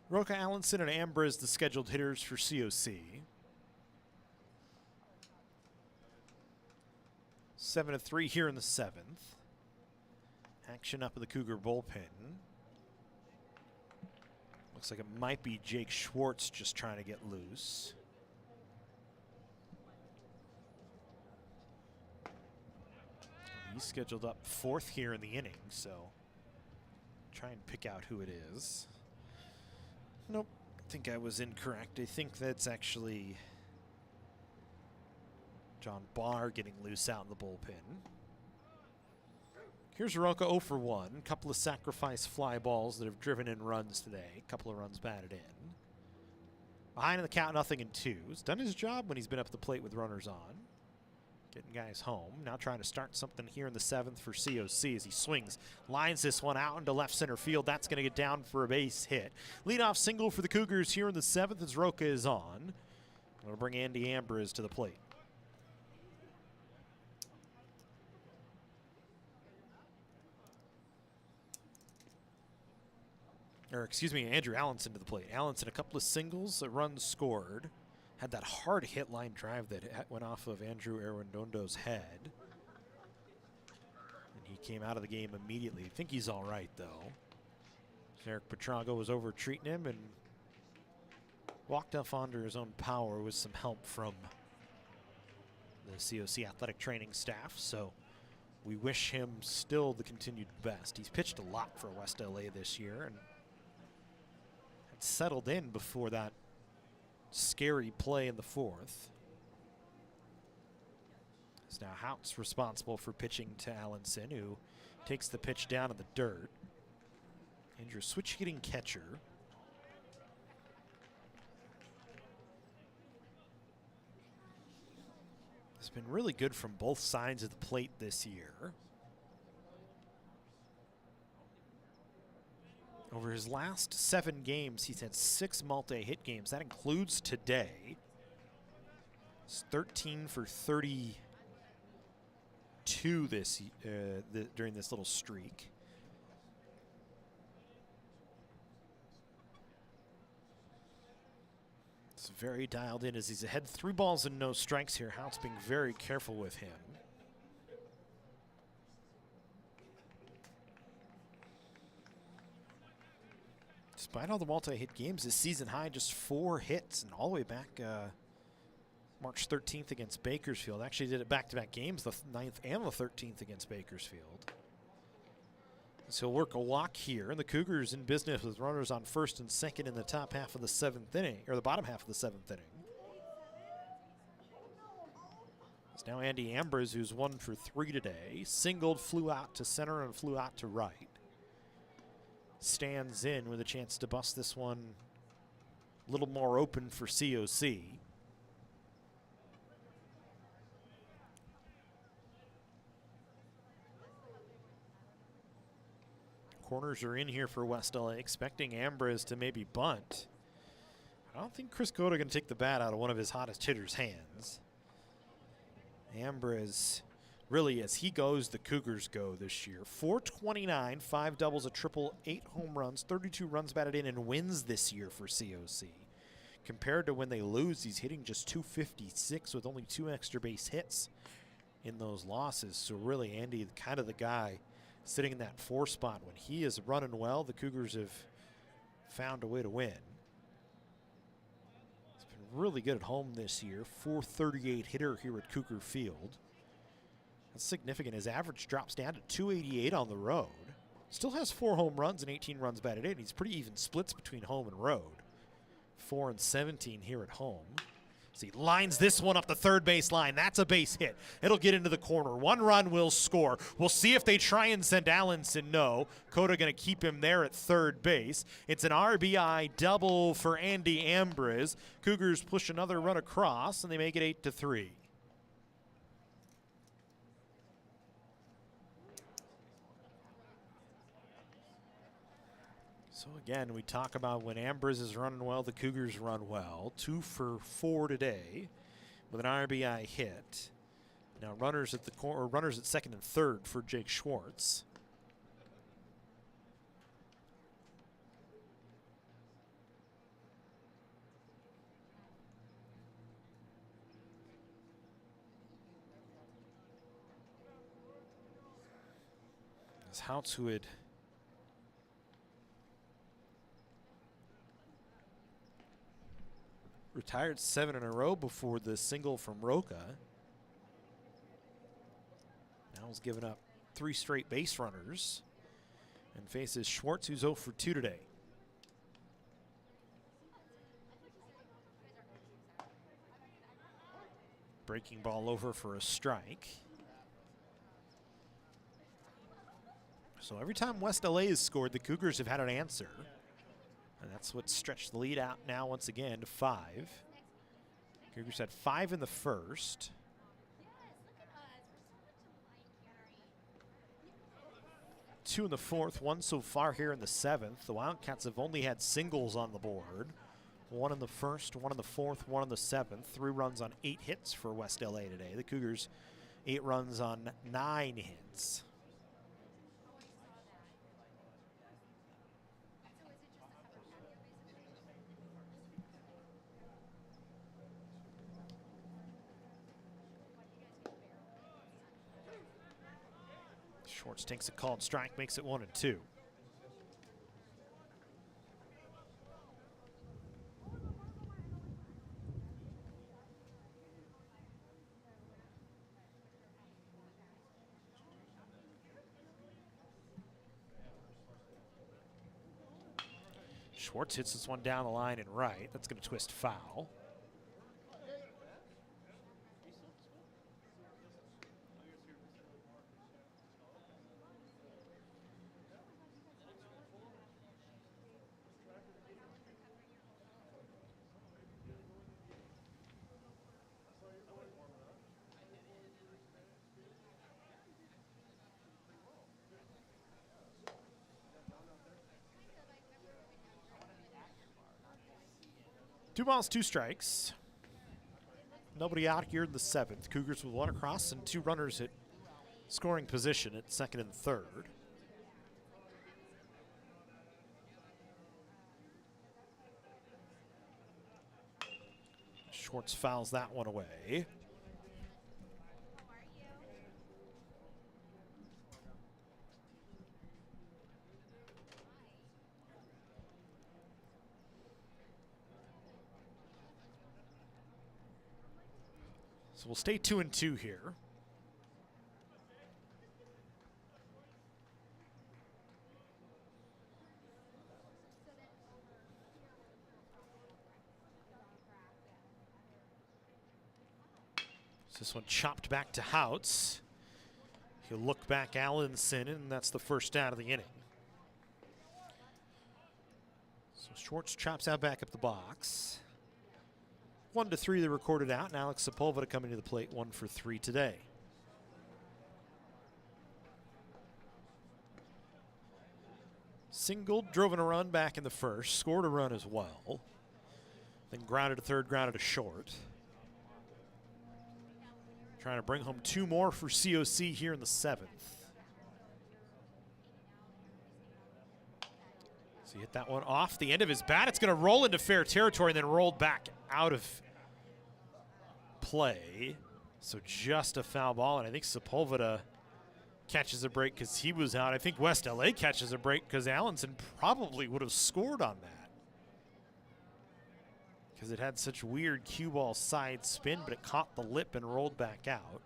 Roca Allenson and Ambrose, the scheduled hitters for COC. 7-3 here in the 7th. Action up in the Cougar bullpen. Looks like it might be Jake Schwartz just trying to get loose. He's scheduled up 4th here in the inning, so try and pick out who it is. Nope, I think I was incorrect. I think that's actually John Barr getting loose out in the bullpen. Here's Roca 0 for 1. Couple of sacrifice fly balls that have driven in runs today. Couple of runs batted in. Behind in the count, 0-2. He's done his job when he's been up the plate with runners on. Getting guys home. Now trying to start something here in the 7th for COC as he swings. Lines this one out into left center field. That's going to get down for a base hit. Leadoff single for the Cougars here in the 7th as Roca is on. Going to bring Andy Ambrose to the plate. Or excuse me, Andrew Allenson to the plate. Allenson, a couple of singles, a run scored. Had that hard hit line drive that went off of Andrew Arredondo's head. And he came out of the game immediately. I think he's all right, though. Eric Petrago was over treating him and walked off onto his own power with some help from the COC athletic training staff. So we wish him still the continued best. He's pitched a lot for West LA this year and had settled in before that scary play in the 4th. It's now Houts responsible for pitching to Allenson, who takes the pitch down in the dirt. Andrew switch hitting catcher. It's been really good from both sides of the plate this year. Over his last 7 games, he's had 6 multi-hit games. That includes today. It's 13 for 32 during this little streak. It's very dialed in as he's ahead 3 balls and no strikes here. Houts being very careful with him. Despite all the multi-hit games, his season high just 4 hits, and all the way back March 13th against Bakersfield. Actually did it back-to-back games, the 9th and the 13th against Bakersfield. So he'll work a walk here, and the Cougars in business with runners on 1st and 2nd in the top half of the 7th inning, or the bottom half of the 7th inning. It's now Andy Ambrose, who's 1 for 3 today. Singled, flew out to center, and flew out to right. Stands in with a chance to bust this one a little more open for COC. Corners are in here for West LA, expecting Ambrose to maybe bunt. I don't think Chris Cota going to take the bat out of one of his hottest hitters' hands. Ambrose, really, as he goes, the Cougars go this year. 429, 5 doubles, a triple, 8 home runs, 32 runs batted in, and wins this year for COC. Compared to when they lose, he's hitting just 256 with only 2 extra base hits in those losses. So really, Andy, kind of the guy sitting in that 4 spot. When he is running well, the Cougars have found a way to win. He's been really good at home this year. 438 hitter here at Cougar Field. That's significant. His average drops down to 288 on the road. Still has 4 home runs and 18 runs batted in. He's pretty even splits between home and road. 4 and 17 here at home. So he lines this one up the third base line. That's a base hit. It'll get into the corner. 1 run will score. We'll see if they try and send Allenson. No. Cota going to keep him there at third base. It's an RBI double for Andy Ambrose. Cougars push another run across, and they make it 8-3. So again, we talk about when Ambrose is running well, the Cougars run well. 2 for 4 today with an RBI hit. Now runners at runners at second and third for Jake Schwartz. As Houts, who had retired 7 in a row before the single from Roca. Now he's given up 3 straight base runners and faces Schwartz, who's 0 for 2 today. Breaking ball over for a strike. So every time West LA has scored, the Cougars have had an answer. And that's what stretched the lead out now once again to 5. Cougars had 5 in the first. Two in the fourth, 1 so far here in the 7th. The Wildcats have only had singles on the board. 1 in the first, 1 in the fourth, 1 in the 7th. 3 runs on 8 hits for West LA today. The Cougars 8 runs on 9 hits. Schwartz takes a called strike, makes it 1-2. Schwartz hits this one down the line and right. That's going to twist foul. Two balls, 2 strikes. Nobody out here in the 7th. Cougars with 1 across and 2 runners at scoring position at 2nd and 3rd. Schwartz fouls that one away. So we'll stay 2-2 here. So this one chopped back to Houts. He'll look back Allenson, and that's the first out of the inning. So Schwartz chops out back up the box. 1-3 they recorded out, and Alex Sepulveda coming to the plate, 1 for 3 today. Singled, drove in a run back in the first, scored a run as well. Then grounded to third, grounded to short. Trying to bring home 2 more for COC here in the 7th. So he hit that one off the end of his bat. It's going to roll into fair territory and then rolled back out of play. So just a foul ball, and I think Sepulveda catches a break because he was out. I think West LA catches a break because Allenson probably would have scored on that, because it had such weird cue ball side spin, but it caught the lip and rolled back out.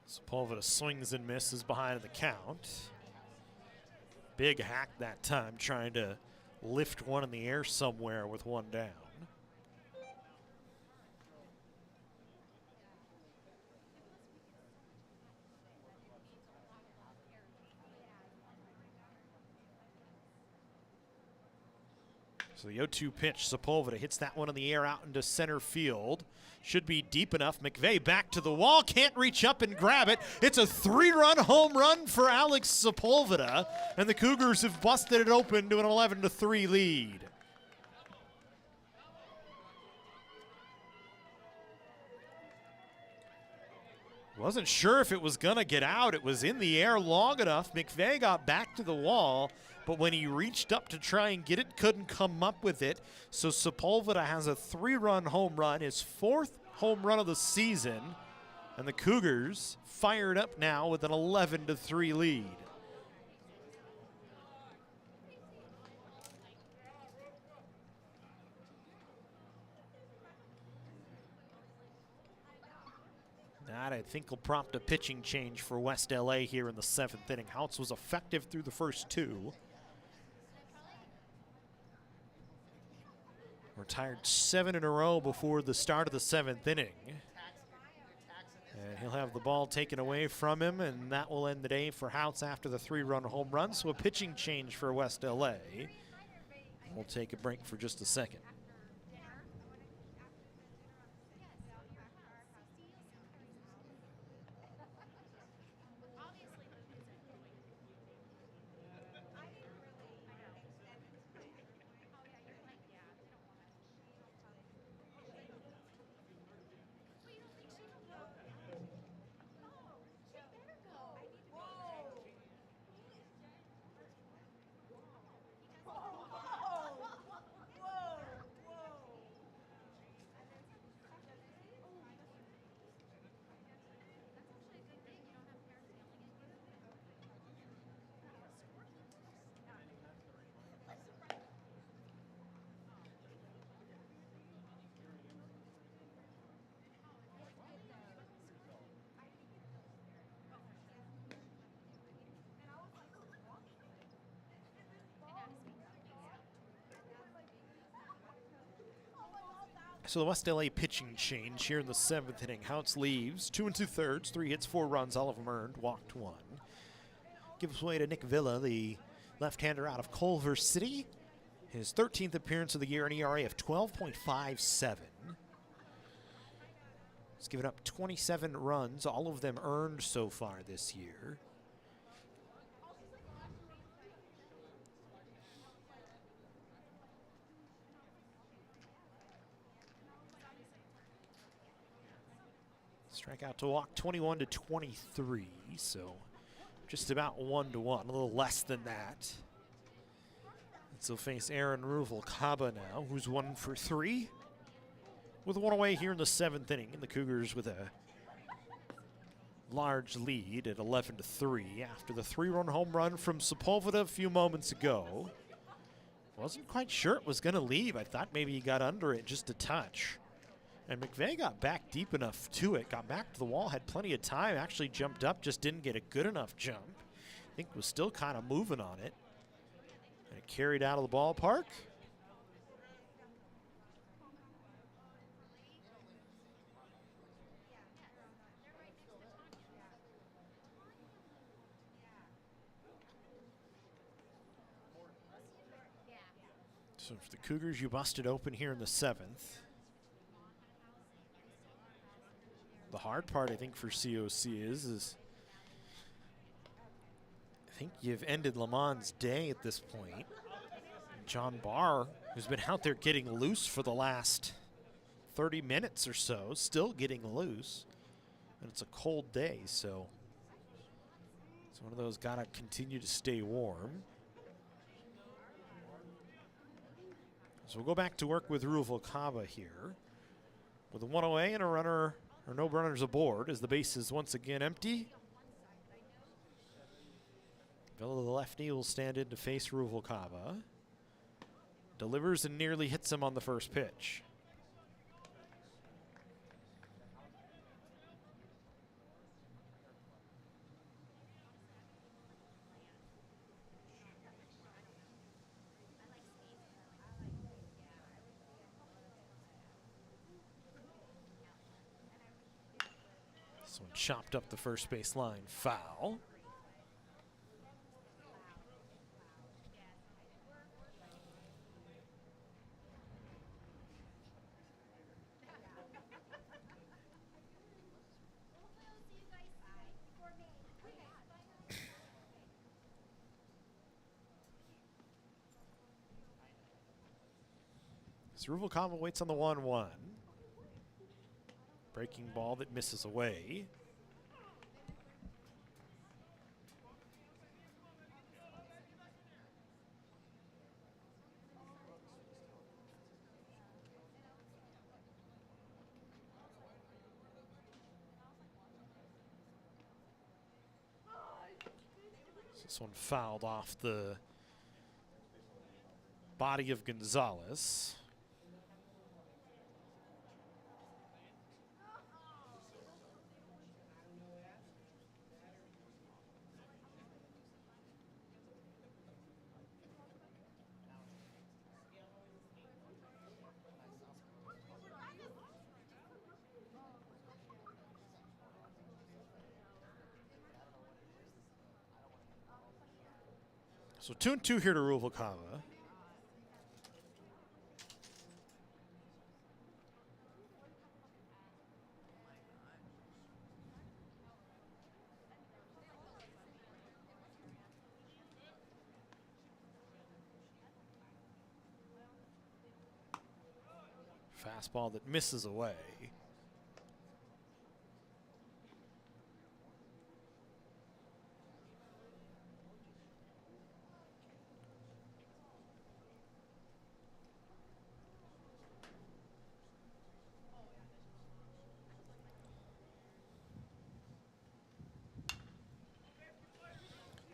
Sepulveda swings and misses behind the count. Big hack that time, trying to lift one in the air somewhere with 1 down. So the 0-2 pitch, Sepulveda hits that one in the air out into center field. Should be deep enough. McVeigh back to the wall, can't reach up and grab it. It's a 3-run home run for Alex Sepulveda, and the Cougars have busted it open to an 11-3 lead. Wasn't sure if it was going to get out. It was in the air long enough. McVeigh got back to the wall, but when he reached up to try and get it, couldn't come up with it. So Sepulveda has a 3-run home run, his 4th home run of the season, and the Cougars fired up now with an 11-3 lead. That, I think, will prompt a pitching change for West LA here in the 7th inning. Houts was effective through the first 2. Retired 7 in a row before the start of the 7th inning. And he'll have the ball taken away from him, and that will end the day for Houts after the 3-run home run. So a pitching change for West LA. We'll take a break for just a second. So the West LA pitching change here in the 7th inning. Houts leaves 2 2/3, 3 hits, 4 runs, all of them earned, walked 1. Gives way to Nick Villa, the left-hander out of Culver City. His 13th appearance of the year, an ERA of 12.57. He's given up 27 runs, all of them earned so far this year. Strikeout to walk 21-23, so just about 1-1, a little less than that. And so face Aaron Ruvalcaba now, who's 1 for 3. With 1 away here in the 7th inning, and the Cougars with a large lead at 11-3 after the 3-run home run from Sepulveda a few moments ago. Wasn't quite sure it was going to leave. I thought maybe he got under it just a touch. And McVeigh got back deep enough to it, got back to the wall, had plenty of time, actually jumped up, just didn't get a good enough jump. I think was still kind of moving on it. And it carried out of the ballpark. So for the Cougars, you busted open here in the 7th. The hard part, I think, for COC is I think you've ended Lamont's day at this point. John Barr, who's been out there getting loose for the last 30 minutes or so, still getting loose. And it's a cold day, so it's one of those gotta continue to stay warm. So we'll go back to work with Ruvalcaba here. With a 1 away and a runner, or no runners aboard, as the base is once again empty. Villa, the lefty, will stand in to face Ruvalcaba. Delivers and nearly hits him on the first pitch. This one chopped up the first base line, foul. So Ruvalcaba waits on the 1-1. Breaking ball that misses away. This one fouled off the body of Gonzalez. So 2-2 here to Ruvalcaba. Fastball that misses away.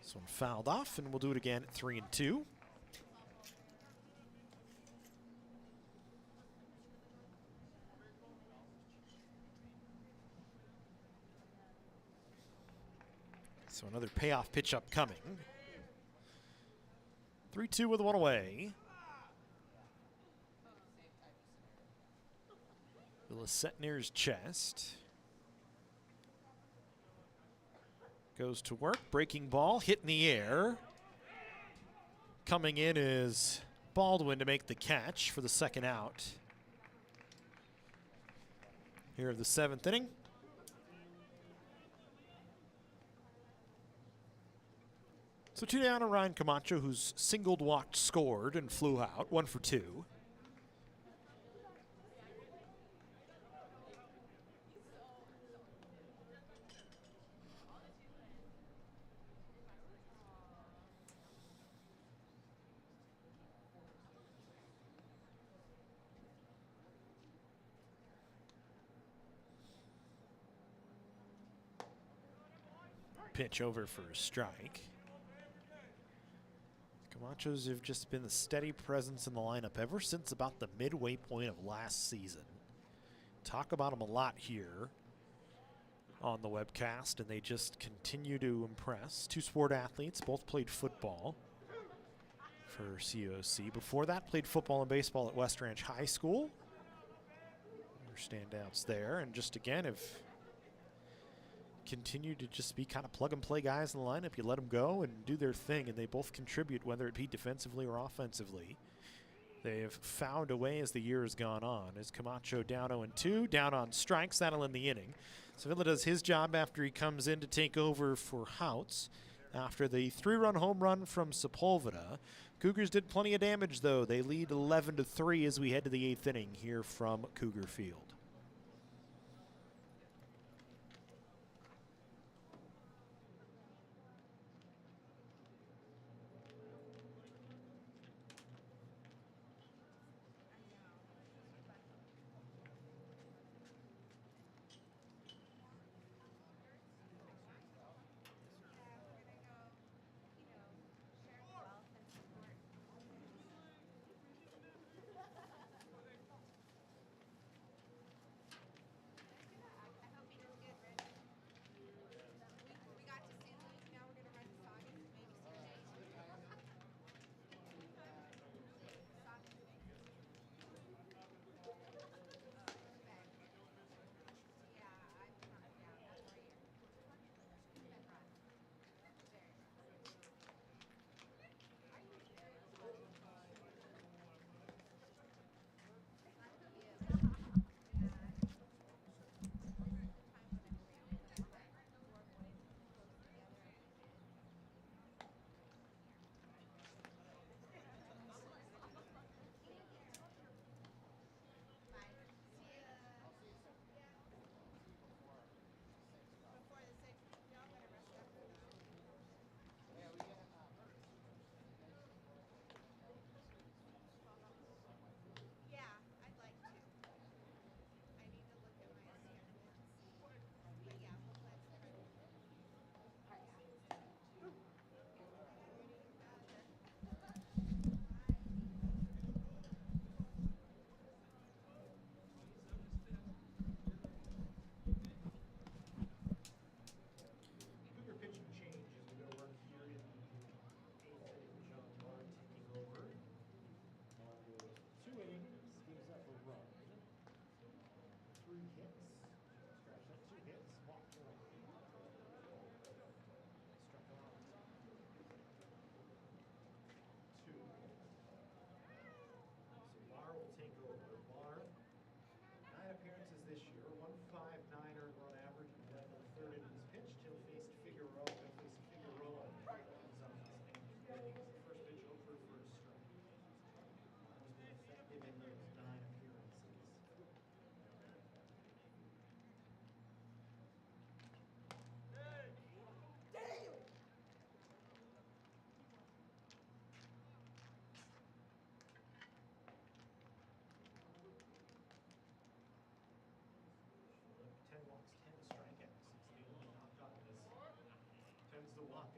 This one fouled off, and we'll do it again at 3-2. So another payoff pitch upcoming. 3-2 with one away. Lissette near his chest. Goes to work, breaking ball, hit in the air. Coming in is Baldwin to make the catch for the second out. Here of the 7th inning. So 2 down on Ryan Camacho, who's singled, walked, scored, and flew out, 1 for 2. Pitch over for a strike. Camachos have just been the steady presence in the lineup ever since about the midway point of last season. Talk about them a lot here on the webcast, and they just continue to impress. 2 sport athletes, both played football for COC. Before that, played football and baseball at West Ranch High School. Their standouts there, and just again have continue to just be kind of plug-and-play guys in the lineup. You let them go and do their thing, and they both contribute, whether it be defensively or offensively. They have found a way as the year has gone on. As Camacho down 0-2, down on strikes, that'll end the inning. Sevilla does his job after he comes in to take over for Houts after the 3-run home run from Sepulveda. Cougars did plenty of damage, though. They lead 11-3 as we head to the 8th inning here from Cougar Field.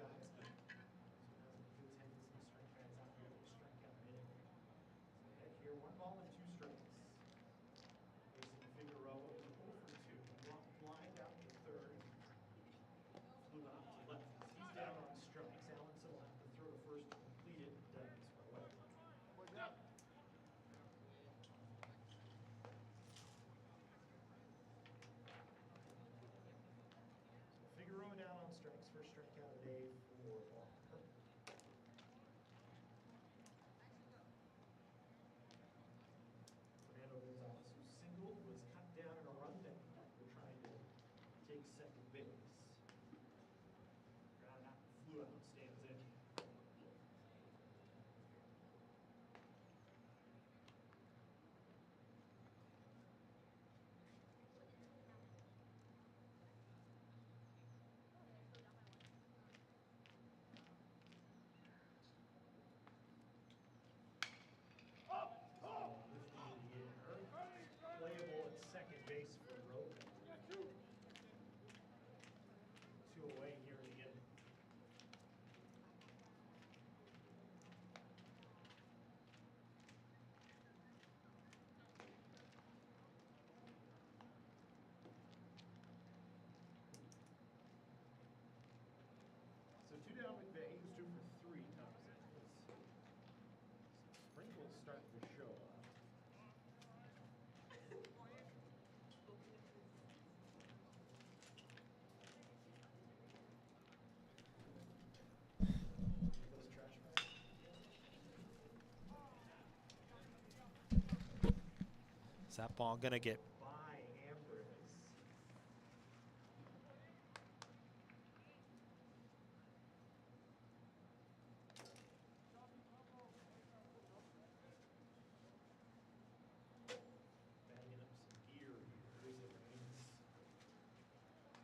out guys. So now the Cougs head with some strike guys out here. We'll strike out minute. So head here, 1 ball and 2 strikes. Facing Figueroa, 0 for 2. Blind out to third. Flew out to left. He's down on strikes. Allenson will have to throw to first to complete it. Does for away. Figueroa down on strikes. First strikeout of the day for Walker. Fernando Gonzalez, who singled, was cut down in a rundown. We're trying to take second base. Ground out, flew out, stands in. Playable at second base for Rowe. 2 away here in the inning. So 2 down McVeigh, who's 2 for 3 comes in. Sprinkles starting to show up. Those trash bags. Is that ball gonna get? By Ambrose. Bagging up some gear here as it rains.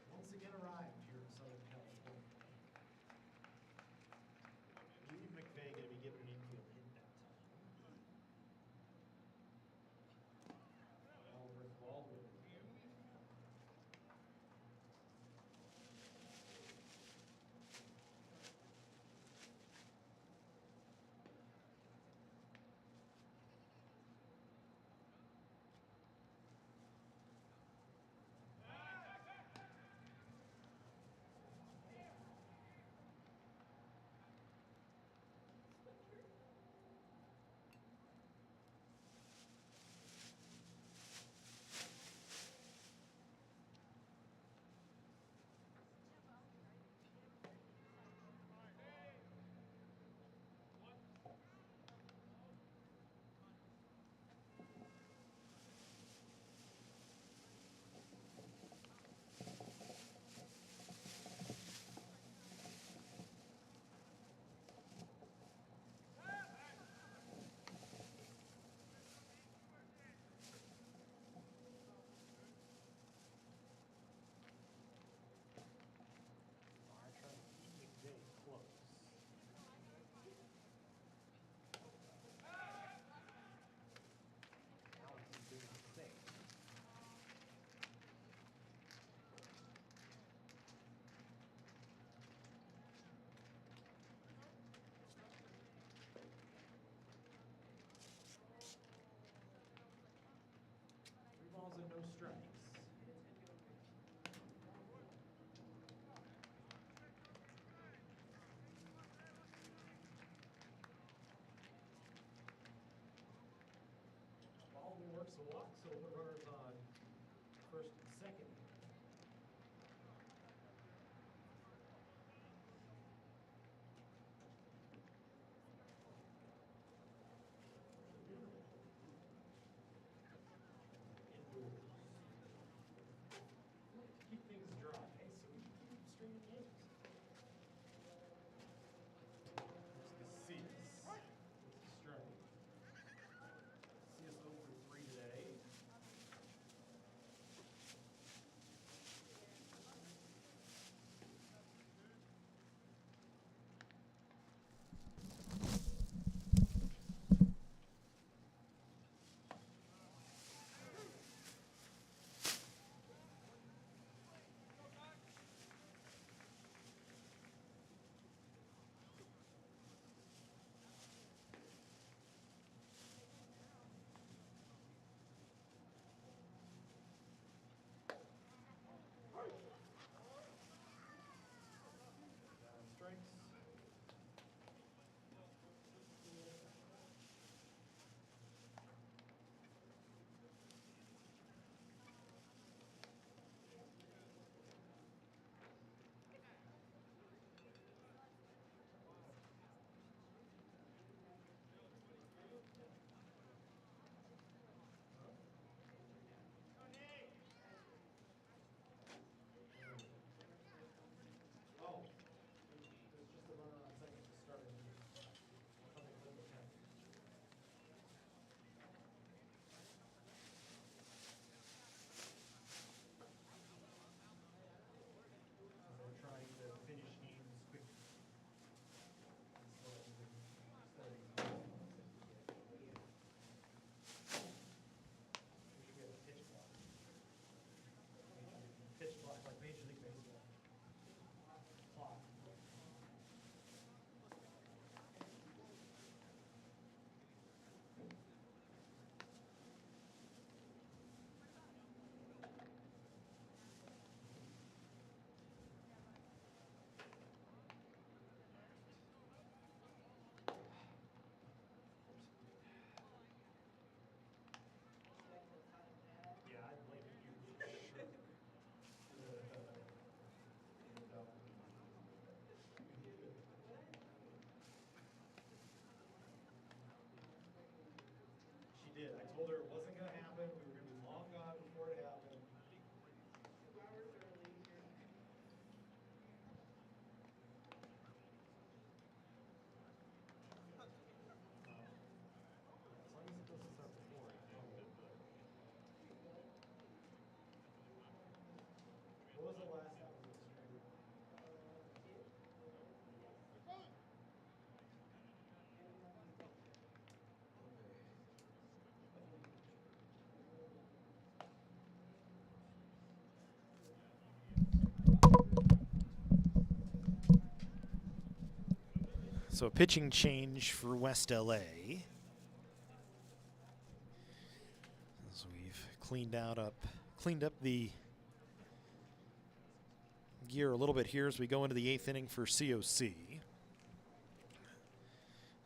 Once again arrived here in Southern California. I believe McVeigh going to be given an infield hit that time. Albert Baldwin. Close. Alex is doing the same. Three balls and no strikes. Baldwin works a walk, so the runners on first and second. Indoors. Keep things dry, so we can keep stringing games. There's the Cease. Strike. CS 0 for 3 today. told her it wasn't going to happen. We were going to be long gone before it happened. 2 hours early. As long as it doesn't start before it. What was the last time it was straight? So a pitching change for West LA. As we've cleaned up the gear a little bit here as we go into the 8th inning for COC.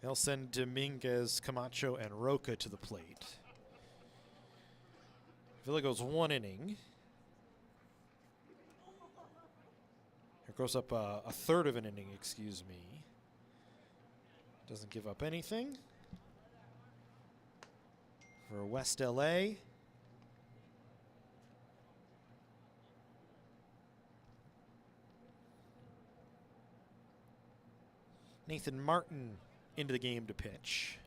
They'll send Dominguez, Camacho, and Roca to the plate. Villa goes 1 inning. Here goes up a third of an inning, excuse me. Doesn't give up anything. For West LA. Nathan Martin into the game to pitch.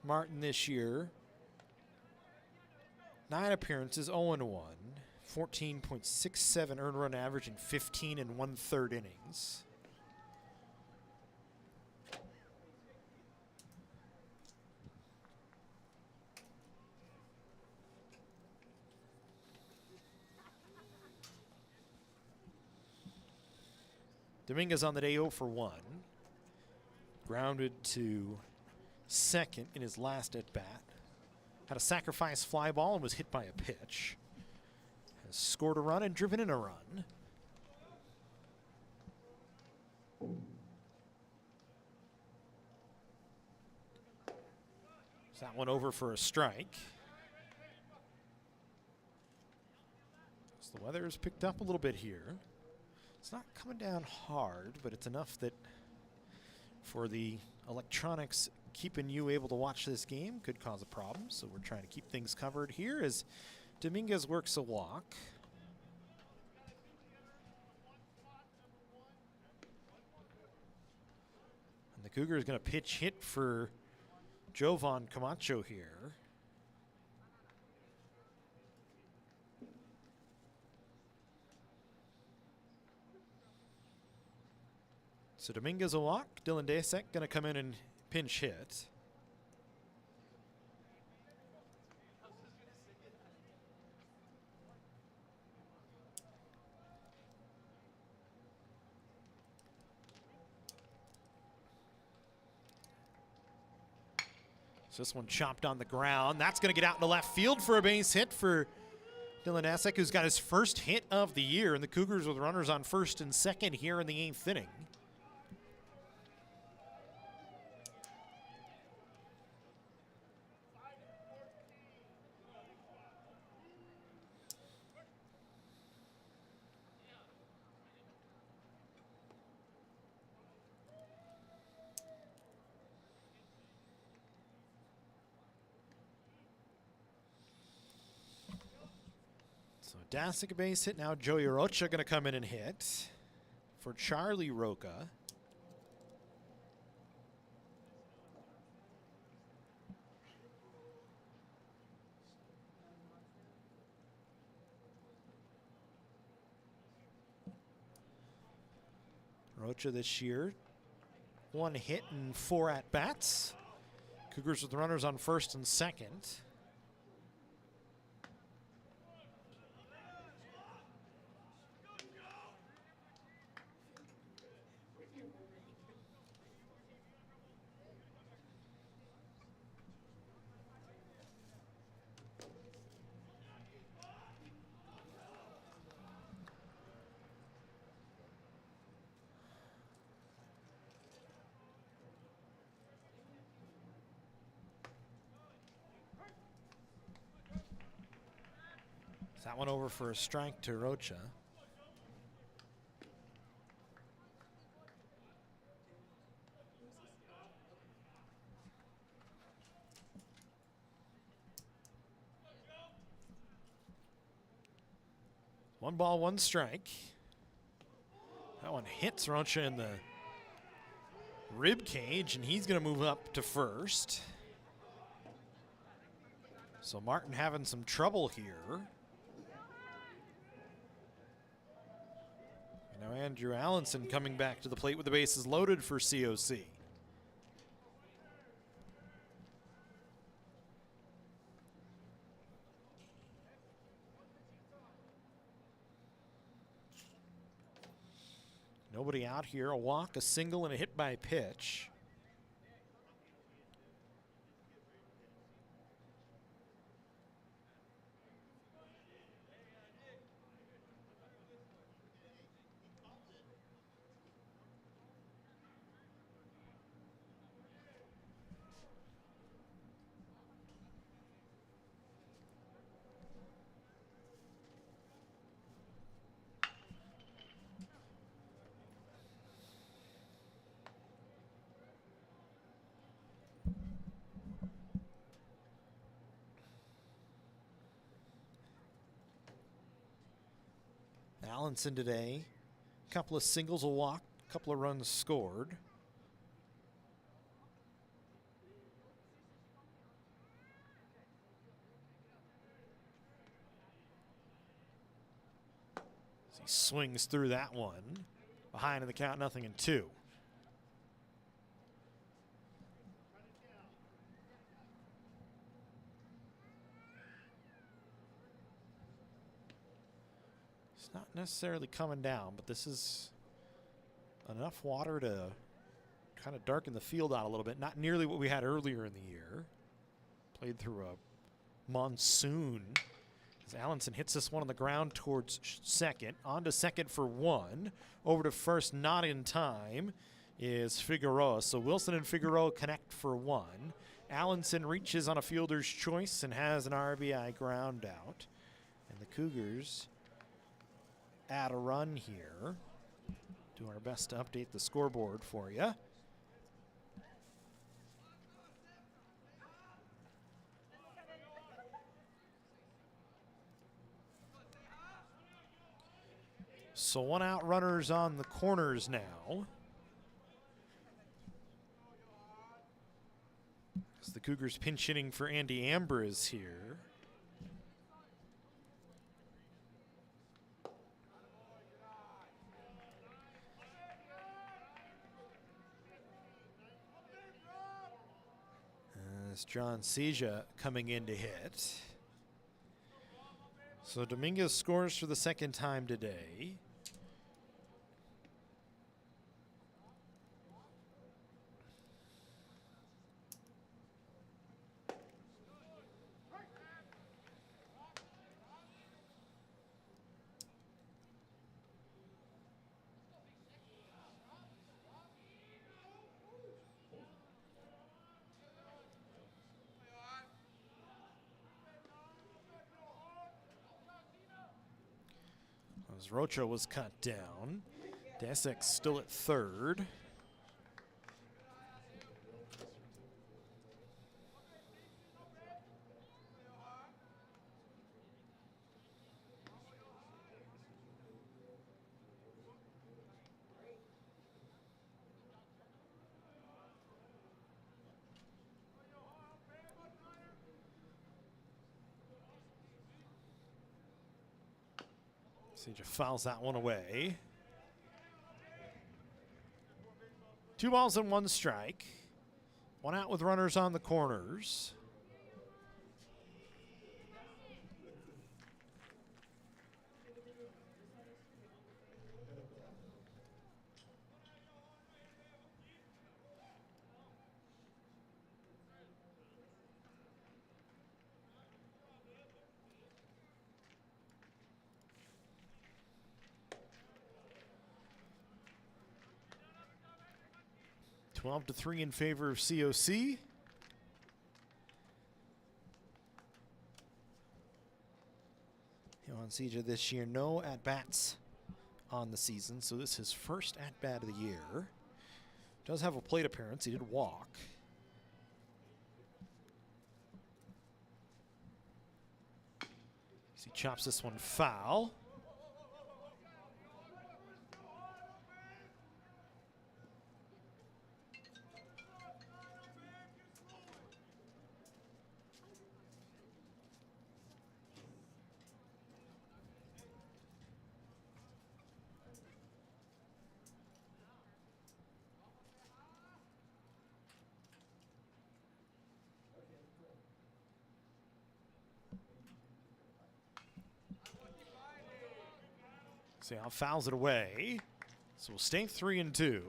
Martin this year, 9 appearances, 0-1. 14.67 earned run average in 15 1/3 innings. Dominguez on the day 0 for 1. Grounded to second in his last at bat. Had a sacrifice fly ball and was hit by a pitch. Has scored a run and driven in a run. Is that one over for a strike? So the weather has picked up a little bit here. It's not coming down hard, but it's enough that for the electronics keeping you able to watch this game could cause a problem. So we're trying to keep things covered here as Dominguez works a walk. And the Cougar is going to pitch hit for Jovan Camacho here. So Dominguez a walk. Dylan Dasek going to come in and pinch hit. So this one chopped on the ground. That's going to get out into left field for a base hit for Dylan Dasek, who's got his first hit of the year. And the Cougars with runners on first and second here in the 8th inning. So Dasek a base hit. Now Joey Rocha going to come in and hit for Charlie Roca. Rocha this year, 1 hit and 4 at-bats. Cougars with the runners on first and second. That one over for a strike to Rocha. 1 ball, 1 strike. That one hits Rocha in the rib cage, and he's going to move up to first. So Martin having some trouble here. And now Andrew Allenson coming back to the plate with the bases loaded for COC. Nobody out here. A walk, a single, and a hit by pitch. Allenson today, a couple of singles, a walk, a couple of runs scored. As he swings through that one, behind in the count, 0-2. It's not necessarily coming down, but this is enough water to kind of darken the field out a little bit. Not nearly what we had earlier in the year. Played through a monsoon. As Allenson hits this one on the ground towards second. On to second for 1. Over to first, not in time, is Figueroa. So Wilson and Figueroa connect for 1. Allenson reaches on a fielder's choice and has an RBI ground out. And the Cougars add a run here. Do our best to update the scoreboard for you. So 1 out, runners on the corners now. As the Cougars pinch hitting for Andy Amber is here. As John Seja coming in to hit. So Dominguez scores for the 2nd time today. As Rocha was cut down. Desek still at 3rd. Seja fouls that one away. 2 balls and 1 strike. 1 out with runners on the corners. Twelve to 3 in favor of COC. Johan Seja this year, no at-bats on the season, so this is his first at-bat of the year. Does have a plate appearance, he did walk. As he chops this one foul. South fouls it away. So we'll stay 3-2.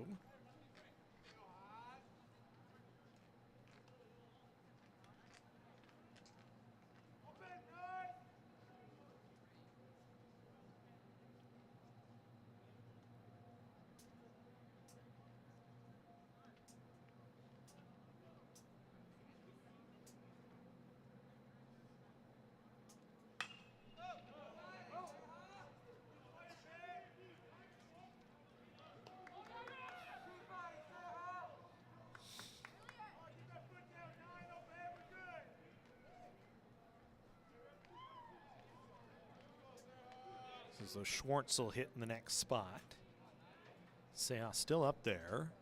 So Schwartz will hit in the next spot. Seah still up there.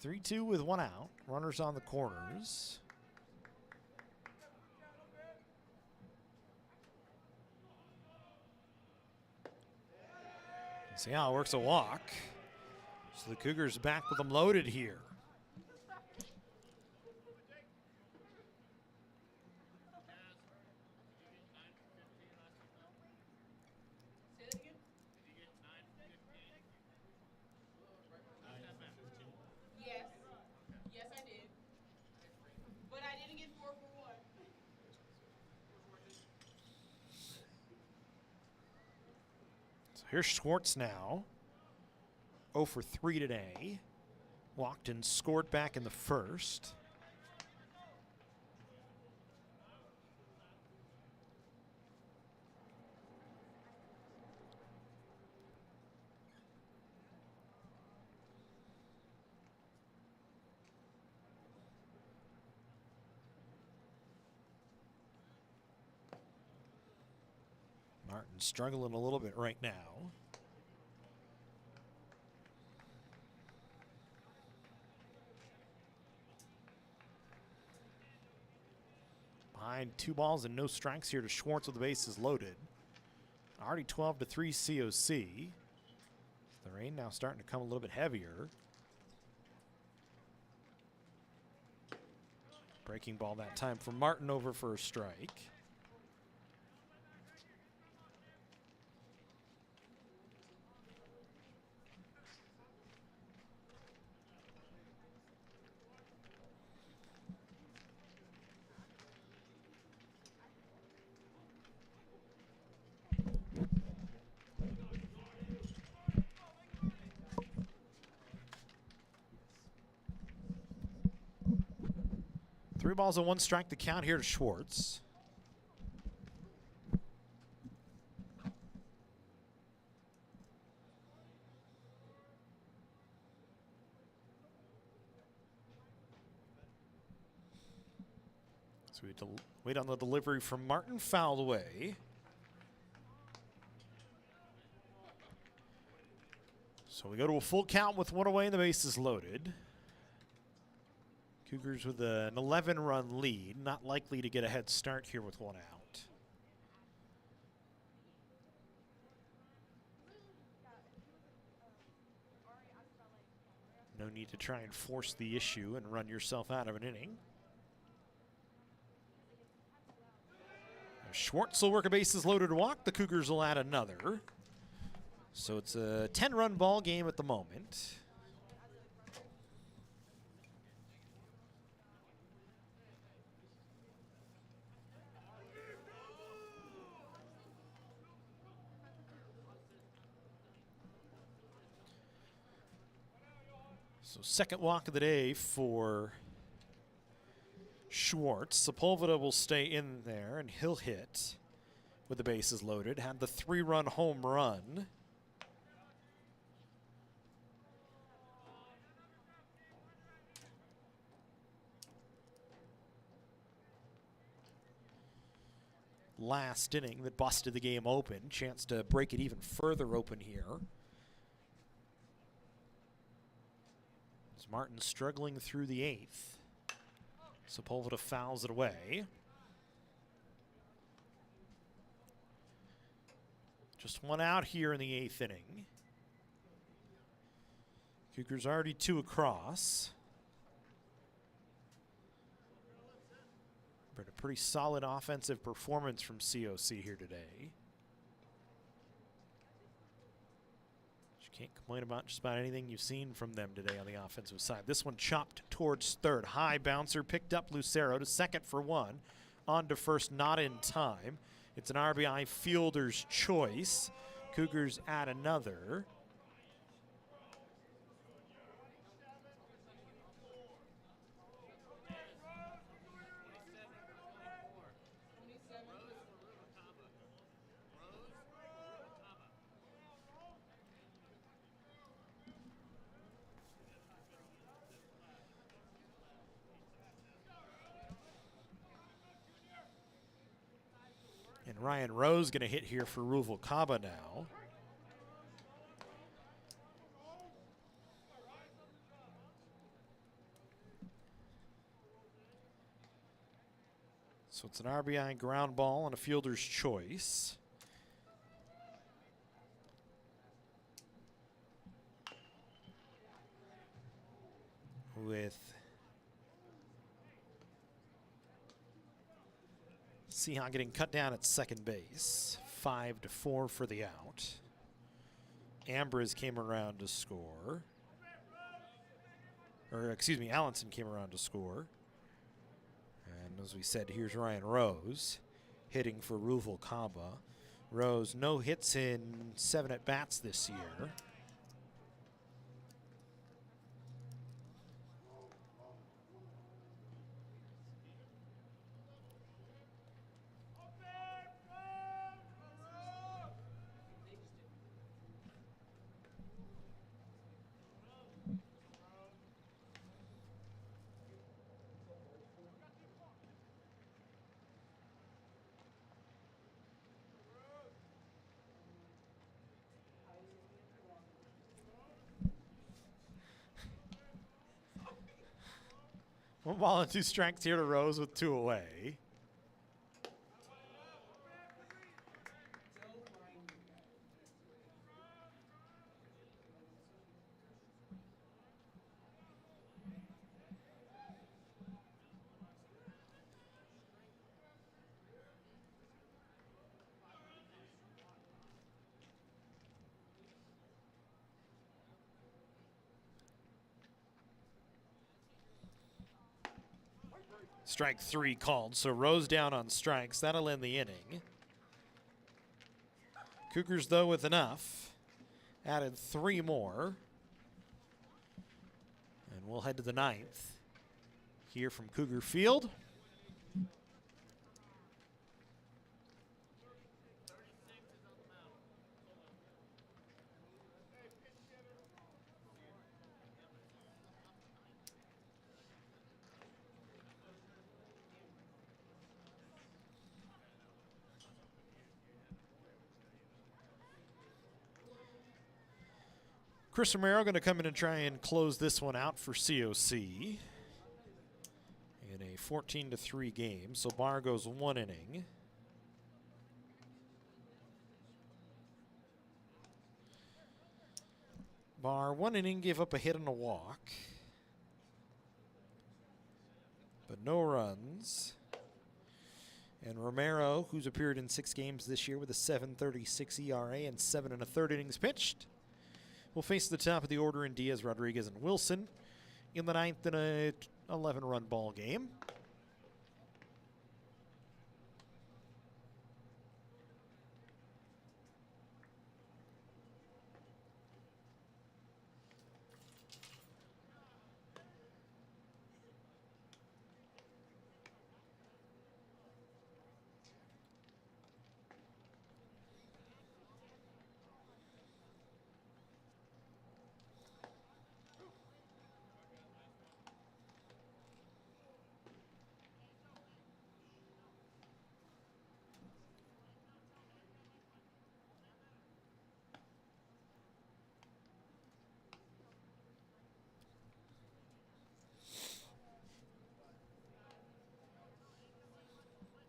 3-2 with one out. Runners on the corners. Seah works a walk. So the Cougars back with them loaded here. Here's Schwartz now. 0 for 3 today. Walked and scored back in the first. Martin struggling a little bit right now. Behind 2 balls and no strikes here to Schwartz with the bases loaded. Already 12-3 COC. The rain now starting to come a little bit heavier. Breaking ball that time for Martin over for a strike. Three balls and 1 strike to count here to Schwartz. So we wait on the delivery from Martin, fouled away. So we go to a full count with 1 away and the bases loaded. Cougars with an 11-run lead, not likely to get a head start here with 1 out. No need to try and force the issue and run yourself out of an inning. Schwartz will work a bases loaded walk. The Cougars will add another. So it's a 10-run ball game at the moment. So second walk of the day for Schwartz. Sepulveda will stay in there and he'll hit with the bases loaded. Had the 3-run home run. Last inning that busted the game open. Chance to break it even further open here. As Martin struggling through the 8th. Sepulveda fouls it away. Just 1 out here in the 8th inning. Cougars already 2 across. But a pretty solid offensive performance from COC here today. Can't complain about just about anything you've seen from them today on the offensive side. This one chopped towards third. High bouncer picked up Lucero to second for one. On to first, not in time. It's an RBI fielder's choice. Cougars add another. And Ryan Rose going to hit here for Ruvalcaba now. So it's an RBI ground ball and a fielder's choice. With Seahawk getting cut down at second base. 5-4 for the out. Ambrose came around to score. Or, excuse me, Allenson came around to score. And as we said, here's Ryan Rose hitting for Ruvalcaba. Rose, no hits in 7 at-bats this year. One ball and 2 strikes here to Rose with 2 away. Strike 3 called, so Rose down on strikes. That'll end the inning. Cougars, though, with enough. Added 3 more. And we'll head to the 9th here from Cougar Field. Chris Romero going to come in and try and close this one out for COC in a 14-3 game. So Barr goes 1 inning. Barr 1 inning, gave up a hit and a walk, but no runs. And Romero, who's appeared in 6 games this year with a 7.36 ERA and 7 1/3 innings pitched, will face the top of the order in Diaz, Rodriguez, and Wilson in the 9th in a 11-run ball game.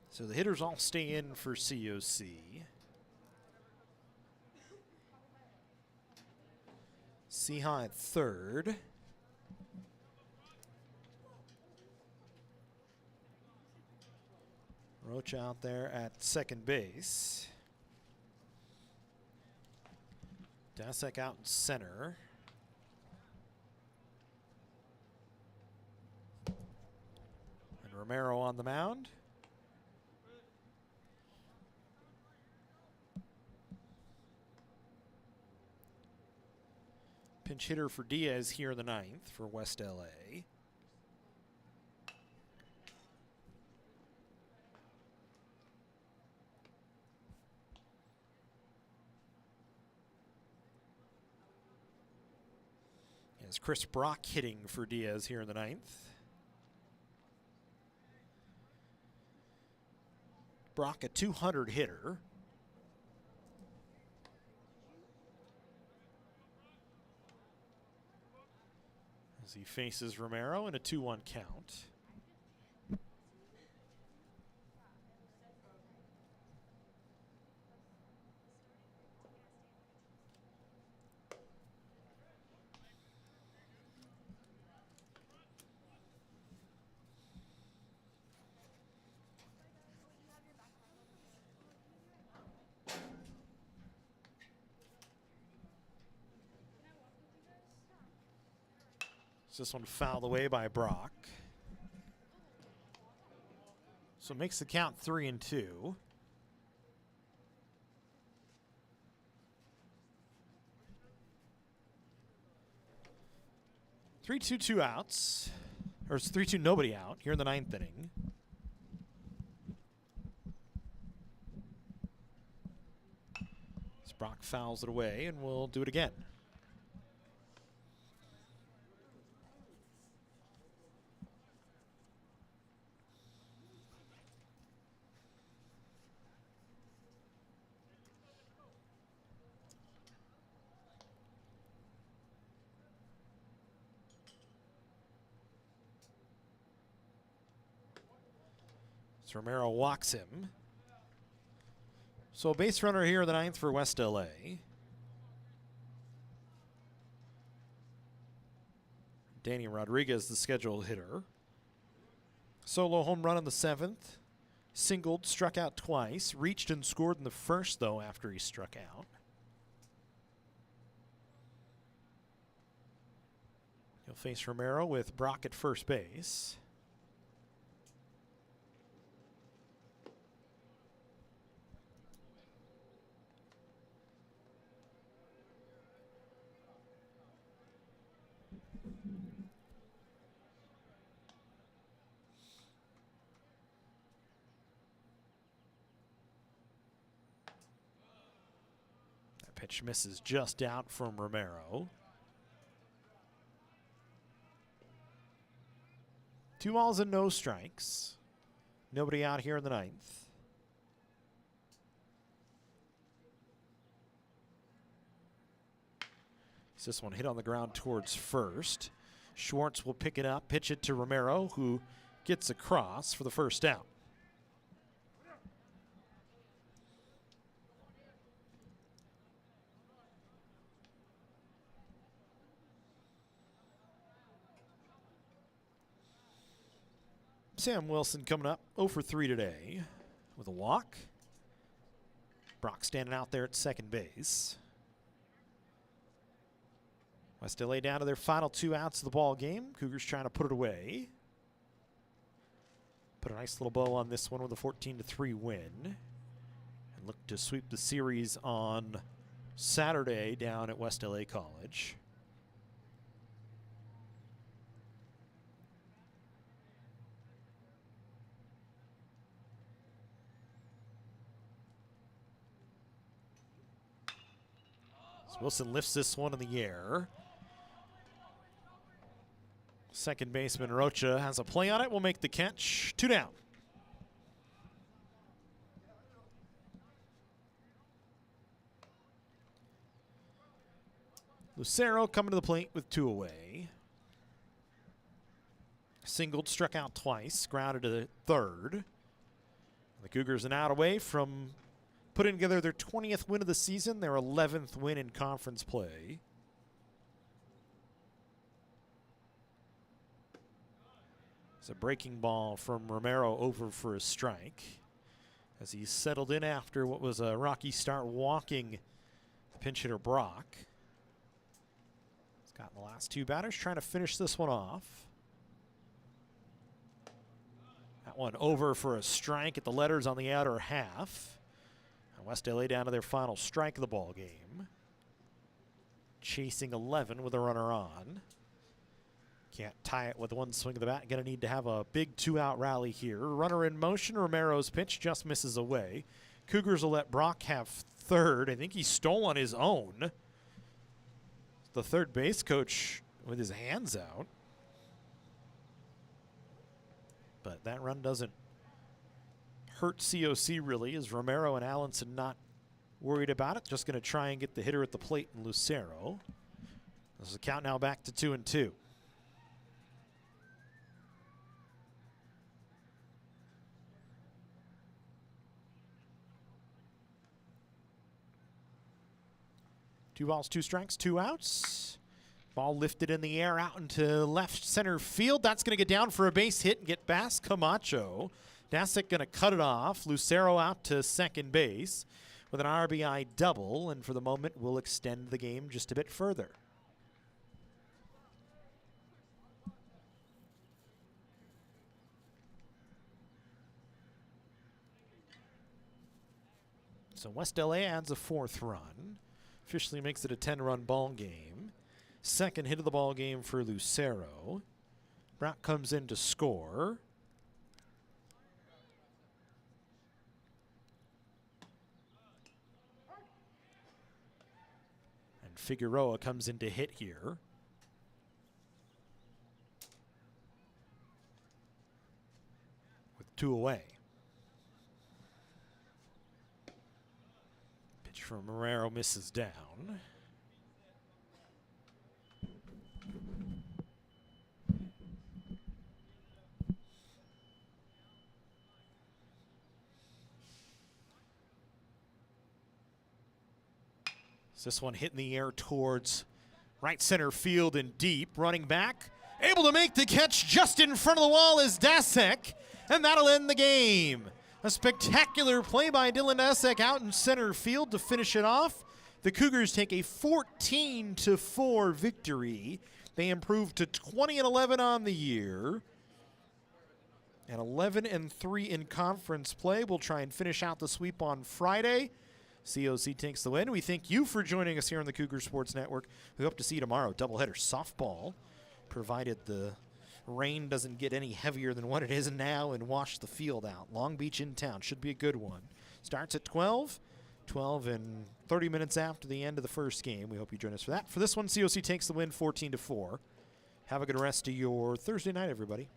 So the hitters all stay in for COC. Seahawk at third. Roach out there at second base. Dasek out in center. And Romero on the mound. Pinch hitter for Diaz here in the ninth for West LA. As Chris Brock hitting for Diaz here in the ninth. Brock, a 200 hitter. As he faces Romero in a 2-1 count. This one fouled away by Brock. So it makes the count 3-2. Three, two outs. Or it's 3-2, nobody out here in the ninth inning. As Brock fouls it away, and we'll do it again. So Romero walks him. So a base runner here in the ninth for West LA. Danny Rodriguez, the scheduled hitter. Solo home run in the seventh. Singled, struck out twice. Reached and scored in the first, though, after he struck out. He'll face Romero with Brock at first base. Pitch misses just out from Romero. 2 balls and no strikes. Nobody out here in the ninth. This one hit on the ground towards first. Schwartz will pick it up, pitch it to Romero, who gets across for the first out. Sam Wilson coming up 0 for 3 today with a walk. Brock standing out there at second base. West LA down to their final 2 outs of the ball game. Cougars trying to put it away. Put a nice little bow on this one with a 14-3 win. And look to sweep the series on Saturday down at West LA College. Wilson lifts this one in the air. Second baseman Rocha has a play on it. Will make the catch. 2 down. Lucero coming to the plate with 2 away. Singled, struck out twice, grounded to the third. The Cougars an out away from putting together their 20th win of the season, their 11th win in conference play. It's a breaking ball from Romero over for a strike as he settled in after what was a rocky start, walking the Pinch hitter Brock. He's got the last two batters trying to finish this one off. That one over for a strike at the letters on the outer half. And West LA down to their final strike of the ball game. Chasing 11 with a runner on. Can't tie it with one swing of the bat. Going to need to have a big two-out rally here. Runner in motion. Romero's pitch just misses away. Cougars will let Brock have third. I think he stole on his own. The third base coach with his hands out. But that run doesn't hurt COC really, as Romero and Allenson not worried about it. Just going to try and get the hitter at the plate in Lucero. This is a count now back to 2-2. Two balls, two strikes, two outs. Ball lifted in the air out into left center field. That's going to get down for a base hit and get past Camacho. Dasek going to cut it off. Lucero out to second base with an RBI double, and for the moment will extend the game just a bit further. So West LA adds a fourth run. Officially makes it a 10-run ball game. Second hit of the ball game for Lucero. Brock comes in to score. And Figueroa comes in to hit here. With two away. From Marrero misses down. This one hit in the air towards right center field and deep. Running back, able to make the catch just in front of the wall is Dasek, and that'll end the game. A spectacular play by Dylan Dasek out in center field to finish it off. The Cougars take a 14-4 victory. They improve to 20-11 on the year. And 11-3 in conference play. We'll try and finish out the sweep on Friday. COC takes the win. We thank you for joining us here on the Cougar Sports Network. We hope to see you tomorrow. Doubleheader softball, provided the rain doesn't get any heavier than what it is now and wash the field out. Long Beach in town. Should be a good one. Starts at 12 and 30 minutes after the end of the first game. We hope you join us for that. For this one, COC takes the win 14-4. Have a good rest of your Thursday night, everybody.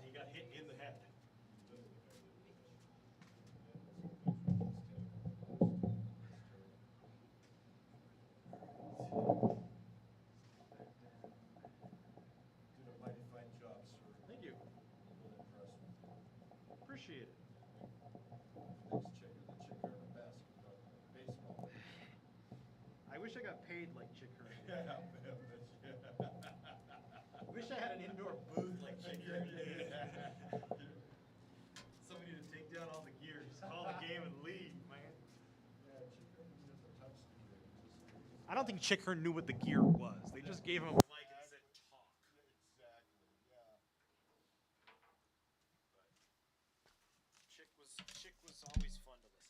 He got hit in the head. Did a mighty fine job, sir. Thank you. Really impressed. Appreciate it. Next checker, the checker in the basketball, baseball. I wish I got paid like Chick Hearn. Yeah, Wish I had an indoor booth like Chick Hearn. Somebody to take down I don't think Chick Hearn knew what the gear was. They just gave him a mic and said talk. Chick was always fun to listen